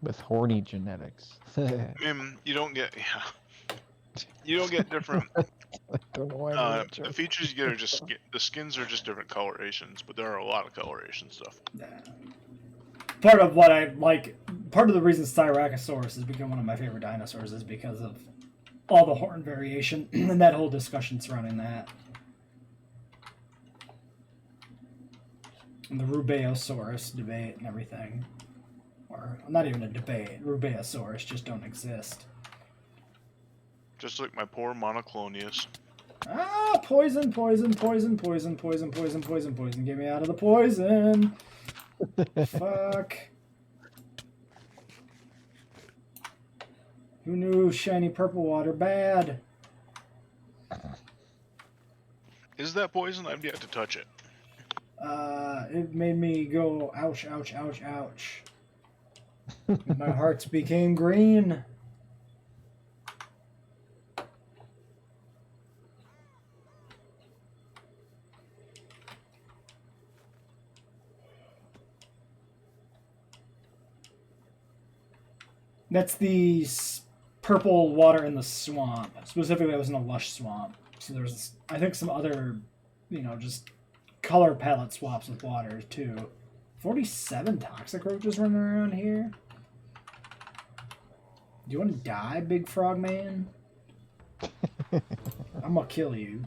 Speaker 3: With horny genetics.
Speaker 1: You don't get different.
Speaker 3: I don't know why. I made that
Speaker 1: The
Speaker 3: joke.
Speaker 1: features you get are just the skins are just different colorations, but there are a lot of coloration stuff.
Speaker 2: Yeah. Part of what I like, part of the reason Styracosaurus has become one of my favorite dinosaurs is because of all the horn variation and that whole discussion surrounding that. And the Rubeosaurus debate and everything. Or, not even a debate, Rubeosaurus just don't exist.
Speaker 1: Just like my poor Monoclonius.
Speaker 2: Ah, poison, poison, poison, poison, poison, poison, poison, poison. Get me out of the poison. Fuck. Who knew shiny purple water bad?
Speaker 1: Is that poison? I've yet to touch it.
Speaker 2: It made me go ouch, ouch, ouch, ouch. My hearts became green. That's the purple water in the swamp. Specifically, it was in a lush swamp. So there's, I think, some other, just color palette swaps with water, too. 47 toxic roaches running around here? Do you want to die, big frog man? I'm gonna kill you.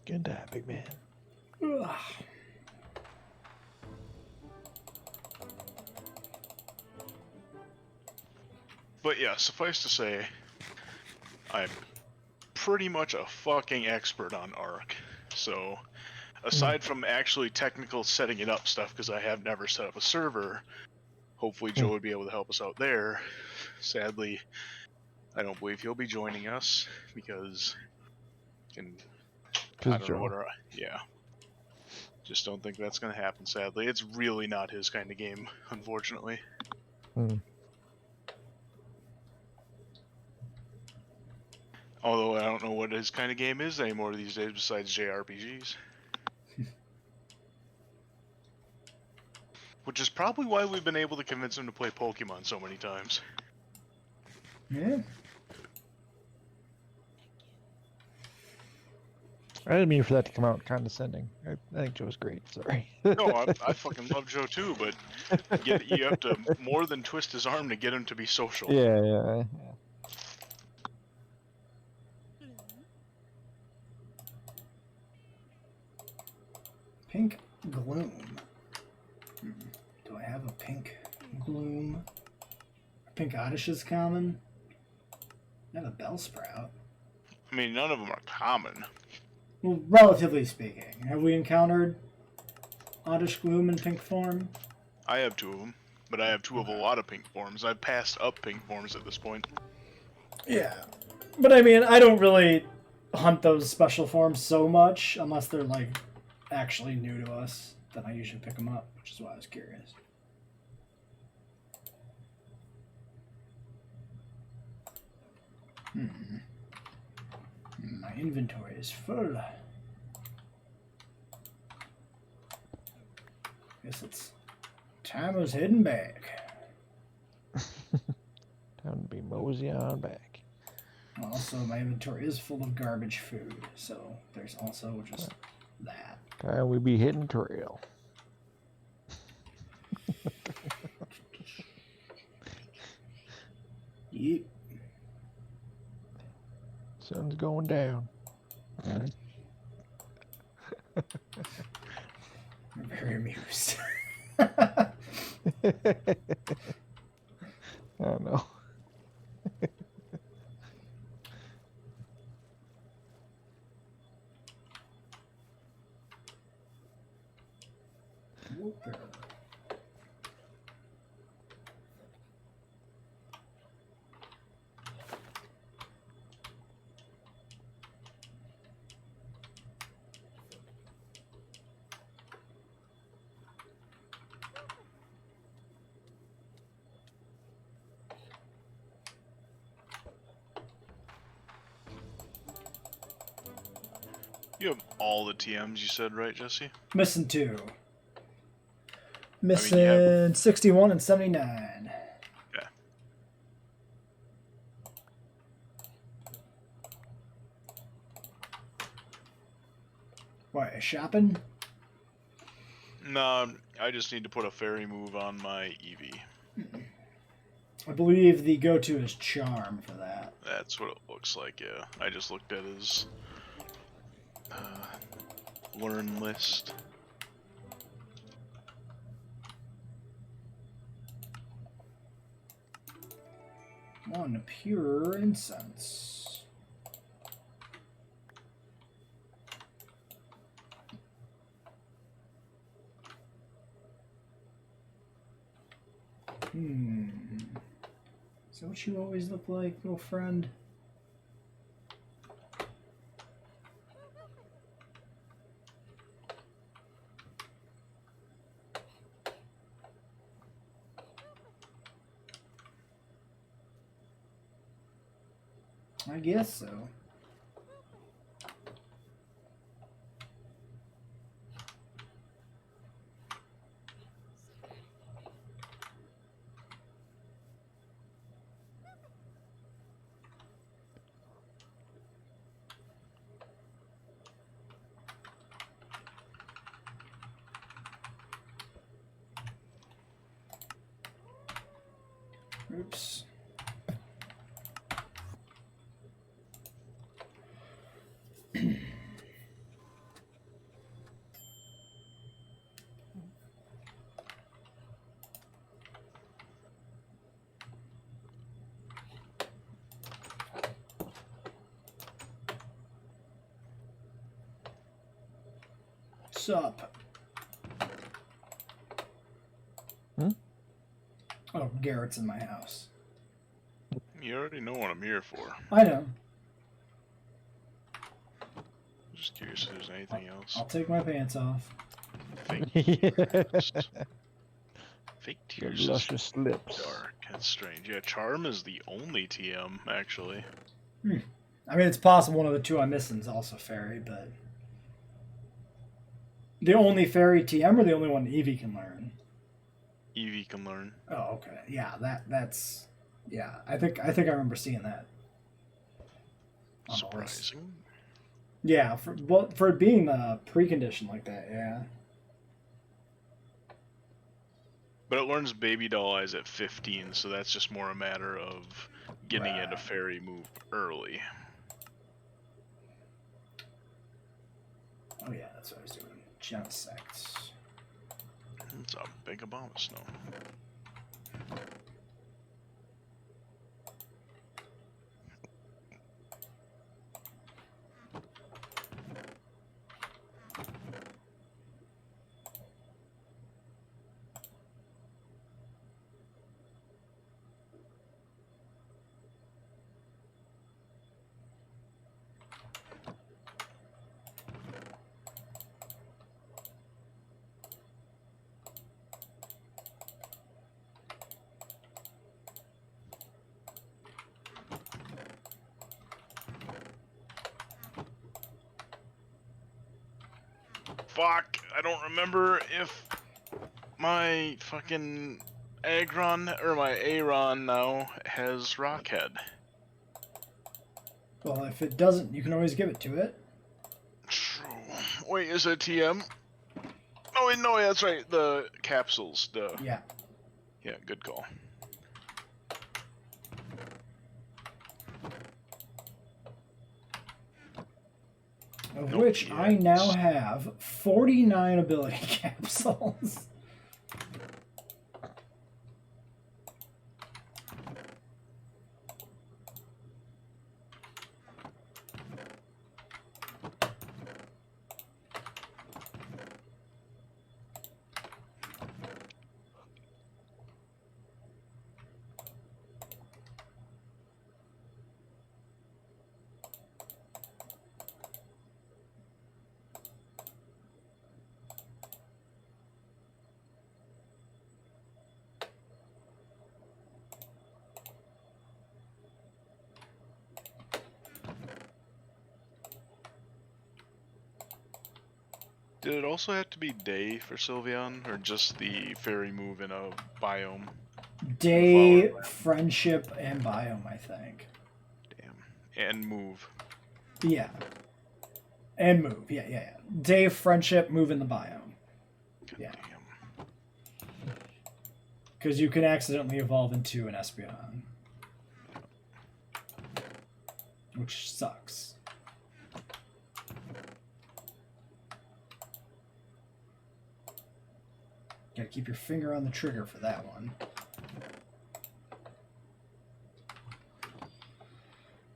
Speaker 3: Good die, big man.
Speaker 2: Ugh.
Speaker 1: But yeah, suffice to say, I'm pretty much a fucking expert on Ark. So, aside from actually technical setting it up stuff, because I have never set up a server, hopefully Joe would be able to help us out there. Sadly, I don't believe he'll be joining us because I don't know what our, yeah. Just don't think that's going to happen, sadly. It's really not his kind of game, unfortunately. Although I don't know what his kind of game is anymore these days besides JRPGs. Which is probably why we've been able to convince him to play Pokemon so many times.
Speaker 2: Yeah.
Speaker 4: I didn't mean for that to come out condescending. I think Joe's great. Sorry.
Speaker 1: No, I fucking love Joe too, but you have to more than twist his arm to get him to be social.
Speaker 4: Yeah.
Speaker 2: Pink Gloom. Do I have a Pink Gloom? Pink Oddish is common. I have a Bellsprout.
Speaker 1: I mean, none of them are common.
Speaker 2: Well, relatively speaking. Have we encountered Oddish Gloom in pink form?
Speaker 1: I have 2 of them, but I have 2 of a lot of pink forms. I've passed up pink forms at this point.
Speaker 2: Yeah. But I mean, I don't really hunt those special forms so much unless they're like actually new to us. Then I usually pick them up, which is why I was curious. My inventory is full. Guess it's time was heading back.
Speaker 4: Time to be mosey on back.
Speaker 2: Also, my inventory is full of garbage food, so there's also just that.
Speaker 4: Time we be hitting trail.
Speaker 2: Yep.
Speaker 4: Sun's going down.
Speaker 2: I'm very amused.
Speaker 4: I don't know.
Speaker 2: Whooper.
Speaker 1: You have all the TMs you said, right, Jesse?
Speaker 2: Missing 2. Missing
Speaker 1: you have-
Speaker 2: 61 and 79.
Speaker 1: Yeah.
Speaker 2: What, shopping?
Speaker 1: No, I just need to put a fairy move on my Eevee.
Speaker 2: I believe the go-to is Charm for that.
Speaker 1: That's what it looks like, yeah. I just looked at his learn list.
Speaker 2: One pure incense. Is that what you always look like, little friend? I guess so. Oops. Sup? Oh, Garrett's in my house.
Speaker 1: You already know what I'm here for.
Speaker 2: I know.
Speaker 1: Just curious if there's anything else.
Speaker 2: I'll take my pants off.
Speaker 1: Fake tears is
Speaker 4: Luscious lips.
Speaker 1: dark. That's strange. Yeah, Charm is the only TM, actually.
Speaker 2: I mean, it's possible one of the two I'm missing is also fairy, but the only fairy TM or the only one Eevee can learn?
Speaker 1: Eevee can learn.
Speaker 2: Oh, okay. Yeah, that's yeah. I think I remember seeing that. On the list.
Speaker 1: Surprising.
Speaker 2: Yeah, for it being a precondition like that, yeah.
Speaker 1: But it learns Baby Doll Eyes at 15, so that's just more a matter of getting it a
Speaker 2: Right.
Speaker 1: fairy move early.
Speaker 2: Oh yeah, that's what I was doing. Genesect.
Speaker 1: It's a big Obama snow. Fuck, I don't remember if my fucking Aggron, or my Aron now, has Rockhead.
Speaker 2: Well, if it doesn't, you can always give it to it.
Speaker 1: True. Wait, is it TM? Oh wait, no, that's right, the capsules,
Speaker 2: Yeah.
Speaker 1: Yeah, good call.
Speaker 2: Of
Speaker 1: Nope,
Speaker 2: which
Speaker 1: yeah,
Speaker 2: I now
Speaker 1: it's-
Speaker 2: have 49 ability capsules.
Speaker 1: Did it also have to be day for Sylveon, or just the fairy move in a biome?
Speaker 2: Day, friendship, and biome, I think.
Speaker 1: Damn. And move.
Speaker 2: Yeah. And move. Yeah. Day, friendship, move in the biome.
Speaker 1: God
Speaker 2: Yeah.
Speaker 1: damn.
Speaker 2: Because you can accidentally evolve into an Espeon. Which sucks. Gotta keep your finger on the trigger for that one.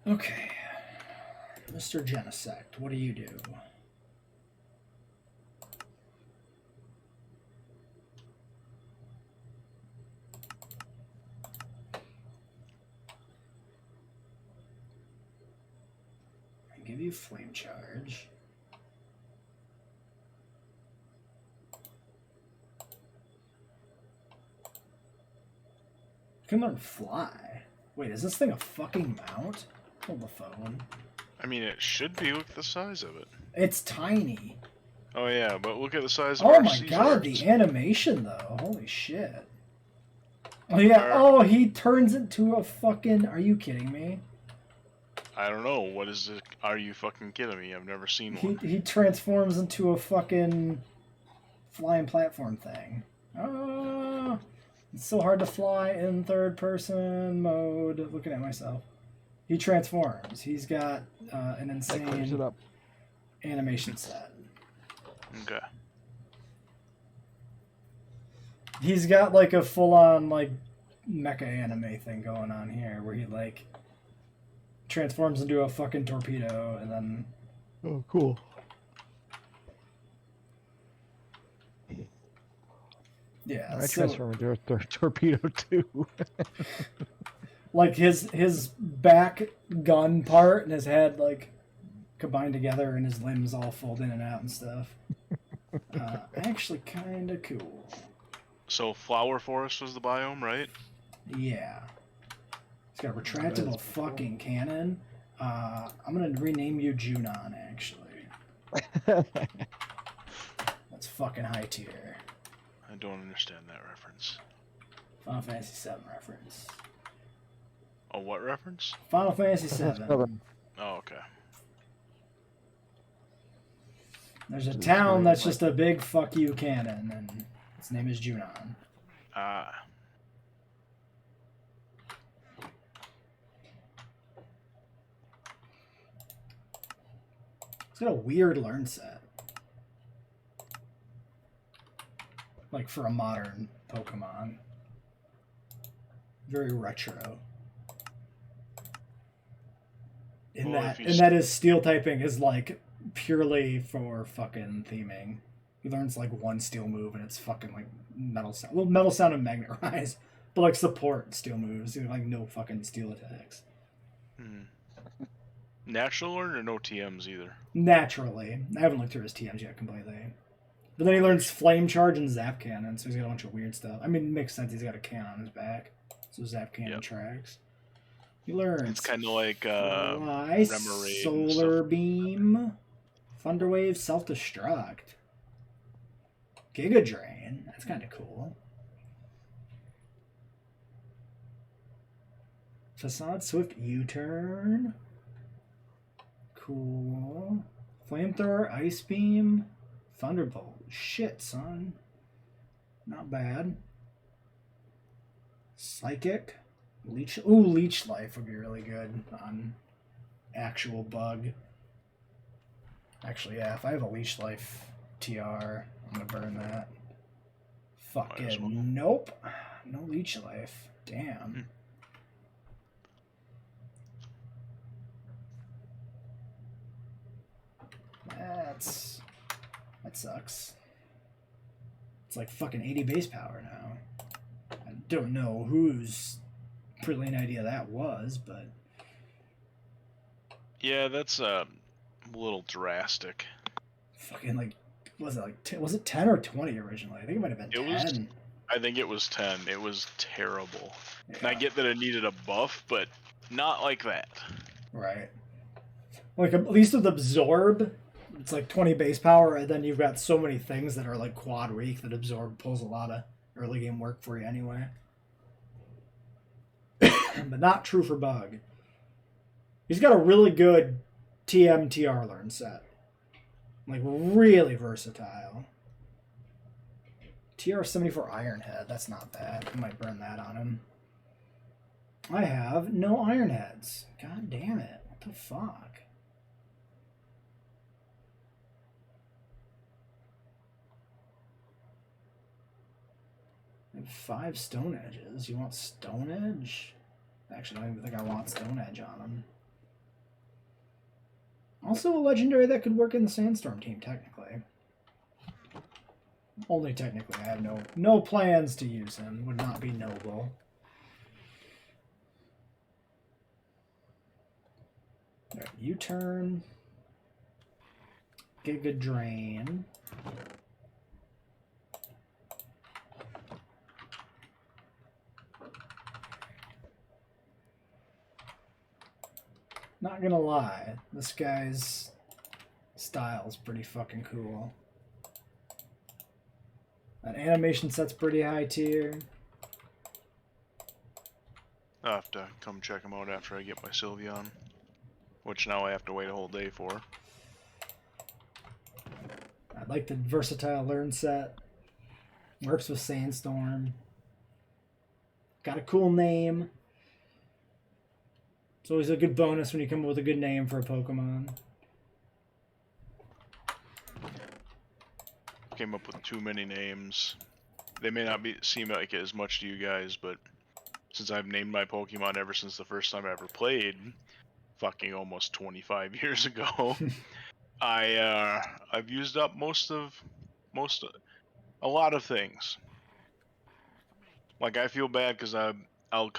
Speaker 2: Okay. Mr. Genesect, what do you do? I give you Flame Charge. You can learn Fly. Wait, is this thing a fucking mount? Hold the phone.
Speaker 1: I mean, it should be. Look at the size of it.
Speaker 2: It's tiny.
Speaker 1: Oh yeah, but look at the size of
Speaker 2: Oh
Speaker 1: our
Speaker 2: my god,
Speaker 1: Caesars.
Speaker 2: the animation though. Holy shit. Oh yeah,
Speaker 1: Our-
Speaker 2: oh, he turns into a fucking... Are you kidding me?
Speaker 1: I don't know. What is it? Are you fucking kidding me? I've never seen one.
Speaker 2: He transforms into a fucking flying platform thing. Ah, it's so hard to fly in third person mode. Looking at myself. He transforms. He's got an
Speaker 3: That clears it
Speaker 2: insane
Speaker 3: up.
Speaker 2: animation set.
Speaker 1: Okay.
Speaker 2: He's got like a full-on like mecha anime thing going on here, where he like transforms into a fucking torpedo and then
Speaker 3: Oh, cool.
Speaker 2: yeah.
Speaker 3: I
Speaker 2: so,
Speaker 3: transform into a torpedo too.
Speaker 2: like his back gun part and his head like combined together and his limbs all fold in and out and stuff. Actually, kind of cool.
Speaker 1: So Flower Forest was the biome, right?
Speaker 2: Yeah. It's got a
Speaker 3: That is
Speaker 2: retractable
Speaker 3: pretty cool.
Speaker 2: fucking cannon. I'm gonna rename you Junon, actually. That's fucking high tier.
Speaker 1: I don't understand that reference.
Speaker 2: Final Fantasy VII reference.
Speaker 1: Oh, what reference?
Speaker 2: Final Fantasy VII.
Speaker 1: Oh, okay.
Speaker 2: There's a town that's just a big fuck you cannon, and its name is Junon.
Speaker 1: Ah.
Speaker 2: It's got a weird learn set. Like for a modern Pokemon. Very retro. In
Speaker 1: Well,
Speaker 2: that
Speaker 1: if
Speaker 2: and that his steel typing is like purely for fucking theming. He learns like one steel move and it's fucking like metal sound. Well, metal sound and magnet rise, but like support steel moves. You have like no fucking steel attacks.
Speaker 1: Natural learn or no TMs either?
Speaker 2: Naturally, I haven't looked through his TMs yet completely. But then he learns flame charge and zap cannon, so he's got a bunch of weird stuff. I mean, it makes sense. He's got a cannon on his back, so zap cannon tracks. He learns.
Speaker 1: It's kind of like
Speaker 2: Fly,
Speaker 1: Remoraid
Speaker 2: solar beam, thunderwave, self destruct, Giga Drain. That's kind of cool. Facade Swift U-turn. Cool. Flamethrower, Ice Beam, Thunderbolt. Shit, son. Not bad. Psychic. Leech. Ooh, Leech Life would be really good on actual bug. Actually, yeah, if I have a Leech Life TR, I'm gonna burn that. Fucking nope. No Leech Life. Damn. That sucks. It's like fucking 80 base power now. I don't know whose brilliant idea that was, but
Speaker 1: yeah, that's a little drastic.
Speaker 2: fucking like, was it 10 or 20 originally? I think it might have been 10.
Speaker 1: I think it was 10. It was terrible.
Speaker 2: Yeah.
Speaker 1: And I get that it needed a buff, but not like that.
Speaker 2: Right. Like at least with Absorb, it's like 20 base power, and then you've got so many things that are like quad weak that Absorb pulls a lot of early game work for you anyway. But not true for Bug. He's got a really good TM-TR learn set. Like really versatile. TR-74 Ironhead, that's not bad. I might burn that on him. I have no Ironheads. God damn it. What the fuck? I have 5 Stone Edges. You want Stone Edge? Actually, I don't even think I want Stone Edge on him. Also a legendary that could work in the Sandstorm team, technically. Only technically. I have no plans to use him. Would not be noble. Alright, U-turn. Giga Drain. Not gonna lie, this guy's style's pretty fucking cool. That animation set's pretty high tier.
Speaker 1: I'll have to come check them out after I get my Sylveon. Which now I have to wait a whole day for.
Speaker 2: I like the versatile learn set. Works with Sandstorm. Got a cool name. It's always a good bonus when you come up with a good name for a Pokemon.
Speaker 1: Came up with too many names. They may not seem like it as much to you guys, but since I've named my Pokemon ever since the first time I ever played, fucking almost 25 years ago, I've used up a lot of things. Like I feel bad because I'll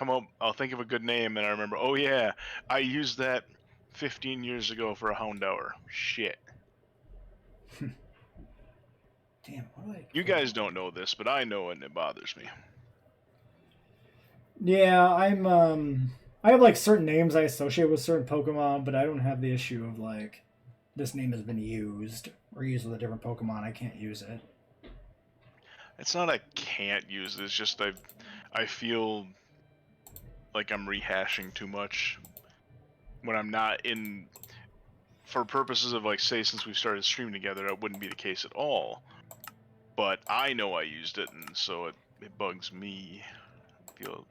Speaker 1: think of a good name and I remember, oh yeah, I used that 15 years ago for a Houndour. Shit.
Speaker 2: Damn, what do I...
Speaker 1: You guys don't know this, but I know and it bothers me.
Speaker 2: Yeah, I'm I have like certain names I associate with certain Pokemon, but I don't have the issue of like this name has been used or used with a different Pokemon. I can't use it.
Speaker 1: It's not I can't use it. It's just I feel like I'm rehashing too much when I'm not in. For purposes of like, say, since we started streaming together, that wouldn't be the case at all. But I know I used it, and so it bugs me. I feel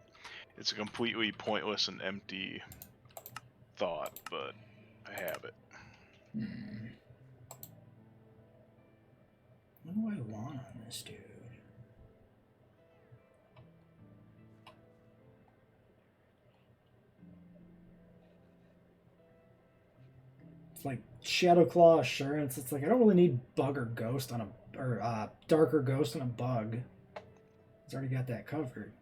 Speaker 1: it's a completely pointless and empty thought, but I have it.
Speaker 2: What do I want on this dude? It's like Shadow Claw Assurance. It's like I don't really need Bug or Ghost on a Dark or Ghost on a Bug. It's already got that covered.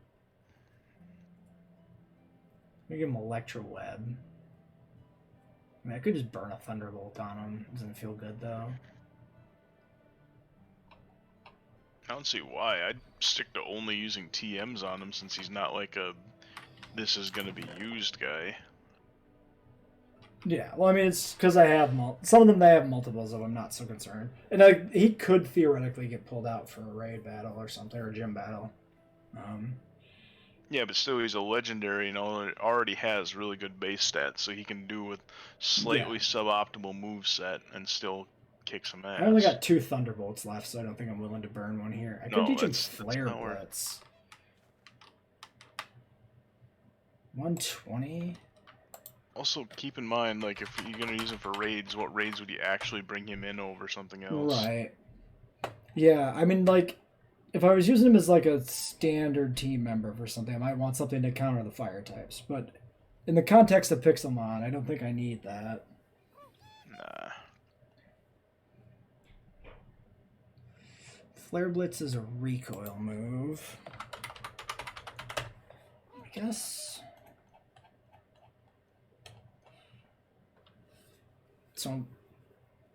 Speaker 2: I'm gonna give him Electro Web. I mean, I could just burn a Thunderbolt on him. Doesn't feel good though.
Speaker 1: I don't see why. I'd stick to only using TMs on him since he's not like a this is gonna be used guy.
Speaker 2: Yeah, well, I mean, it's because I have some of them. They have multiples of. I'm not so concerned, and he could theoretically get pulled out for a raid battle or something or a gym battle.
Speaker 1: Yeah, but still, he's a legendary, already has really good base stats, so he can do with slightly suboptimal move set and still kick some ass.
Speaker 2: I only got 2 Thunderbolts left, so I don't think I'm willing to burn one here. I could teach him
Speaker 1: that's
Speaker 2: Flare
Speaker 1: not worth-
Speaker 2: Blitz. 120.
Speaker 1: Also, keep in mind, like, if you're gonna use him for raids, what raids would you actually bring him in over something else?
Speaker 2: Right. Yeah, I mean, like, if I was using him as like a standard team member for something, I might want something to counter the fire types. But in the context of Pixelmon, I don't think I need that.
Speaker 1: Nah.
Speaker 2: Flare Blitz is a recoil move. I guess. So,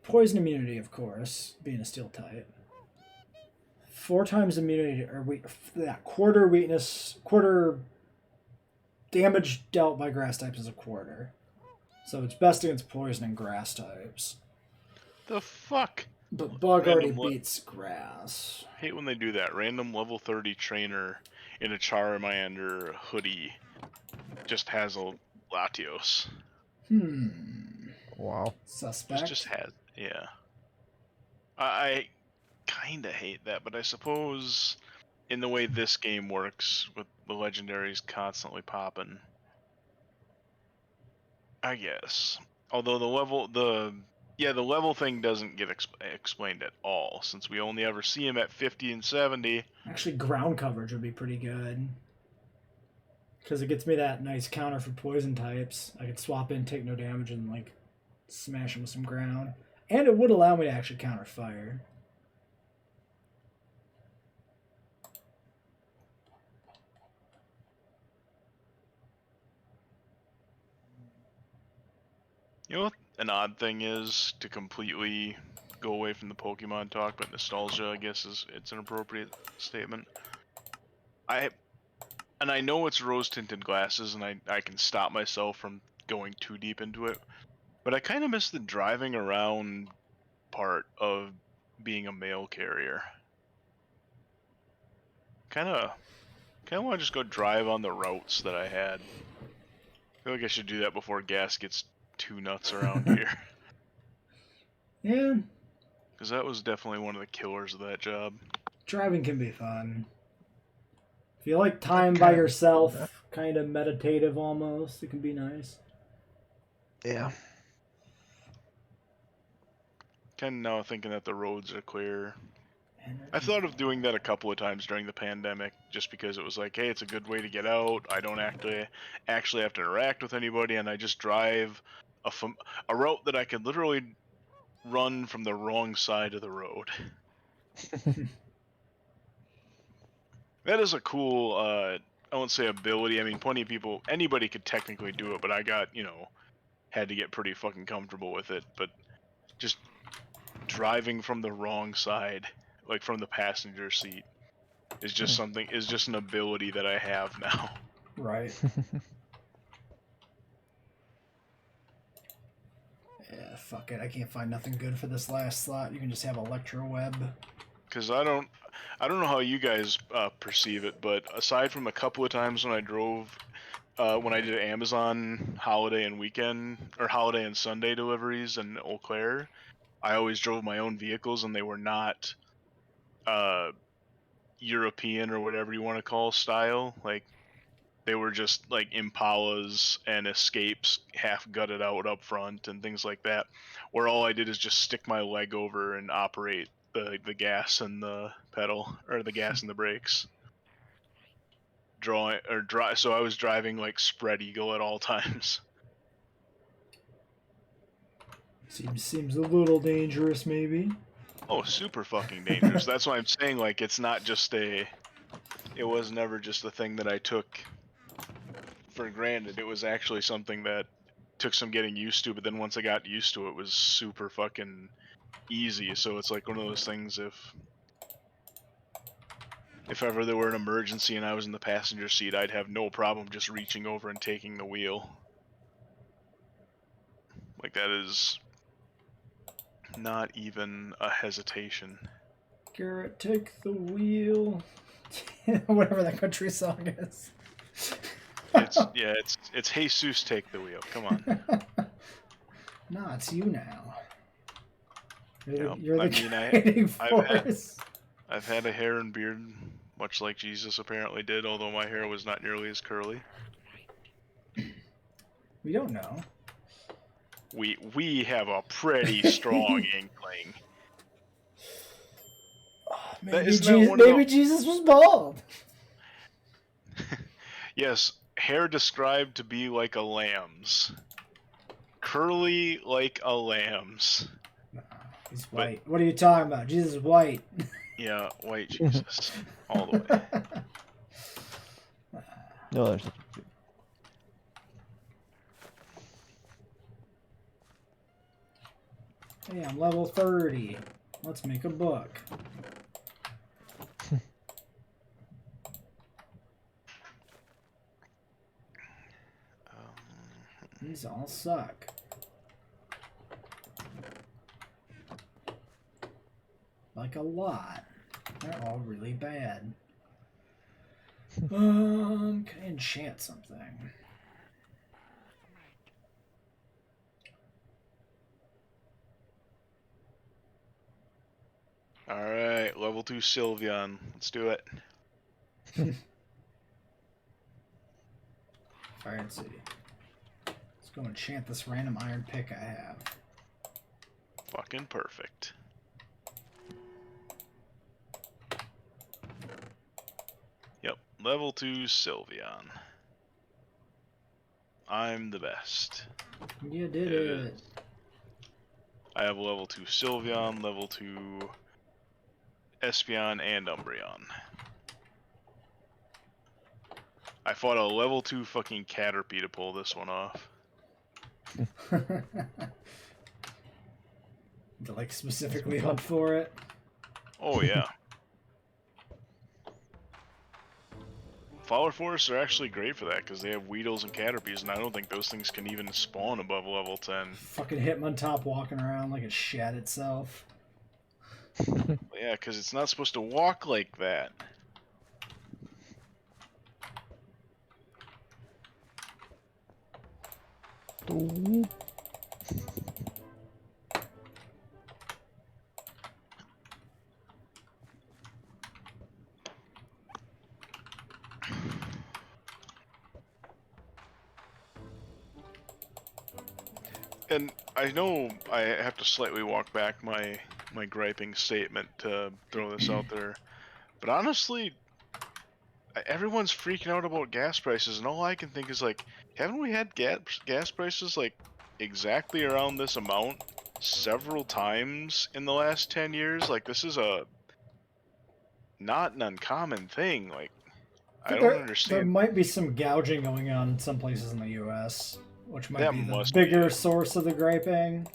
Speaker 2: poison immunity, of course, being a steel type. 4 times immunity, or quarter weakness, quarter damage dealt by grass types is a quarter. So it's best against poison and grass types.
Speaker 1: The fuck?
Speaker 2: But Bug already beats grass.
Speaker 1: I hate when they do that. Random level 30 trainer in a Charmander hoodie just has a Latios.
Speaker 4: Wow.
Speaker 2: Suspect.
Speaker 1: Just has, yeah. I kind of hate that, but I suppose in the way this game works with the legendaries constantly popping, I guess. Although the level thing doesn't get explained at all, since we only ever see him at 50 and 70.
Speaker 2: Actually, ground coverage would be pretty good. Because it gets me that nice counter for poison types. I could swap in, take no damage, and like smash him with some ground. And it would allow me to actually counter fire.
Speaker 1: You know what an odd thing is, to completely go away from the Pokemon talk, but nostalgia, I guess, it's an appropriate statement. I know it's rose-tinted glasses, and I can stop myself from going too deep into it, but I kind of miss the driving around part of being a mail carrier. Kind of want to just go drive on the routes that I had. I feel like I should do that before gas gets too nuts around here.
Speaker 2: Yeah.
Speaker 1: Because that was definitely one of the killers of that job.
Speaker 2: Driving can be fun. If you like time by yourself, kind of meditative almost, it can be nice.
Speaker 4: Yeah.
Speaker 1: Kind of now thinking that the roads are clear. I thought of doing that a couple of times during the pandemic, just because it was like, hey, it's a good way to get out. I don't actually have to interact with anybody, and I just drive a route that I could literally run from the wrong side of the road. That is a cool, I won't say ability. I mean, plenty of people, anybody could technically do it, but I got, had to get pretty fucking comfortable with it. But just driving from the wrong side, like from the passenger seat, is just an ability that I have now.
Speaker 2: Right. fuck it. I can't find nothing good for this last slot. You can just have Electro Web.
Speaker 1: Because I don't know how you guys perceive it, but aside from a couple of times when I drove, when I did Amazon holiday and weekend or holiday and Sunday deliveries in Eau Claire, I always drove my own vehicles, and they were not European or whatever you want to call style. Like they were just like Impalas and Escapes half gutted out up front and things like that, where all I did is just stick my leg over and operate the gas and the pedal, or the gas and the brakes. So I was driving like spread eagle at all times.
Speaker 2: Seems a little dangerous, maybe.
Speaker 1: Oh, super fucking dangerous. That's why I'm saying, like, it's not just it was never just a thing that I took for granted. It was actually something that took some getting used to, but then once I got used to it, it was super fucking easy. So it's like one of those things, if ever there were an emergency and I was in the passenger seat, I'd have no problem just reaching over and taking the wheel. Like, that is not even a hesitation.
Speaker 2: Garrett, take the wheel. Whatever that country song is.
Speaker 1: It's Jesus, take the wheel. Come on.
Speaker 2: No, it's you now.
Speaker 1: Yep.
Speaker 2: You're the
Speaker 1: I mean,
Speaker 2: guiding force.
Speaker 1: I've had a hair and beard, much like Jesus apparently did, although my hair was not nearly as curly.
Speaker 2: We don't know.
Speaker 1: We have a pretty strong inkling.
Speaker 2: Maybe Jesus was bald.
Speaker 1: Yes, hair described to be like a lamb's. Curly like a lamb's.
Speaker 2: No, he's white. What are you talking about? Jesus is white.
Speaker 1: Yeah, white Jesus. All the way.
Speaker 3: No, there's nothing.
Speaker 2: Hey, I'm level 30. Let's make a book. These all suck. Like a lot. They're all really bad. Can I enchant something?
Speaker 1: Alright, level 2 Sylveon. Let's do it.
Speaker 2: Fancy. Let's go enchant this random iron pick I have.
Speaker 1: Fucking perfect. Yep, level 2 Sylveon. I'm the best.
Speaker 2: You did it.
Speaker 1: I have level 2 Sylveon, level 2 Espeon, and Umbreon. I fought a level 2 fucking Caterpie to pull this one off.
Speaker 2: To like specifically hunt for it.
Speaker 1: Oh yeah. Flower forests are actually great for that because they have Weedles and Caterpies, and I don't think those things can even spawn above level 10.
Speaker 2: Fucking Hitmontop walking around like it shat itself.
Speaker 1: Yeah, because it's not supposed to walk like that. And I know I have to slightly walk back my griping statement to throw this out there, but honestly, everyone's freaking out about gas prices, and all I can think is like, haven't we had gas prices like exactly around this amount several times in the last 10 years? Like, this is not an uncommon thing. Like, I don't understand.
Speaker 2: There might be some gouging going on in some places in the U.S., which might be the
Speaker 1: must
Speaker 2: bigger
Speaker 1: be.
Speaker 2: source of the griping.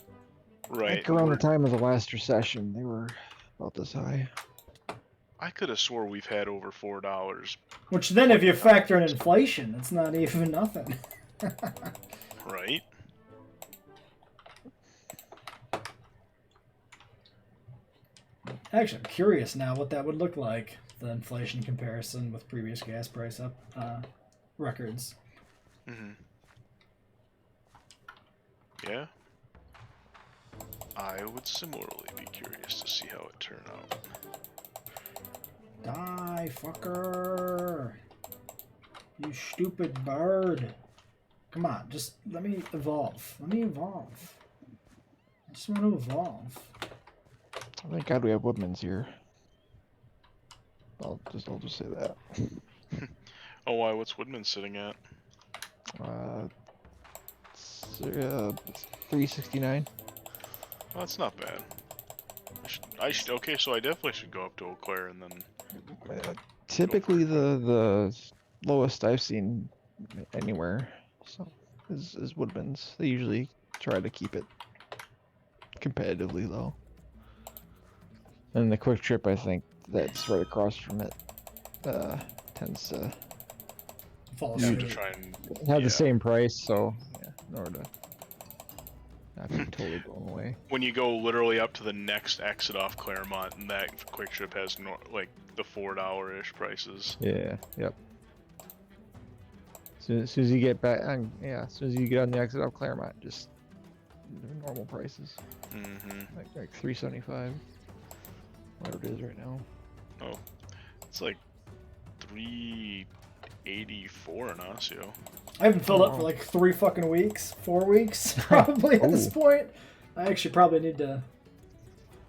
Speaker 1: Right.
Speaker 3: Like around the time of the last recession, they were about this high.
Speaker 1: I could have swore we've had over $4.
Speaker 2: Which then, if you factor in inflation, it's not even nothing.
Speaker 1: Right.
Speaker 2: Actually, I'm curious now what that would look like. The inflation comparison with previous gas price up records.
Speaker 1: Mm-hmm. Yeah. I would similarly be curious to see how it turned out.
Speaker 2: Die, fucker! You stupid bird! Come on, just let me evolve. Let me evolve. I just want to evolve.
Speaker 4: Thank God we have Woodman's here. I'll just say that.
Speaker 1: Oh, why? What's Woodman sitting at?
Speaker 4: It's 369.
Speaker 1: Well, that's not bad. I should. Okay, so I definitely should go up to Eau Claire and then.
Speaker 4: Typically the lowest I've seen anywhere is Woodman's. They usually try to keep it competitively low. And the Quick Trip, I think that's right across from it, tends to
Speaker 2: Fall
Speaker 1: You have
Speaker 2: asleep.
Speaker 1: to try and
Speaker 4: have
Speaker 1: Yeah.
Speaker 4: the same price. So yeah, in order to not be totally blown away.
Speaker 1: when you go literally up to the next exit off Claremont, and that quick trip has like the $4-ish prices.
Speaker 4: Yeah. Yep. As soon as you get back on, as soon as you get on the exit of Claremont, just normal prices,
Speaker 1: Mm-hmm.
Speaker 4: like 375, whatever it is right now.
Speaker 1: Oh, it's like 384 in Osseo.
Speaker 2: I haven't filled up for like 3 fucking weeks, 4 weeks probably at this
Speaker 4: Ooh.
Speaker 2: point. I actually probably need to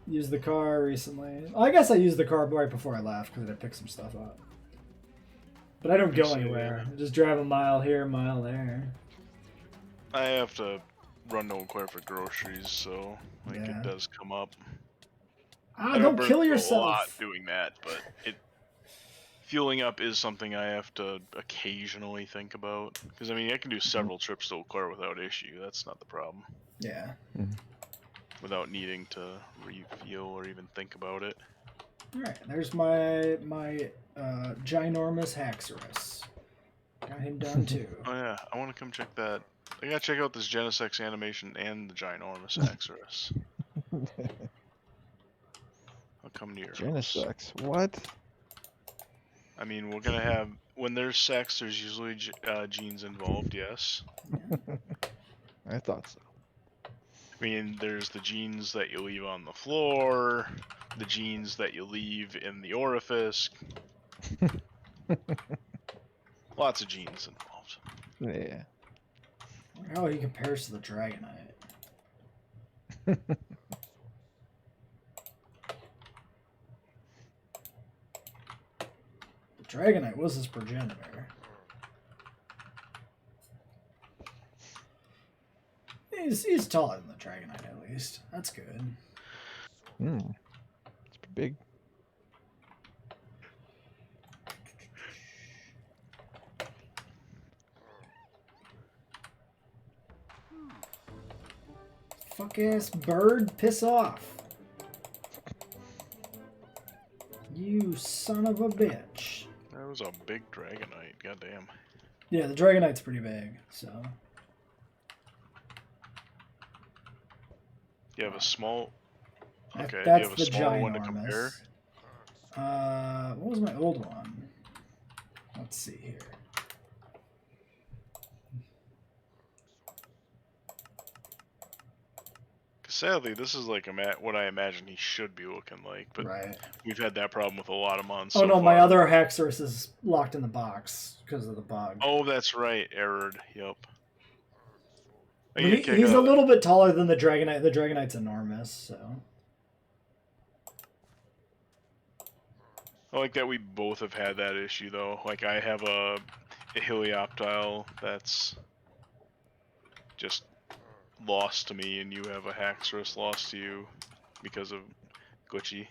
Speaker 2: use the car recently. I guess I used the car right before I left because I picked some stuff up. But I don't go anywhere. I just drive a mile here, a mile there.
Speaker 1: I have to run to Eau Claire for groceries, so like
Speaker 2: Yeah.
Speaker 1: it does come up.
Speaker 2: Ah,
Speaker 1: I
Speaker 2: don't
Speaker 1: burn
Speaker 2: kill
Speaker 1: through
Speaker 2: yourself.
Speaker 1: a lot doing that, but fueling up is something I have to occasionally think about. Because I mean, I can do several trips to Eau Claire without issue. That's not the problem.
Speaker 2: Yeah.
Speaker 1: Without needing to refuel or even think about it.
Speaker 2: All right. There's my ginormous Haxorus. Got him done too.
Speaker 1: Oh yeah, I want to come check that. I gotta check out this Genesex animation and the ginormous Axorus. I'll come to your house.
Speaker 4: Genesex, what?
Speaker 1: I mean, we're gonna have when there's sex, there's usually genes involved. Yes.
Speaker 4: I thought so.
Speaker 1: I mean, there's the genes that you leave on the floor, the genes that you leave in the orifice. Lots of genes involved.
Speaker 4: Yeah.
Speaker 2: How he compares to the Dragonite. The Dragonite was his progenitor. He's taller than the Dragonite at least. That's good.
Speaker 4: It's pretty big.
Speaker 2: Fuck ass bird, piss off. You son of a bitch.
Speaker 1: That was a big Dragonite. Goddamn.
Speaker 2: Yeah, the Dragonite's pretty big, so.
Speaker 1: You have a small. Okay.
Speaker 2: That's
Speaker 1: You have a
Speaker 2: the
Speaker 1: small one to compare.
Speaker 2: ginormous. What was my old one? Let's see here.
Speaker 1: Sadly, this is like what I imagine he should be looking like, but
Speaker 2: Right.
Speaker 1: we've had that problem with a lot of months.
Speaker 2: Oh
Speaker 1: so
Speaker 2: no, my
Speaker 1: far.
Speaker 2: other Haxorus is locked in the box because of the bug.
Speaker 1: Oh, that's right, errored. Yep.
Speaker 2: I mean, he's a little bit taller than the Dragonite. The Dragonite's enormous, so.
Speaker 1: I like that we both have had that issue though. Like I have a Helioptile that's just lost to me, and you have a Haxorus lost to you because of glitchy.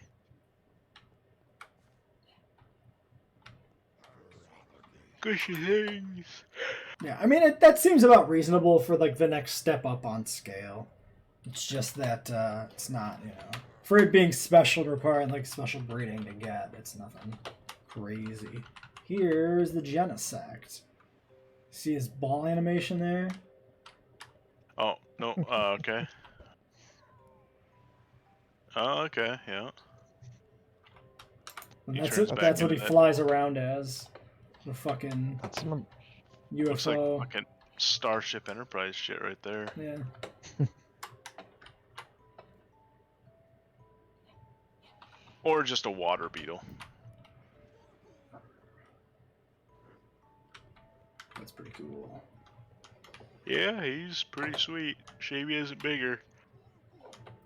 Speaker 1: Glitchy things.
Speaker 2: Yeah, I mean, that seems about reasonable for like the next step up on scale. It's just that it's not, for it being special and requiring like special breeding to get, it's nothing crazy. Here's the Genesect. See his ball animation there?
Speaker 1: Oh no. Okay. Oh, okay. Yeah.
Speaker 2: And
Speaker 1: He
Speaker 2: that's
Speaker 1: turns
Speaker 2: it.
Speaker 1: back
Speaker 2: That's what
Speaker 1: into
Speaker 2: he
Speaker 1: that-
Speaker 2: flies around as. The fucking
Speaker 4: That's some,
Speaker 1: Looks like
Speaker 2: UFO.
Speaker 1: fucking Starship Enterprise shit right there.
Speaker 2: Yeah.
Speaker 1: Or just a water beetle.
Speaker 2: That's pretty cool.
Speaker 1: Yeah, he's pretty sweet. Shame he isn't bigger.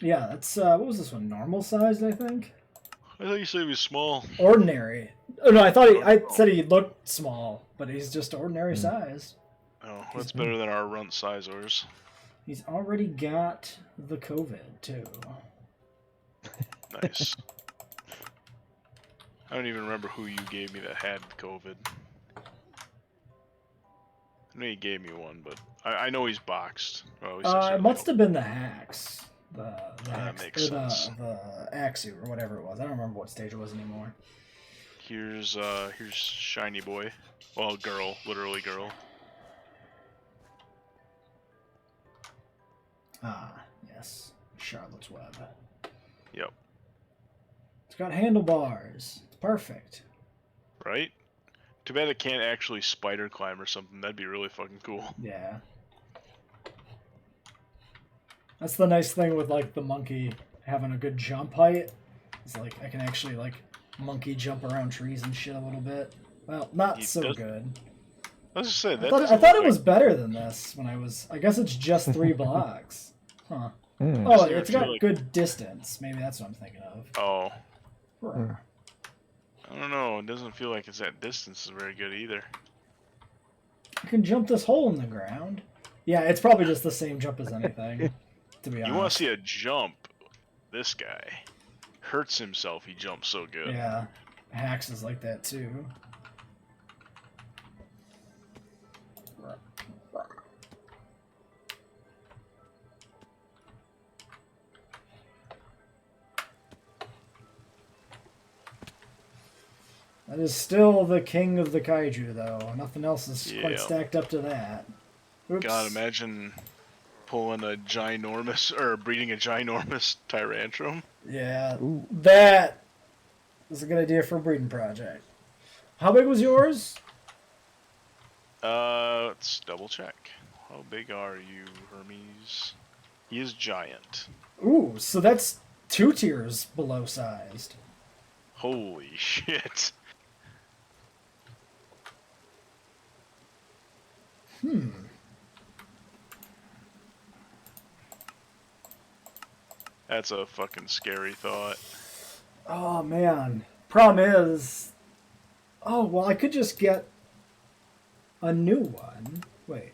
Speaker 2: Yeah, that's what was this one? Normal sized, I think.
Speaker 1: I thought you said he was small.
Speaker 2: Ordinary. Oh no, I said he looked small, but he's just ordinary size.
Speaker 1: Oh, that's better than our runt sizers.
Speaker 2: He's already got the COVID too.
Speaker 1: Nice. I don't even remember who you gave me that had COVID. I know you gave me one, but I know he's boxed. Oh,
Speaker 2: It must have been the hacks. The
Speaker 1: That
Speaker 2: hacks,
Speaker 1: makes
Speaker 2: or
Speaker 1: sense.
Speaker 2: the Axu or whatever it was. I don't remember what stage it was anymore.
Speaker 1: Here's shiny boy. Well, girl, literally girl.
Speaker 2: Ah, yes. Charlotte's Web.
Speaker 1: Yep.
Speaker 2: It's got handlebars. It's perfect.
Speaker 1: Right? Too bad it can't actually spider climb or something. That'd be really fucking cool.
Speaker 2: Yeah. That's the nice thing with like the monkey having a good jump height. It's like I can actually like monkey jump around trees and shit a little bit. Well, not
Speaker 1: He
Speaker 2: so
Speaker 1: does-
Speaker 2: good.
Speaker 1: Let's just say
Speaker 2: I
Speaker 1: that.
Speaker 2: thought
Speaker 1: doesn't
Speaker 2: it
Speaker 1: look
Speaker 2: was better than this when I was. I guess it's just 3 blocks. Huh.
Speaker 4: mm,
Speaker 2: Oh,
Speaker 1: Doesn't
Speaker 2: it's
Speaker 1: feel
Speaker 2: got
Speaker 1: like-
Speaker 2: good distance. Maybe that's what I'm thinking of.
Speaker 1: Oh,
Speaker 4: Mm.
Speaker 1: I don't know. It doesn't feel like it's that distance is very good either.
Speaker 2: I can jump this hole in the ground. Yeah, it's probably just the same jump as anything. To be
Speaker 1: You want
Speaker 2: honest.
Speaker 1: to see a jump? This guy hurts himself. He jumps so good.
Speaker 2: Yeah, hacks is like that too. That is still the king of the kaiju, though. Nothing else is quite
Speaker 1: Yeah.
Speaker 2: stacked up to that. Oops.
Speaker 1: God, imagine pulling a ginormous or breeding a ginormous Tyrantrum.
Speaker 2: Yeah,
Speaker 4: Ooh.
Speaker 2: that is a good idea for a breeding project. How big was yours?
Speaker 1: Let's double check. How big are you, Hermes? He is giant.
Speaker 2: Ooh, so that's 2 tiers below sized.
Speaker 1: Holy shit. That's a fucking scary thought.
Speaker 2: Oh man. Problem is, oh well, I could just get a new one. Wait.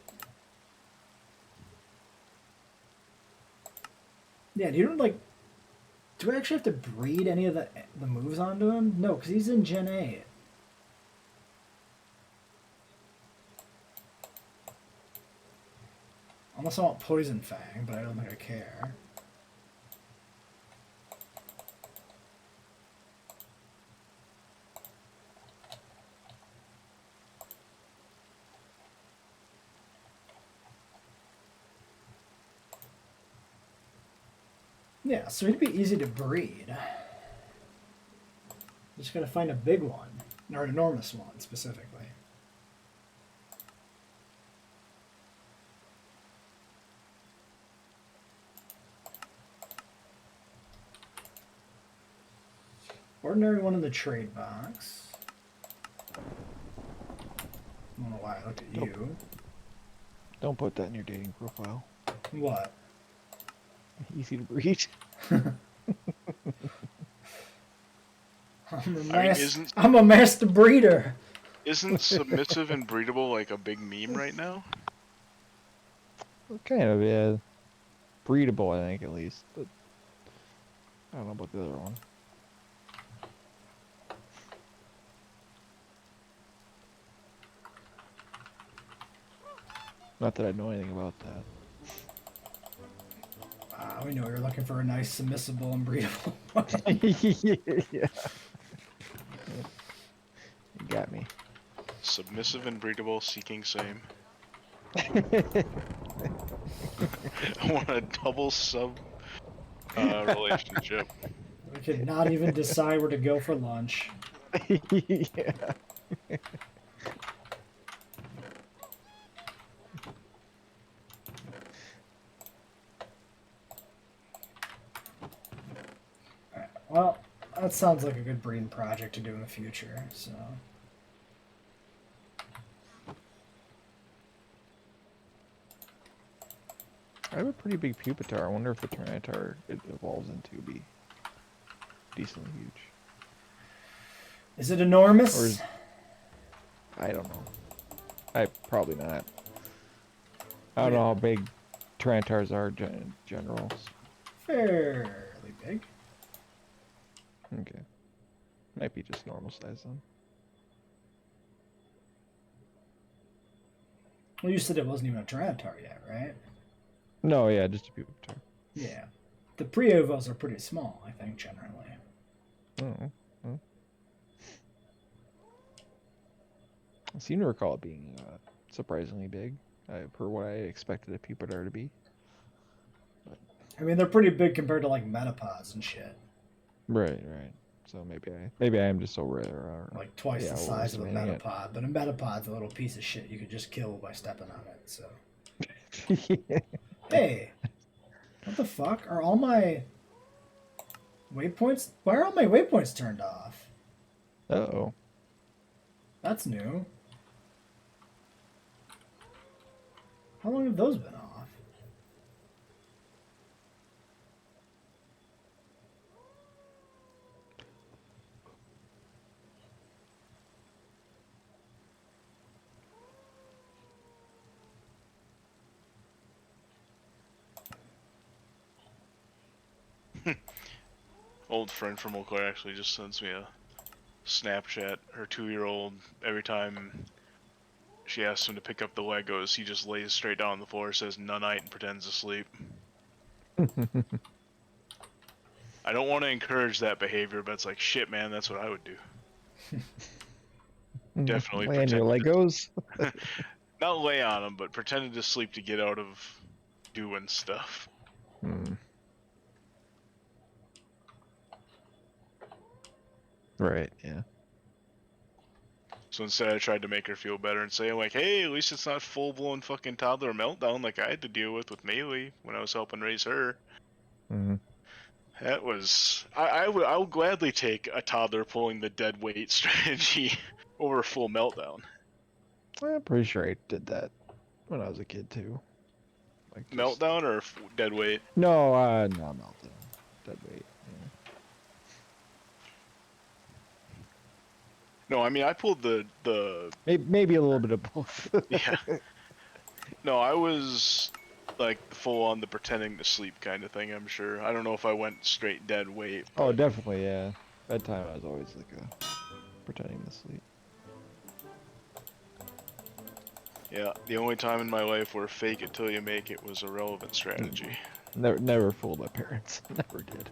Speaker 2: Yeah, do you like? Do I actually have to breed any of the moves onto him? No, because he's in Gen 8. Unless I want Poison Fang, but I don't think I care. Yeah, so it'd be easy to breed. Just gotta find a big one, or an enormous one specifically. Ordinary one in the trade box. I don't know why I looked at
Speaker 4: Nope.
Speaker 2: you.
Speaker 4: Don't put that in your dating profile.
Speaker 2: What?
Speaker 4: Easy to breed.
Speaker 2: I'm a master breeder.
Speaker 1: Isn't submissive and breedable like a big meme right now?
Speaker 4: Kind of, yeah. Breedable, I think, at least. But I don't know about the other one. Not that I know anything about that.
Speaker 2: We know you're looking for a nice submissible and breedable one.
Speaker 4: Yeah. You got me.
Speaker 1: Submissive and breedable, seeking same. I want a double sub relationship.
Speaker 2: We could not even decide where to go for lunch.
Speaker 4: Yeah.
Speaker 2: Well, that sounds like a good breeding project to do in the future. So.
Speaker 4: I have a pretty big pupitar. I wonder if the Tyranitar it evolves into be decently huge.
Speaker 2: Is it
Speaker 4: Or
Speaker 2: enormous?
Speaker 4: is I don't know. I probably not. I don't know how big Tyranitars are in general.
Speaker 2: Fairly big.
Speaker 4: Okay. Might be just normal size then.
Speaker 2: Well, you said it wasn't even a Tyranitar yet, right?
Speaker 4: No, yeah, just a pupitar.
Speaker 2: Yeah. The pre-ovos are pretty small, I think, generally.
Speaker 4: Oh. Oh. I seem to recall it being surprisingly big per what I expected a pupitar to be.
Speaker 2: I mean, they're pretty big compared to like metapods and shit.
Speaker 4: Right, right. So maybe I am just over there. Or,
Speaker 2: Like twice
Speaker 4: yeah,
Speaker 2: the size of a
Speaker 4: overestimating it.
Speaker 2: metapod, but a metapod's a little piece of shit you could just kill by stepping on it. So, hey, what the fuck are all my waypoints? Why are all my waypoints turned off?
Speaker 4: Uh-oh.
Speaker 2: That's new. How long have those been off?
Speaker 1: Old friend from Oakland actually just sends me a Snapchat. Her 2-year-old, every time she asks him to pick up the Legos, he just lays straight down on the floor, says "nunite" and pretends to sleep. I don't want to encourage that behavior, but it's like, shit, man, that's what I would do. Definitely
Speaker 4: Lay on your
Speaker 1: pretend.
Speaker 4: Legos.
Speaker 1: Not lay on them, but pretended to sleep to get out of doing stuff.
Speaker 4: Hmm. Right, yeah.
Speaker 1: So instead I tried to make her feel better and say, like, hey, at least it's not full-blown fucking toddler meltdown like I had to deal with Maylee when I was helping raise her.
Speaker 4: Mm-hmm.
Speaker 1: That was... I will gladly take a toddler pulling the dead weight strategy over a full meltdown.
Speaker 4: I'm pretty sure I did that when I was a kid too. Like just...
Speaker 1: Meltdown or dead weight?
Speaker 4: No, no meltdown. Dead weight. Yeah.
Speaker 1: No, I mean, I pulled the...
Speaker 4: Maybe a little bit of both.
Speaker 1: Yeah. No, I was like full on the pretending to sleep kind of thing, I'm sure. I don't know if I went straight dead weight.
Speaker 4: Oh,
Speaker 1: But...
Speaker 4: definitely, yeah. Bedtime, I was always like pretending to sleep.
Speaker 1: Yeah, the only time in my life where fake it till you make it was a relevant strategy.
Speaker 4: Never fooled my parents. Never did.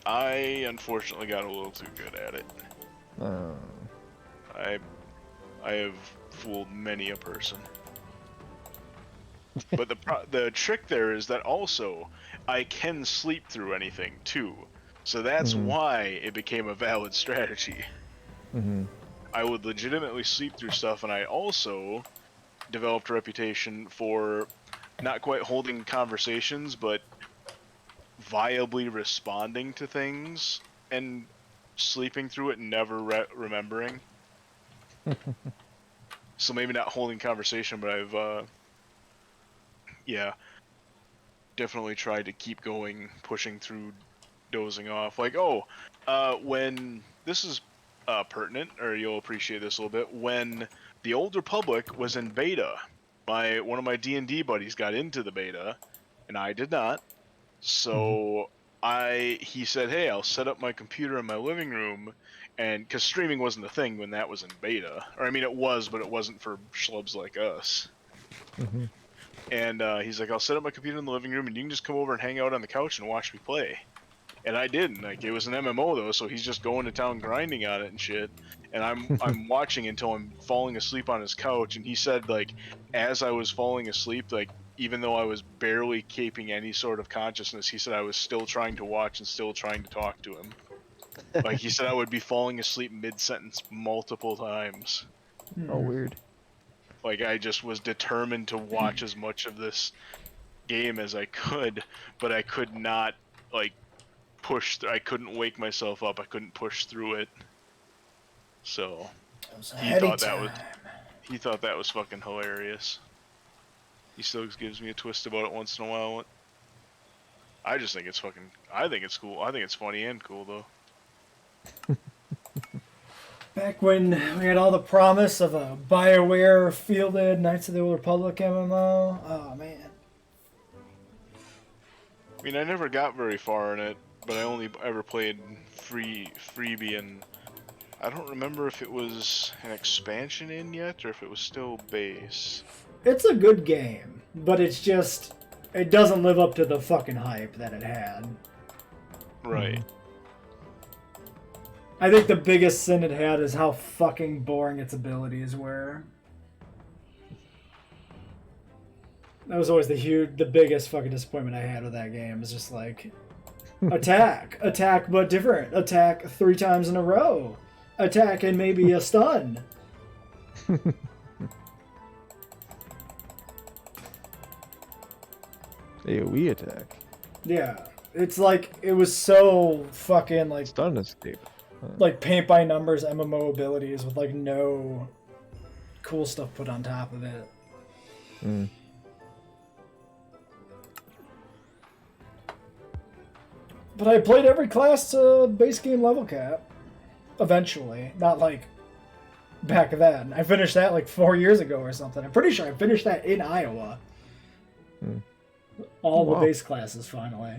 Speaker 1: I unfortunately got a little too good at it. I have fooled many a person. But the trick there is that also I can sleep through anything too. So that's why it became a valid strategy.
Speaker 4: Mm-hmm.
Speaker 1: I would legitimately sleep through stuff, and I also developed a reputation for not quite holding conversations, but viably responding to things and sleeping through it and never remembering. So maybe not holding conversation, but I've yeah, definitely tried to keep going, pushing through, dozing off. Like, when this is pertinent, or you'll appreciate this a little bit, when the Old Republic was in beta, one of my D&D buddies got into the beta, and I did not. So he said, hey, I'll set up my computer in my living room, and because streaming wasn't a thing when that was in beta, or I mean it was, but it wasn't for schlubs like us.
Speaker 4: Mm-hmm.
Speaker 1: And he's like, I'll set up my computer in the living room, and you can just come over and hang out on the couch and watch me play. And I did. Like, it was an MMO though, so he's just going to town grinding on it and shit. And I'm watching until I'm falling asleep on his couch. And he said, like, as I was falling asleep, like, even though I was barely keeping any sort of consciousness, he said I was still trying to watch and still trying to talk to him. Like he said, I would be falling asleep mid-sentence multiple times.
Speaker 4: Oh, weird.
Speaker 1: Like I just was determined to watch as much of this game as I could, but I could not like I couldn't wake myself up. I couldn't push through it. So
Speaker 2: It was a
Speaker 1: he
Speaker 2: heady
Speaker 1: thought
Speaker 2: time.
Speaker 1: he thought that was fucking hilarious. He still gives me a twist about it once in a while. I just think it's fucking. I think it's cool. I think it's funny and cool though.
Speaker 2: Back when we had all the promise of a BioWare fielded Knights of the Old Republic MMO. Oh man.
Speaker 1: I mean, I never got very far in it, but I only ever played freebie, and I don't remember if it was an expansion in yet or if it was still base.
Speaker 2: It's a good game, but it's just it doesn't live up to the fucking hype that it had.
Speaker 1: Right.
Speaker 2: I think the biggest sin it had is how fucking boring its abilities were. That was always the biggest fucking disappointment I had with that game. Is just like, attack, but different. Attack 3 times in a row. Attack and maybe a stun.
Speaker 4: AoE attack.
Speaker 2: Yeah, it's like it was so fucking like
Speaker 4: Stun escape.
Speaker 2: like paint by numbers MMO abilities with like no cool stuff put on top of it.
Speaker 4: Mm.
Speaker 2: But I played every class to base game level cap. Eventually. Not like back then. I finished that like 4 years ago or something. I'm pretty sure I finished that in Iowa. All the
Speaker 4: Wow.
Speaker 2: base classes finally.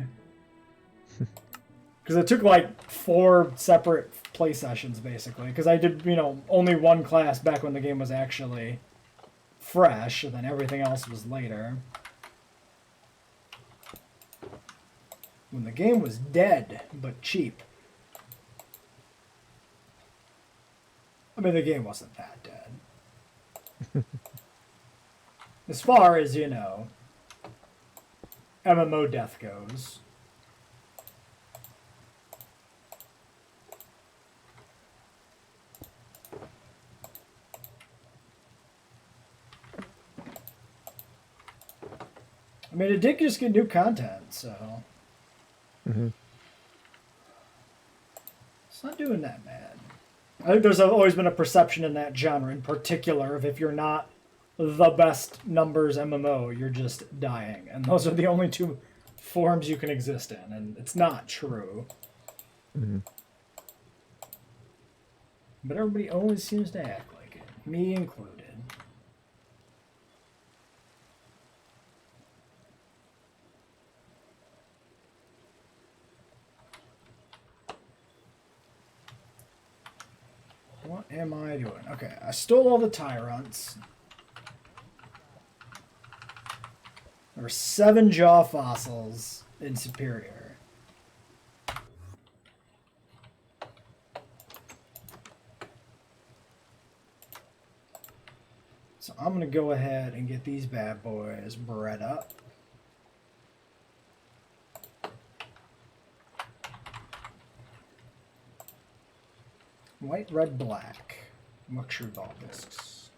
Speaker 2: Because it took like 4 separate play sessions basically. Because I did, only one class back when the game was actually fresh, and then everything else was later. When the game was dead, but cheap. I mean, the game wasn't that dead. As far as, MMO death goes. I mean, it did just get new content, so...
Speaker 4: Mm-hmm.
Speaker 2: It's not doing that bad. I think there's always been a perception in that genre in particular of if you're not the best numbers MMO, you're just dying. And those are the only 2 forms you can exist in, and it's not true.
Speaker 4: Mm-hmm.
Speaker 2: But everybody always seems to act like it, me included. What am I doing? Okay, I stole all the Tyrants. There were 7 jaw fossils in Superior. So I'm going to go ahead and get these bad boys bred up. White, red, black. Luxury ball discs.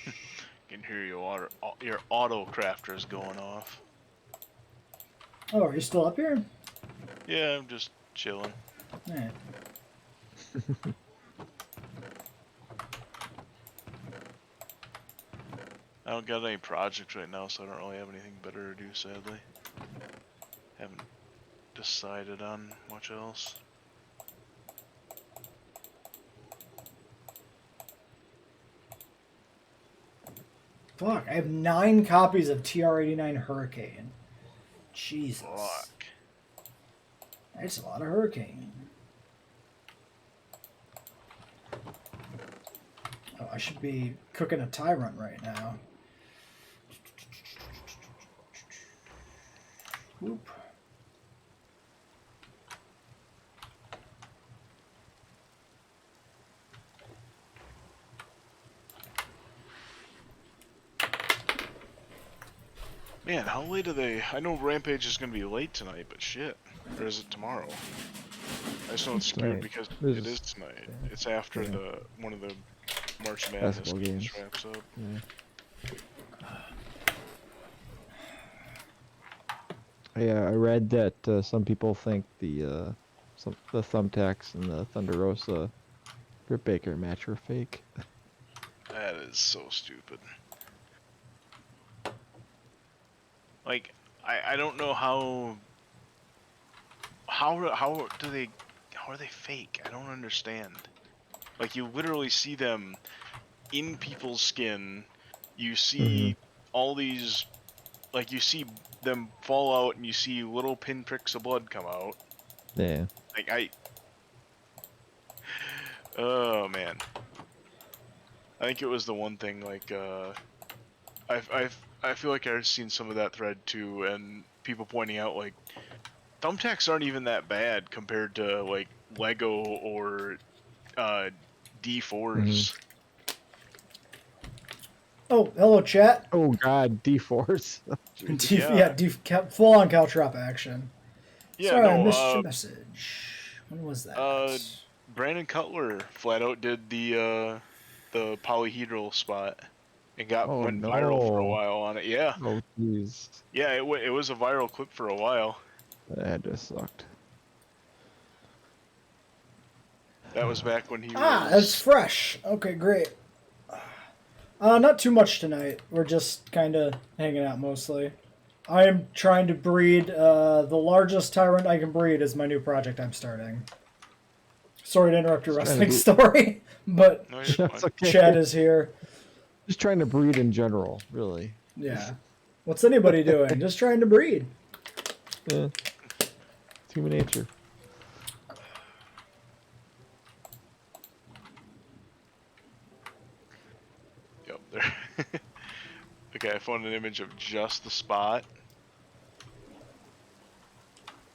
Speaker 1: You can hear your auto crafters going off.
Speaker 2: Oh, are you still up here?
Speaker 1: Yeah, I'm just chilling.
Speaker 2: Yeah.
Speaker 1: I don't got any projects right now, so I don't really have anything better to do, sadly. Haven't decided on much else.
Speaker 2: Fuck, I have 9 copies of TR-89 Hurricane. Jesus.
Speaker 1: Fuck.
Speaker 2: That's a lot of Hurricane. I should be cooking a tyrant right now. Whoop.
Speaker 1: Man, how late are they? I know Rampage is gonna be late tonight, but shit. Or is it tomorrow? I just know it's skewed
Speaker 4: Tonight.
Speaker 1: because
Speaker 4: This
Speaker 1: it
Speaker 4: is-
Speaker 1: is tonight.
Speaker 4: yeah.
Speaker 1: It's after
Speaker 4: Yeah.
Speaker 1: one of the March Madness
Speaker 4: Basketball
Speaker 1: games
Speaker 4: games.
Speaker 1: wraps up.
Speaker 4: Yeah. Yeah, I read that some people think the Thumbtacks and the Thunder Rosa Britt Baker match were fake.
Speaker 1: That is so stupid. Like, I don't know how are they fake? I don't understand. Like, you literally see them in people's skin. You see all these, like, you see them fall out and you see little pinpricks of blood come out.
Speaker 4: Yeah.
Speaker 1: Like, oh man. I think it was the one thing, like, I feel like I've seen some of that thread too, and people pointing out, like, thumbtacks aren't even that bad compared to, like, Lego or D4s.
Speaker 2: Oh, hello, chat.
Speaker 4: Oh God, D-Force.
Speaker 1: Yeah.
Speaker 2: Full on Caltrop action.
Speaker 1: Yeah,
Speaker 2: Sorry, I
Speaker 1: no,
Speaker 2: missed your message. When was that?
Speaker 1: Brandon Cutler flat out did the polyhedral spot and
Speaker 4: Oh
Speaker 1: went viral for a
Speaker 4: no.
Speaker 1: while on it. Yeah.
Speaker 4: Oh jeez.
Speaker 1: Yeah, it was a viral clip for a while.
Speaker 4: That just sucked.
Speaker 1: That was back when he
Speaker 2: That's
Speaker 1: was.
Speaker 2: fresh. Okay, great. Not too much tonight. We're just kind of hanging out mostly. I am trying to breed the largest tyrant I can breed is my new project I'm starting. Sorry to interrupt your
Speaker 4: Just trying to
Speaker 2: wrestling story, but
Speaker 1: No, you're
Speaker 4: That's
Speaker 1: fine.
Speaker 4: okay.
Speaker 2: Chad is here.
Speaker 4: Just trying to breed in general, really.
Speaker 2: Yeah. What's anybody doing? Just trying to breed.
Speaker 4: Yeah. It's human nature.
Speaker 1: Yep, there. Okay, I found an image of just the spot,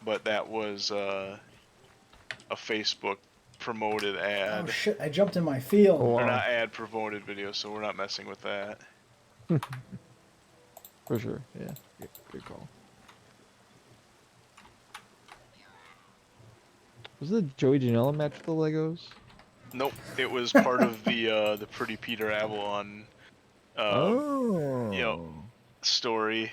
Speaker 1: but that was a Facebook promoted ad.
Speaker 2: Oh shit, I jumped in my field.
Speaker 4: Oh,
Speaker 1: Or not ad, promoted video, so we're not messing with that.
Speaker 4: for sure. Yeah. Good call. Was it Joey Janela match with the Legos?
Speaker 1: Nope, it was part of the Pretty Peter Avalon
Speaker 4: Oh.
Speaker 1: story.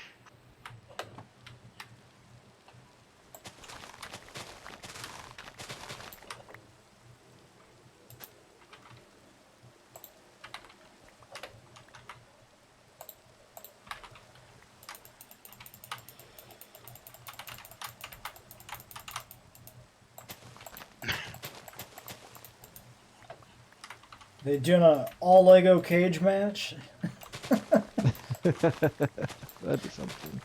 Speaker 2: They doing a all Lego cage match?
Speaker 4: That'd be something.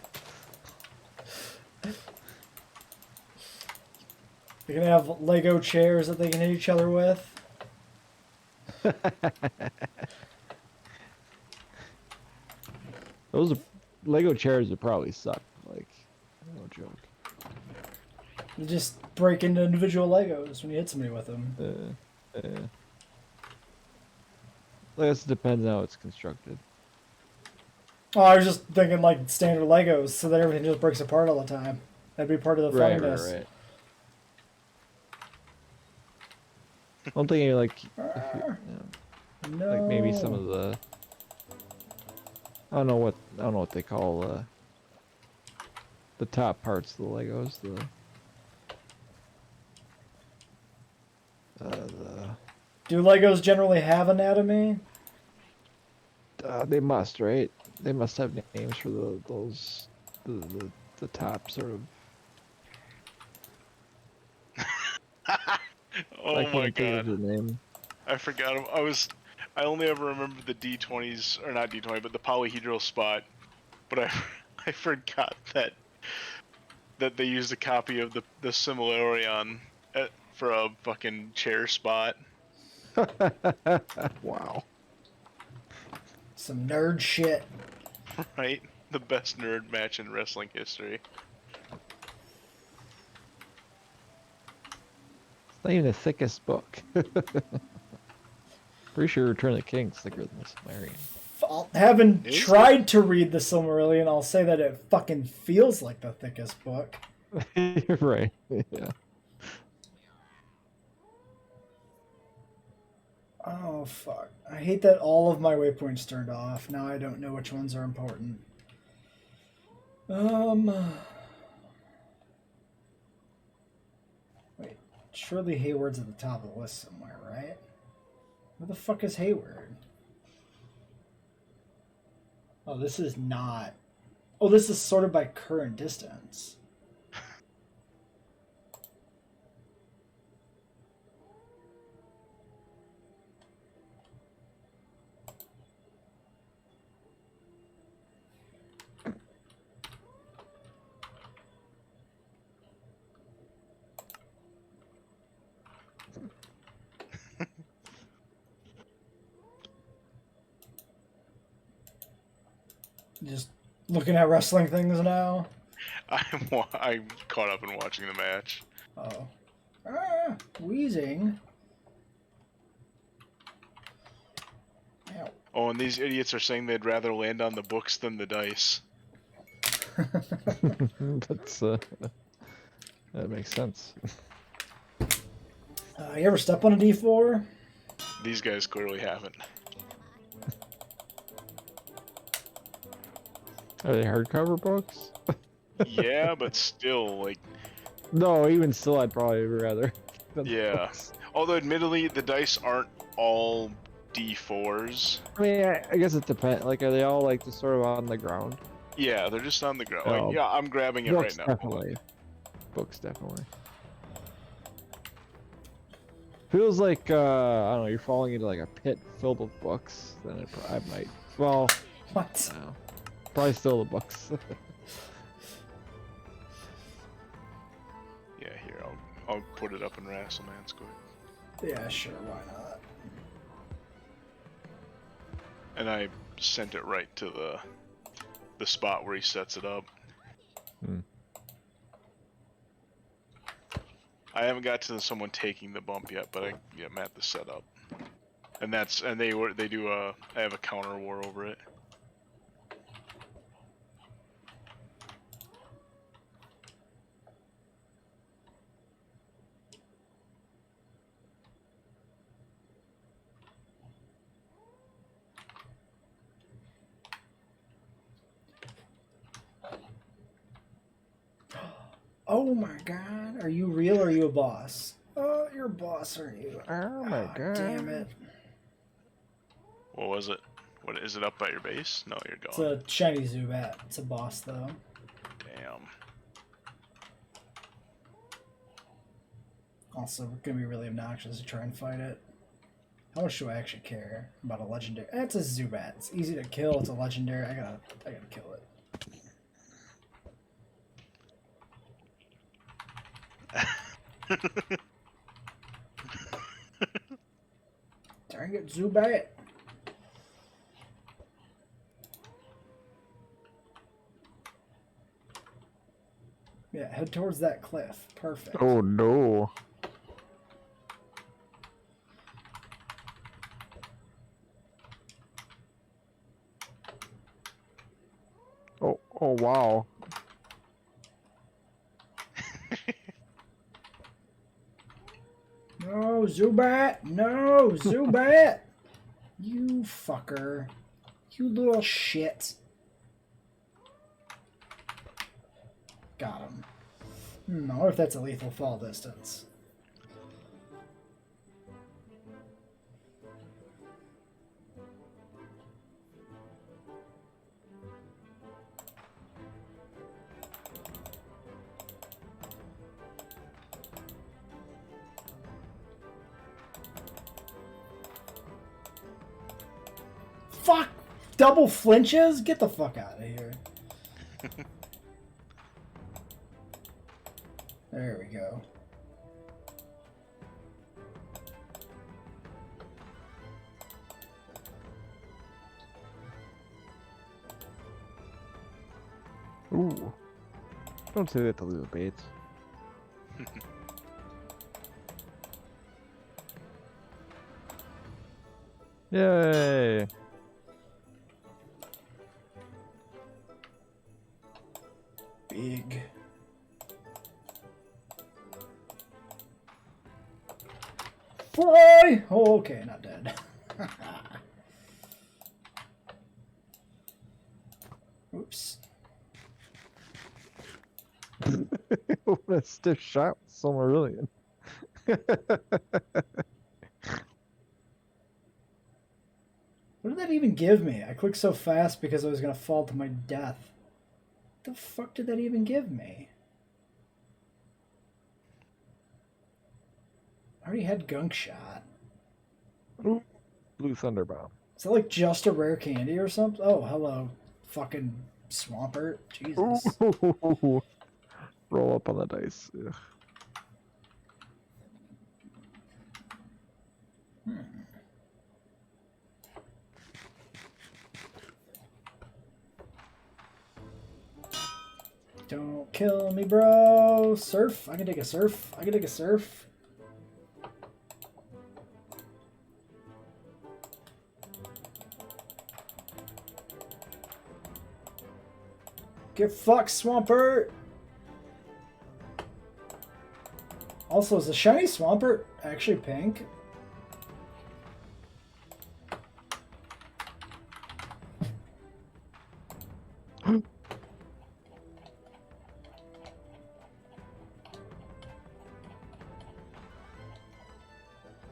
Speaker 2: They're gonna have Lego chairs that they can hit each other with.
Speaker 4: Those Lego chairs would probably suck. Like, no joke.
Speaker 2: You just break into individual Legos when you hit somebody with them.
Speaker 4: I guess it depends on how it's constructed.
Speaker 2: Oh, I was just thinking like standard Legos, so that everything just breaks apart all the time. That'd be part of the funness.
Speaker 4: Right. I'm thinking like,
Speaker 2: No.
Speaker 4: like maybe some of the. I don't know what they call the top parts of the Legos.
Speaker 2: Do Legos generally have anatomy?
Speaker 4: They must, right? They must have names for the top sort of.
Speaker 1: Oh
Speaker 4: I
Speaker 1: my
Speaker 4: can't think
Speaker 1: god.
Speaker 4: of the name.
Speaker 1: I forgot him. I only ever remember the D20s, or not D20, but the polyhedral spot. But I forgot that they used a copy of the Similarion for a fucking chair spot.
Speaker 4: Wow.
Speaker 2: Some nerd shit.
Speaker 1: Right? The best nerd match in wrestling history.
Speaker 4: It's not even the thickest book. Pretty sure Return of the King's thicker than the Silmarillion.
Speaker 2: Having
Speaker 1: Is
Speaker 2: tried to read the Silmarillion, I'll say that it fucking feels like the thickest book.
Speaker 4: You're right. Yeah.
Speaker 2: Oh, fuck. I hate that all of my waypoints turned off. Now I don't know which ones are important. Wait. Surely Hayward's at the top of the list somewhere, right? Where the fuck is Hayward? Oh, this is not... Oh, this is sorted by current distance. Just looking at wrestling things now.
Speaker 1: I'm caught up in watching the match.
Speaker 2: Oh. Ah, wheezing. Ow.
Speaker 1: Oh, and these idiots are saying they'd rather land on the books than the dice.
Speaker 4: That's that makes sense.
Speaker 2: You ever step on a D4?
Speaker 1: These guys clearly haven't.
Speaker 4: Are they hardcover books?
Speaker 1: Yeah, but still, like,
Speaker 4: No, even still, I'd probably rather. than
Speaker 1: yeah.
Speaker 4: books.
Speaker 1: Although, admittedly, the dice aren't all D4s.
Speaker 4: I mean, I guess it depends. Like, are they all like just sort of on the ground?
Speaker 1: Yeah, they're just on the ground.
Speaker 4: Oh.
Speaker 1: Like, yeah, I'm grabbing it
Speaker 4: Books
Speaker 1: right now.
Speaker 4: definitely. Books definitely. Feels like I don't know. You're falling into like a pit filled with books. Then I might. Well,
Speaker 2: What?
Speaker 4: no, probably still the books.
Speaker 1: Yeah, here, I'll put it up in Rasselman's quick.
Speaker 2: Yeah, sure, why not?
Speaker 1: And I sent it right to the spot where he sets it up.
Speaker 4: Hmm.
Speaker 1: I haven't got to someone taking the bump yet, but I'm at the setup. And they do I have a counter war over it.
Speaker 2: Oh my god, are you real or are you a boss? Oh, you're a boss, aren't you?
Speaker 4: Oh my god!
Speaker 2: Damn it.
Speaker 1: What was it? What is it up at your base? No, you're
Speaker 2: It's
Speaker 1: going.
Speaker 2: a shiny Zubat. It's a boss, though.
Speaker 1: Damn.
Speaker 2: Also, we're gonna be really obnoxious to try and fight it. How much do I actually care about a legendary? It's a Zubat. It's easy to kill. It's a legendary. I gotta kill it. Dang it, Zubat. Yeah, head towards that cliff. Perfect.
Speaker 4: Oh no! Oh wow!
Speaker 2: No, Zubat! No, Zubat! You fucker. You little shit. Got him. I wonder if that's a lethal fall distance. Fuck! Double flinches? Get the fuck out of here. There we go.
Speaker 4: Ooh. Don't say that to Leo Bates. Yay!
Speaker 2: Big. Fly! Oh, okay, not dead. Oops.
Speaker 4: What a stiff shot with Silmarillion.
Speaker 2: What did that even give me? I clicked so fast because I was going to fall to my death. What the fuck did that even give me? I already had Gunk Shot.
Speaker 4: Ooh, Blue Thunder Bomb.
Speaker 2: Is that like just a rare candy or something? Oh, hello. Fucking Swampert. Jesus.
Speaker 4: Ooh. Roll up on the dice. Ugh.
Speaker 2: Don't kill me, bro. Surf. I can take a surf. I can take a surf. Get fucked, Swampert. Also, is the shiny Swampert actually pink?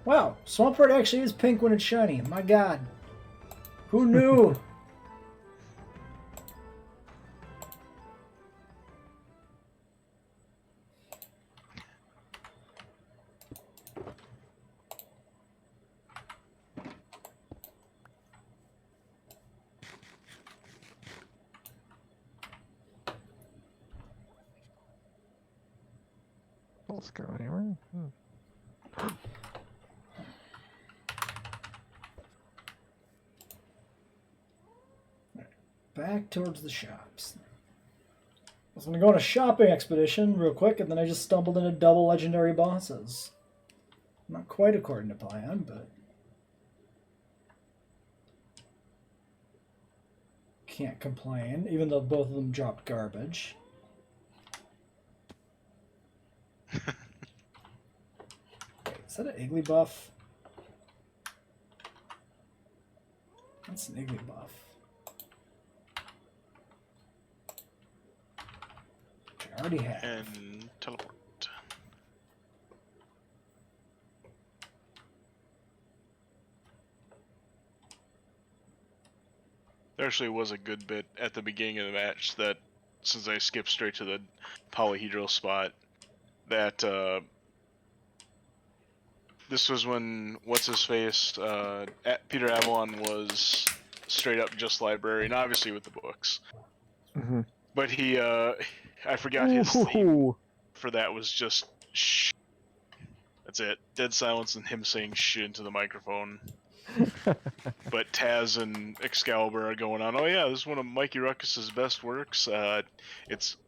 Speaker 2: Wow, Swampert actually is pink when it's shiny. My god. Who knew?
Speaker 4: Let's go anywhere.
Speaker 2: Back towards the shops. I was going to go on a shopping expedition real quick, and then I just stumbled into double legendary bosses. Not quite according to plan, but... Can't complain, even though both of them dropped garbage. Wait, is that an Igglybuff? That's an Igglybuff. Which I already have.
Speaker 1: And teleport. There actually was a good bit at the beginning of the match that, since I skipped straight to the polyhedral spot, that this was when what's-his-face, Peter Avalon was straight up just librarian, obviously with the books.
Speaker 4: Mm-hmm.
Speaker 1: But he, I forgot his theme
Speaker 4: Ooh.
Speaker 1: for that was just shh. That's it. Dead silence and him saying shit into the microphone. But Taz and Excalibur are going on. Oh yeah, this is one of Mikey Ruckus's best works. It's,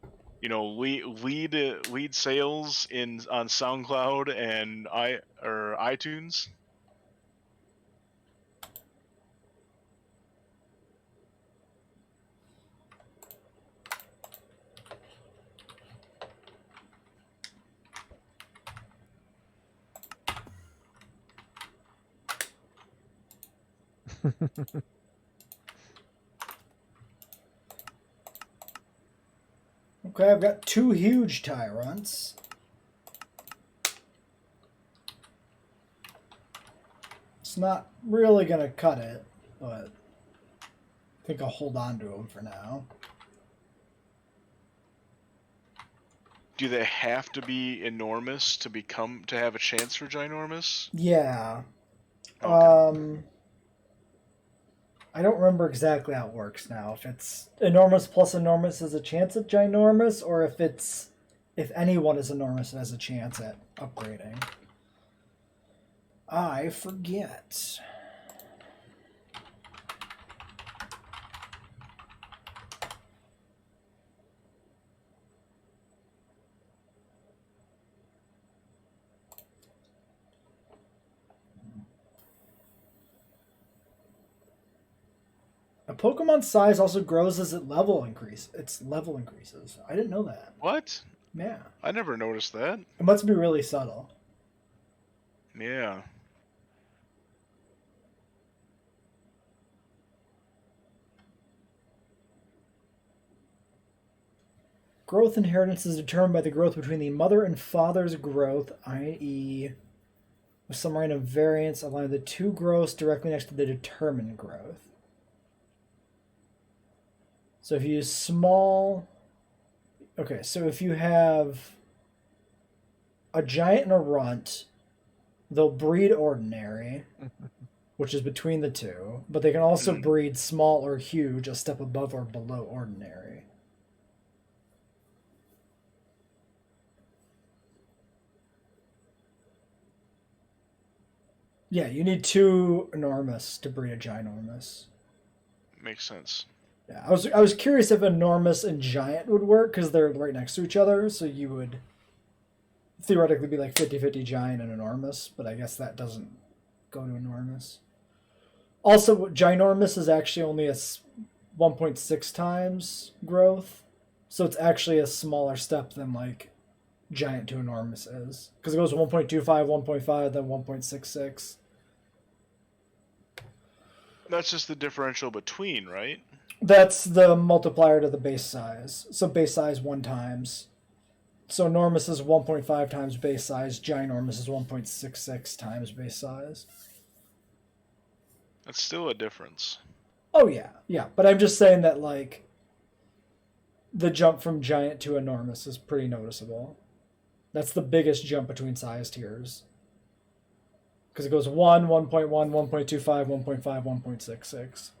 Speaker 1: you know, lead sales on SoundCloud and iTunes.
Speaker 2: Okay, I've got two huge Tyrants. It's not really going to cut it, but I think I'll hold on to them for now.
Speaker 1: Do they have to be enormous to have a chance for ginormous?
Speaker 2: Yeah.
Speaker 1: Okay.
Speaker 2: I don't remember exactly how it works now. If it's enormous plus enormous is a chance at ginormous, or if anyone is enormous, it has a chance at upgrading. I forget. Pokemon size also grows as its level increases. I didn't know that.
Speaker 1: What?
Speaker 2: Yeah.
Speaker 1: I never noticed that.
Speaker 2: It must be really subtle.
Speaker 1: Yeah.
Speaker 2: Growth inheritance is determined by the growth between the mother and father's growth, i.e., with some random variance, align the two growths directly next to the determined growth. So if you use small... Okay, so if you have a giant and a runt, they'll breed ordinary, which is between the two, but they can also breed small or huge, a step above or below ordinary. Yeah, you need two enormous to breed a ginormous.
Speaker 1: Makes sense.
Speaker 2: Yeah, I was curious if enormous and giant would work because they're right next to each other, so you would theoretically be like 50-50 giant and enormous, but I guess that doesn't go to enormous. Also, ginormous is actually only a 1.6 times growth, so it's actually a smaller step than like giant to enormous is, because it goes 1.25, 1.5, then 1.66.
Speaker 1: That's just the differential between, right?
Speaker 2: That's the multiplier to the base size. So base size 1 times. So enormous is 1.5 times base size. Ginormous is 1.66 times base size.
Speaker 1: That's still a difference.
Speaker 2: Oh yeah, yeah. But I'm just saying that like the jump from giant to enormous is pretty noticeable. That's the biggest jump between size tiers. Because it goes 1, 1.1, 1.25, 1.5, 1.66.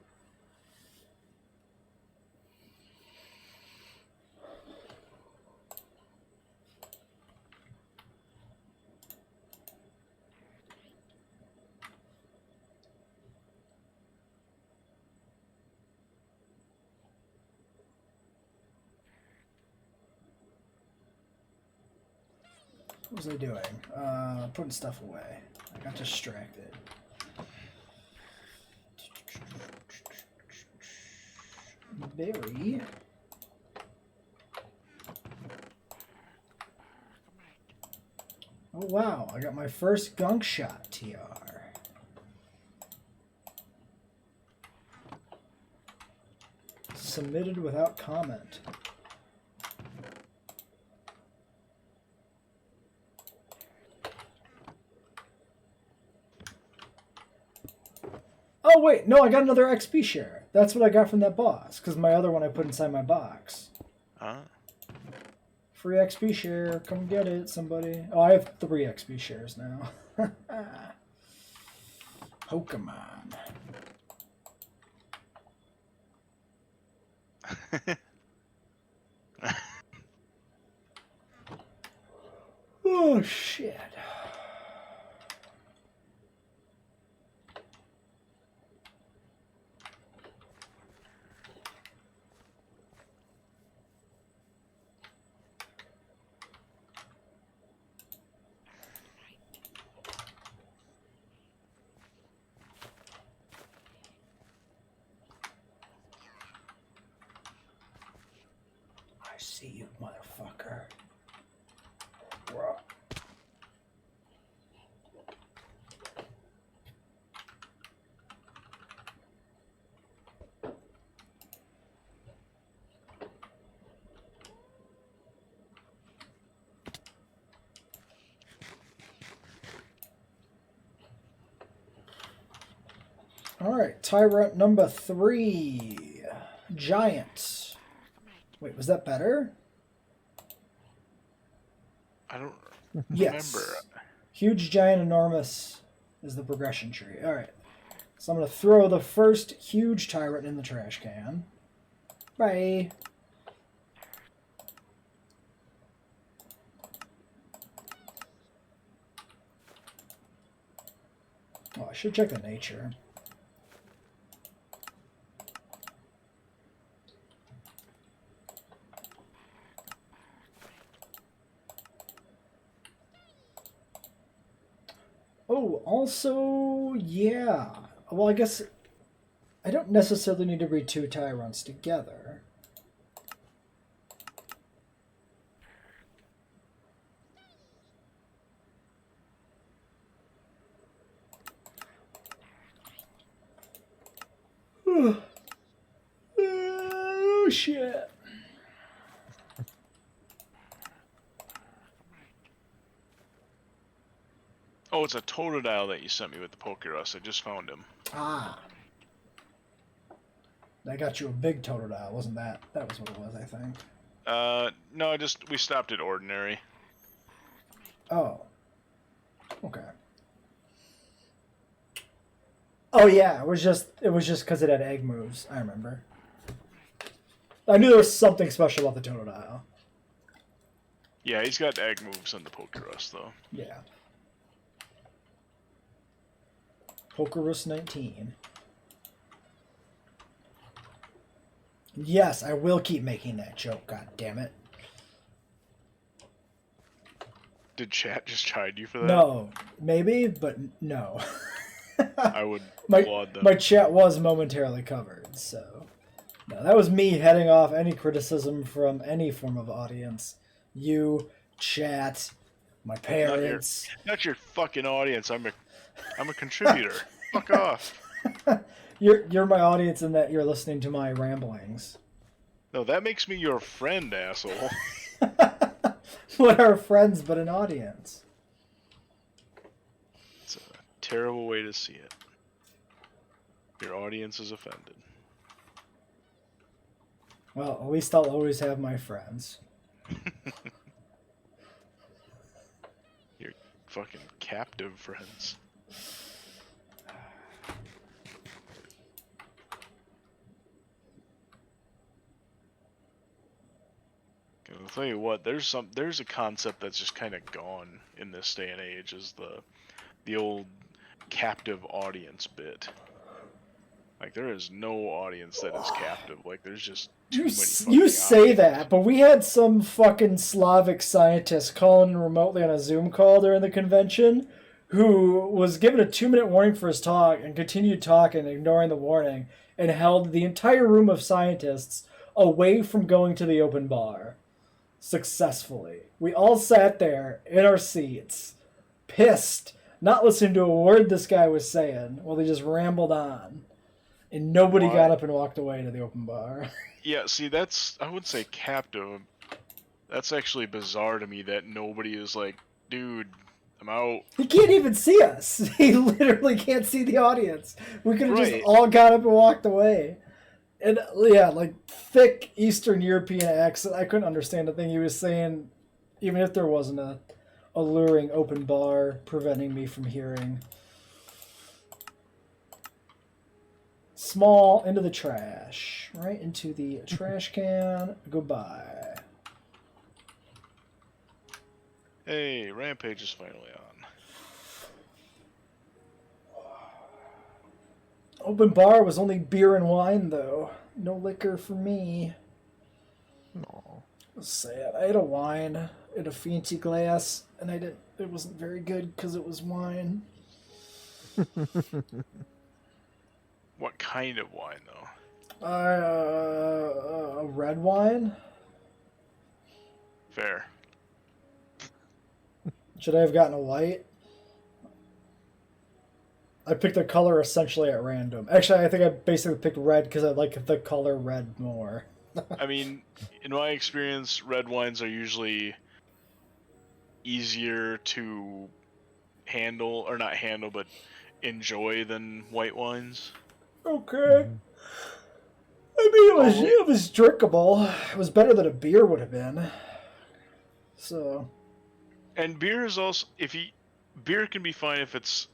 Speaker 2: What was I doing? Putting stuff away. I got distracted. Berry. Oh wow, I got my first gunk shot TR. Submitted without comment. Oh wait, no, I got another XP share. That's what I got from that boss, because my other one I put inside my box. Free XP share, come get it, somebody. Oh, I have 3 XP shares now. Pokemon. Oh shit. I see you, motherfucker. Bruh. Alright, Tyrant number 3. Giant. Wait, was that better?
Speaker 1: I don't
Speaker 2: Yes.
Speaker 1: remember.
Speaker 2: Huge, giant, enormous is the progression tree. Alright. So I'm going to throw the first huge Tyrant in the trash can. Bye. Oh, I should check the nature. Oh, also, yeah. Well, I guess I don't necessarily need to read 2 Tyrants together. Oh, shit.
Speaker 1: Oh, it's a Totodile that you sent me with the Pokerus. I just found him.
Speaker 2: Ah. I got you a big Totodile, wasn't that? That was what it was, I think.
Speaker 1: No, we stopped at ordinary.
Speaker 2: Oh. Okay. Oh yeah, it was just because it had egg moves. I remember. I knew there was something special about the Totodile.
Speaker 1: Yeah, he's got egg moves on the Pokerus, though.
Speaker 2: Yeah. Pokerus 19. Yes, I will keep making that joke. God damn it.
Speaker 1: Did chat just chide you for that?
Speaker 2: No, maybe, but no.
Speaker 1: I would applaud them.
Speaker 2: My chat was momentarily covered, so no, that was me heading off any criticism from any form of audience. You, chat, my parents.
Speaker 1: Not your fucking audience. I'm a contributor. Fuck off.
Speaker 2: You're my audience in that you're listening to my ramblings.
Speaker 1: No, that makes me your friend, asshole.
Speaker 2: What are friends but an audience?
Speaker 1: It's a terrible way to see it. Your audience is offended.
Speaker 2: Well, at least I'll always have my friends.
Speaker 1: Your fucking captive friends. I'll tell you what, there's a concept that's just kind of gone in this day and age, is the old captive audience bit. Like, there is no audience that is captive. Like, there's just too many fucking
Speaker 2: You say
Speaker 1: options.
Speaker 2: that, but we had some fucking Slavic scientist calling remotely on a Zoom call during the convention who was given a 2-minute warning for his talk and continued talking, ignoring the warning, and held the entire room of scientists away from going to the open bar. Successfully. We all sat there in our seats, pissed, not listening to a word this guy was saying while he just rambled on. And nobody got up and walked away to the open bar.
Speaker 1: Yeah, see, I wouldn't say captive. That's actually bizarre to me that nobody is like, dude, I'm out.
Speaker 2: He can't even see us. He literally can't see the audience. We could have
Speaker 1: Right.
Speaker 2: just all got up and walked away. And yeah, like thick Eastern European accent. I couldn't understand the thing he was saying, even if there wasn't a alluring open bar preventing me from hearing. Small into the trash. Right into the trash can. Goodbye.
Speaker 1: Hey, Rampage is finally on.
Speaker 2: Open bar was only beer and wine, though. No liquor for me.
Speaker 4: No.
Speaker 2: Sad. I had a wine in a fancy glass, and it wasn't very good because it was wine.
Speaker 1: What kind of wine, though?
Speaker 2: A red wine.
Speaker 1: Fair.
Speaker 2: Should I have gotten a white? I picked a color essentially at random. Actually, I think I basically picked red because I like the color red more.
Speaker 1: I mean, in my experience, red wines are usually easier to handle, or not handle, but enjoy than white wines.
Speaker 2: Okay. I mean, it was drinkable. It was better than a beer would have been. So.
Speaker 1: And beer is also, beer can be fine if it's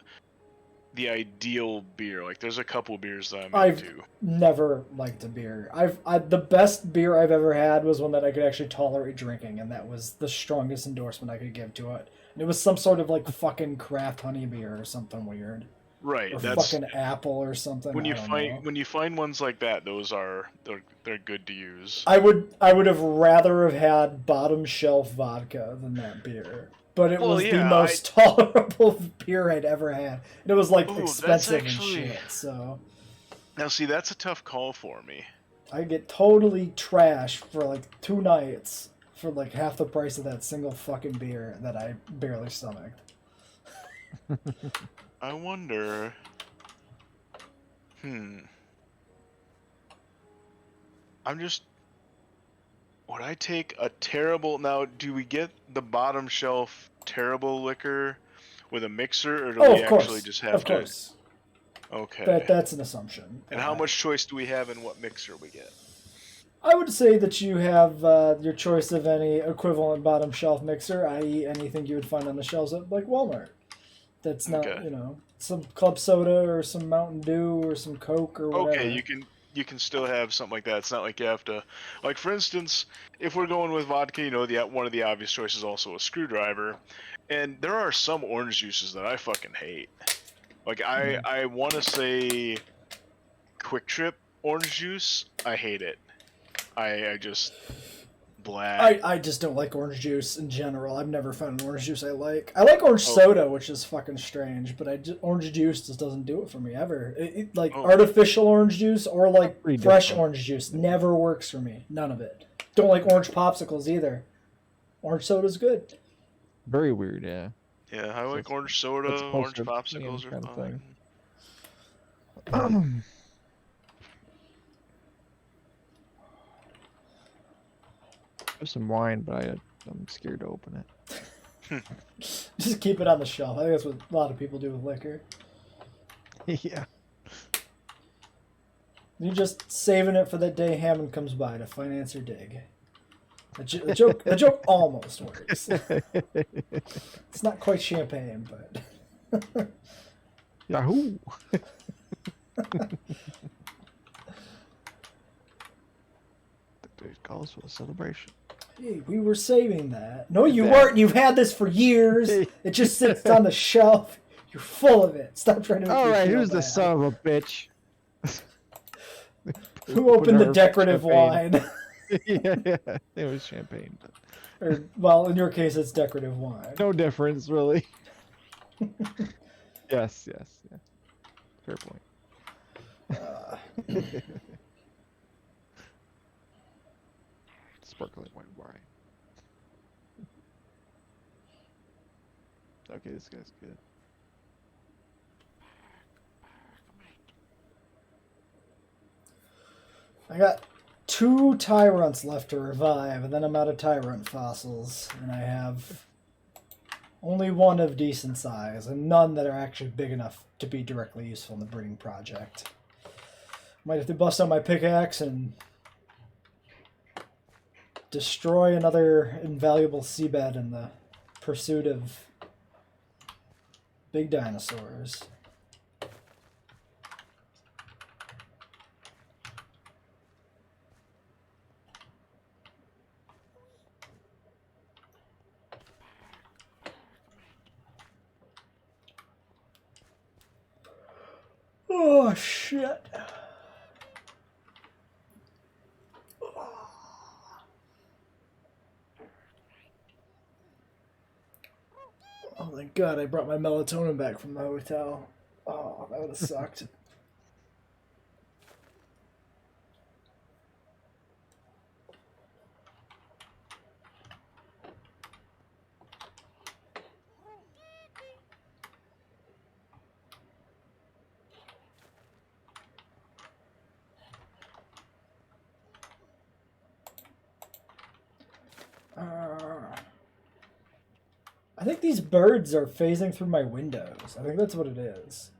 Speaker 1: the ideal beer. Like, there's a couple beers that I'm into.
Speaker 2: Never liked a beer. The best beer I've ever had was one that I could actually tolerate drinking, and that was the strongest endorsement I could give to it. And it was some sort of like fucking craft honey beer or something weird.
Speaker 1: Right.
Speaker 2: Or
Speaker 1: That's
Speaker 2: fucking apple or something.
Speaker 1: when you find ones like that, they're good to use.
Speaker 2: I would have rather have had bottom shelf vodka than that beer. But it was the most tolerable beer I'd ever had. And it was like expensive and shit, so
Speaker 1: Now, see, that's a tough call for me.
Speaker 2: I get totally trashed for like 2 nights for like half the price of that single fucking beer that I barely stomached.
Speaker 1: I wonder. I'm just. Would I take a terrible? Now, do we get the bottom shelf terrible liquor with a mixer, or do we
Speaker 2: Of
Speaker 1: actually
Speaker 2: course.
Speaker 1: just have
Speaker 2: Of
Speaker 1: to?
Speaker 2: course.
Speaker 1: Okay.
Speaker 2: That's an assumption.
Speaker 1: And how much choice do we have in what mixer we get?
Speaker 2: I would say that you have your choice of any equivalent bottom shelf mixer, i.e., anything you would find on the shelves at like Walmart. That's not,
Speaker 1: Okay.
Speaker 2: some club soda or some Mountain Dew or some Coke or whatever.
Speaker 1: Okay, you can still have something like that. It's not like you have to, like for instance, if we're going with vodka, one of the obvious choices is also a screwdriver, and there are some orange juices that I fucking hate. Like I want to say, Quick Trip orange juice, I hate it. I just blah.
Speaker 2: I just don't like orange juice in general. I've never found an orange juice I like. I like orange soda, which is fucking strange, but orange juice just doesn't do it for me ever. Artificial orange juice or like
Speaker 4: Pretty
Speaker 2: fresh
Speaker 4: different.
Speaker 2: orange juice never works for me. None of it. Don't like orange popsicles either. Orange soda's good.
Speaker 4: Very weird, yeah.
Speaker 1: Yeah, I like
Speaker 4: That's-
Speaker 1: orange soda,
Speaker 4: that's
Speaker 1: orange
Speaker 4: closer to
Speaker 1: popsicles
Speaker 4: the
Speaker 1: are
Speaker 4: kind of
Speaker 1: fine.
Speaker 4: thing. There's some wine, but I'm scared to open it.
Speaker 2: Just keep it on the shelf. I think that's what a lot of people do with liquor.
Speaker 4: Yeah.
Speaker 2: You're just saving it for that day Hammond comes by to finance your dig. The joke almost works. It's not quite champagne, but
Speaker 4: Yahoo! It calls for a celebration.
Speaker 2: hey, we were saving that. No, you
Speaker 4: That-
Speaker 2: weren't. You've had this for years. It just sits on the shelf. You're full of it. Stop trying to make
Speaker 4: All
Speaker 2: me
Speaker 4: right,
Speaker 2: feel
Speaker 4: who's the
Speaker 2: bad.
Speaker 4: son of a bitch?
Speaker 2: Who opened the
Speaker 4: Whatever,
Speaker 2: decorative
Speaker 4: champagne.
Speaker 2: wine?
Speaker 4: Yeah, it was champagne. But
Speaker 2: Or, well, in your case, it's decorative wine.
Speaker 4: no difference, really. Yes. Fair point. Sparkling white wine. Okay, this guy's good.
Speaker 2: I got 2 Tyrants left to revive, and then I'm out of Tyrant fossils, and I have only 1 of decent size, and none that are actually big enough to be directly useful in the breeding project. Might have to bust out my pickaxe and destroy another invaluable seabed in the pursuit of big dinosaurs. Oh, shit. Oh, thank God I brought my melatonin back from the hotel. Oh, that would have sucked. I think these birds are phasing through my windows. I think that's what it is.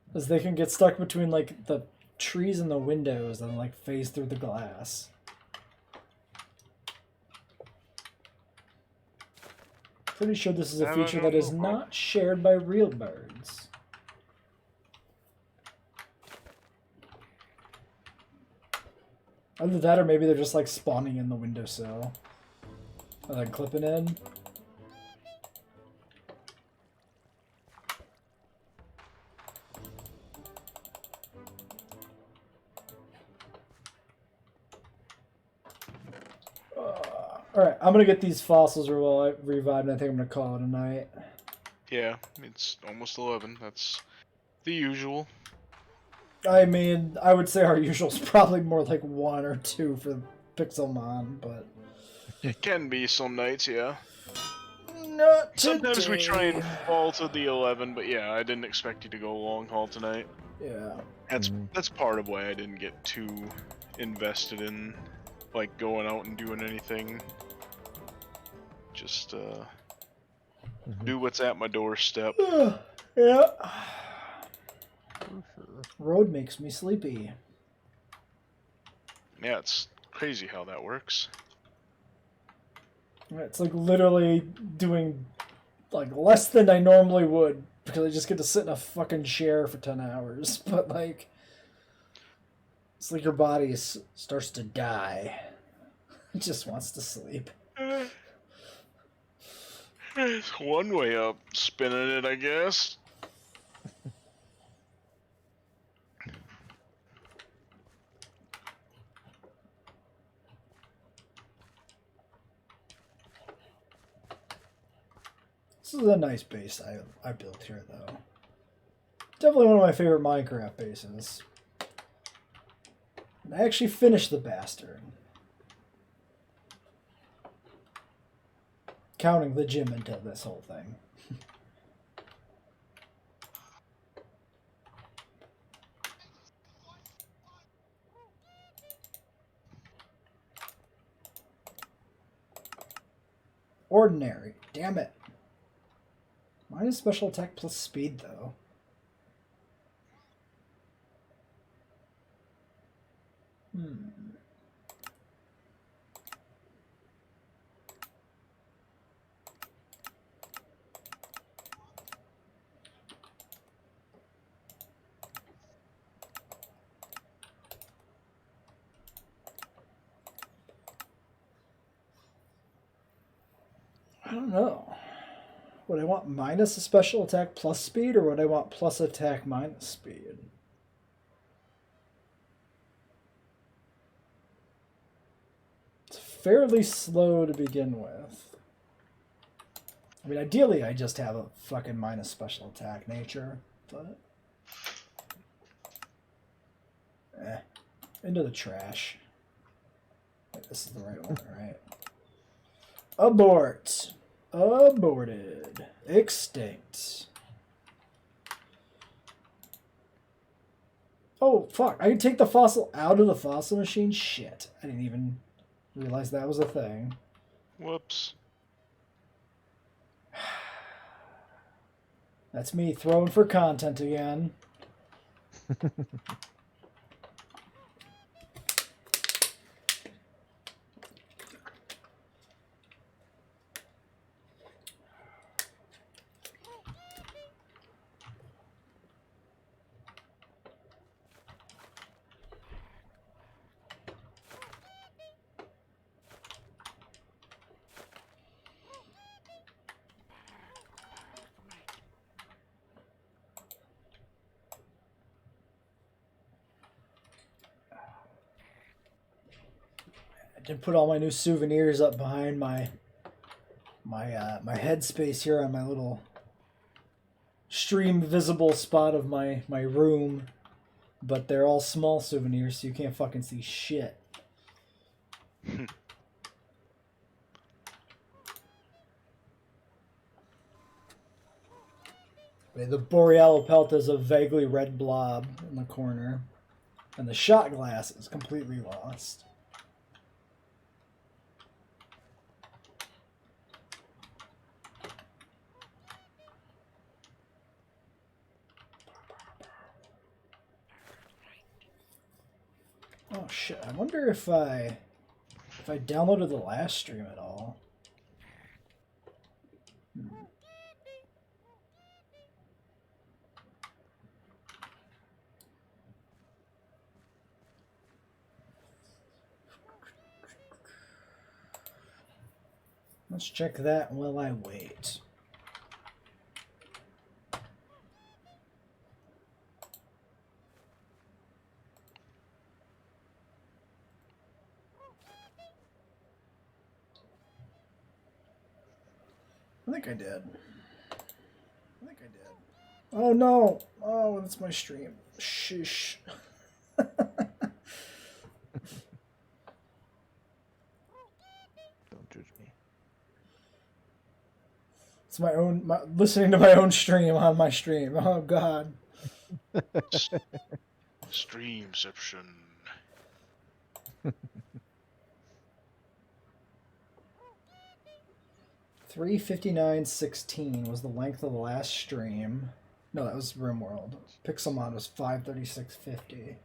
Speaker 2: Because they can get stuck between like the trees and the windows and like phase through the glass. Pretty sure this is a feature that is not shared by real birds. Either that or maybe they're just like spawning in the windowsill. And then clipping in. Alright, I'm gonna get these fossils revived and I think I'm gonna call it a night.
Speaker 1: Yeah, it's almost 11. That's the usual.
Speaker 2: I mean, I would say our usual is probably more like 1 or 2 for Pixelmon, but
Speaker 1: It can be some nights, yeah.
Speaker 2: not
Speaker 1: Sometimes we try and
Speaker 2: today.
Speaker 1: fall to the 11, but yeah, I didn't expect you to go long haul tonight.
Speaker 2: Yeah.
Speaker 1: That's part of why I didn't get too invested in like going out and doing anything. Just do what's at my doorstep.
Speaker 2: Yeah.
Speaker 3: For sure.
Speaker 2: Road makes me sleepy.
Speaker 1: Yeah, it's crazy how that works.
Speaker 2: It's like literally doing like less than I normally would because I just get to sit in a fucking chair for 10 hours. But like, it's like your body starts to die. It just wants to sleep.
Speaker 1: It's one way up spinning it, I guess.
Speaker 2: This is a nice base I built here, though. Definitely one of my favorite Minecraft bases. And I actually finished the bastard. Counting the gym into this whole thing. Ordinary. Damn it. Mine is special attack plus speed, though. I don't know. Would I want minus a special attack plus speed, or would I want plus attack minus speed? It's fairly slow to begin with. I mean, ideally, I just have a fucking minus special attack nature, but... Into the trash. Wait, this is the right one, right? Abort. Aborted. Extinct. Oh, fuck. I can take the fossil out of the fossil machine? Shit. I didn't even realize that was a thing.
Speaker 1: Whoops.
Speaker 2: That's me throwing for content again. I did put all my new souvenirs up behind my headspace here on my little stream visible spot of my room, but they're all small souvenirs, so you can't fucking see shit. The Borealopelta is a vaguely red blob in the corner, and the shot glass is completely lost. Oh shit, I wonder if I downloaded the last stream at all. Let's check that while I wait. I think I did. Oh no! Oh, that's my stream. Sheesh.
Speaker 4: Don't judge me.
Speaker 2: It's my own. Listening to my own stream on my stream. Oh god.
Speaker 1: Streamception.
Speaker 2: $3:59:16 was the length of the last stream. No, that was RimWorld. Pixelmon was 5:36:50.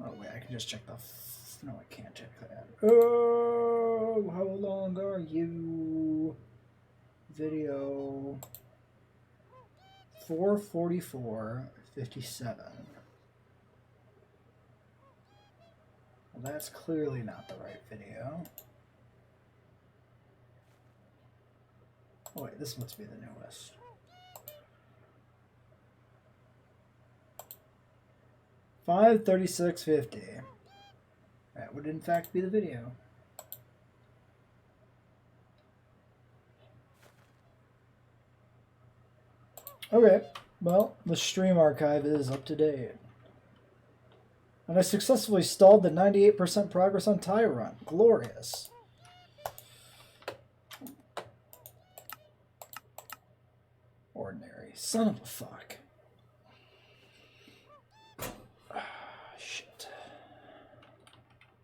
Speaker 2: Oh wait, I can just check the. No, I can't check that. Oh, how long are you? Video. 4:44:57. Well, that's clearly not the right video. Oh wait, this must be the newest. $5:36:50. That would in fact be the video. Okay, well, the stream archive is up to date. And I successfully stalled the 98% progress on Tyrant. Glorious. Ordinary. Son of a fuck. Shit.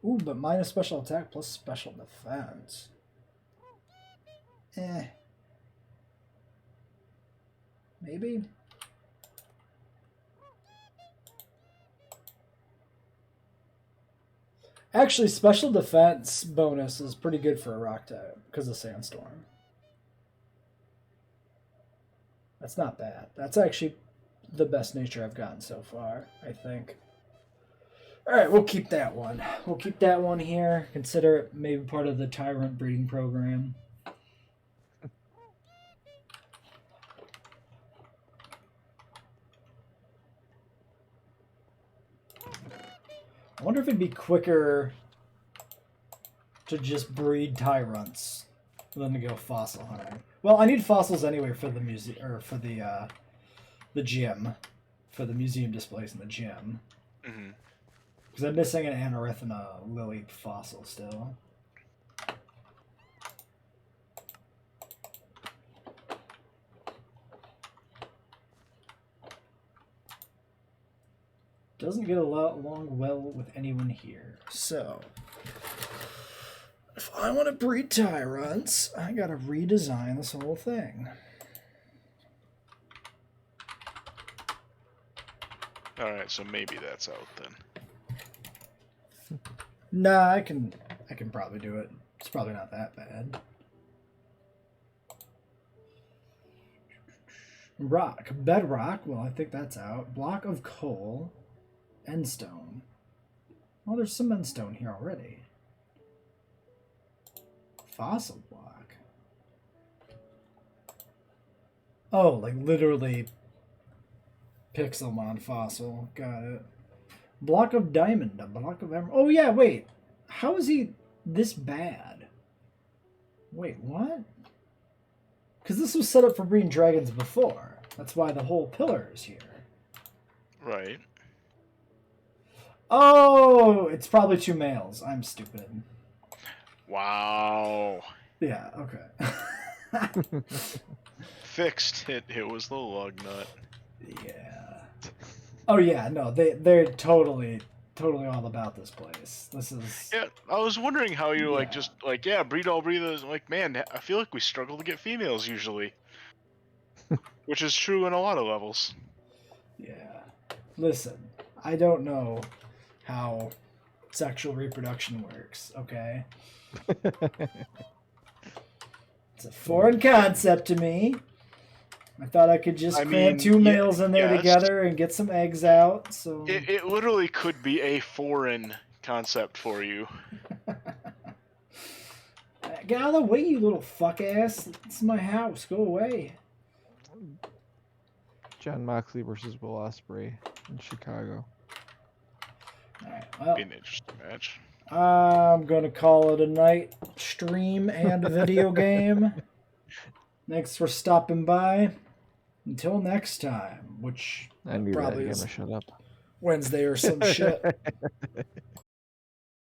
Speaker 2: Ooh, but minus special attack plus special defense. Maybe? Actually, special defense bonus is pretty good for a rock type because of Sandstorm. That's not bad. That's actually the best nature I've gotten so far, I think. Alright, we'll keep that one. We'll keep that one here. Consider it maybe part of the Tyrant breeding program. I wonder if it'd be quicker to just breed Tyrants than to go fossil hunting. Well, I need fossils anyway for the museum or for the gym, for the museum displays in the gym.
Speaker 1: Mm-hmm.
Speaker 2: Because I'm missing an Anorithina lily fossil still. Doesn't get along well with anyone here. So, if I want to breed Tyrants, I gotta redesign this whole thing.
Speaker 1: Alright, so maybe that's out then.
Speaker 2: Nah, I can probably do it. It's probably not that bad. Rock. Bedrock. Well, I think that's out. Block of coal. Endstone. Oh, there's some endstone here already. Fossil block. Oh, like literally Pixelmon fossil. Got it. Block of diamond. A block of emerald. Oh, yeah, wait. How is he this bad? Wait, what? Because this was set up for breeding dragons before. That's why the whole pillar is here.
Speaker 1: Right.
Speaker 2: Oh, it's probably 2 males. I'm stupid.
Speaker 1: Wow.
Speaker 2: Yeah, okay.
Speaker 1: Fixed it. It was the lug nut.
Speaker 2: Yeah. Oh yeah, no, they're totally all about this place. This is
Speaker 1: Yeah, I was wondering how you like
Speaker 2: Yeah.
Speaker 1: just like yeah, breed all breeders. Like man, I feel like we struggle to get females usually, which is true in a lot of levels.
Speaker 2: yeah. Listen, I don't know how sexual reproduction works, okay? It's a foreign concept to me. I thought I could just
Speaker 1: I
Speaker 2: cram
Speaker 1: mean,
Speaker 2: 2 males in there
Speaker 1: yes.
Speaker 2: together and get some eggs out. So
Speaker 1: It literally could be a foreign concept for you.
Speaker 2: get out of the way, you little fuck ass. This is my house. Go away.
Speaker 4: John Moxley versus Will Ospreay in Chicago.
Speaker 2: All right. Well,
Speaker 1: Be an interesting match.
Speaker 2: I'm gonna call it a night. Stream and video game. Thanks for stopping by. Until next time, which
Speaker 4: I knew
Speaker 2: probably
Speaker 4: that.
Speaker 2: is
Speaker 4: Shut up.
Speaker 2: Wednesday or some shit.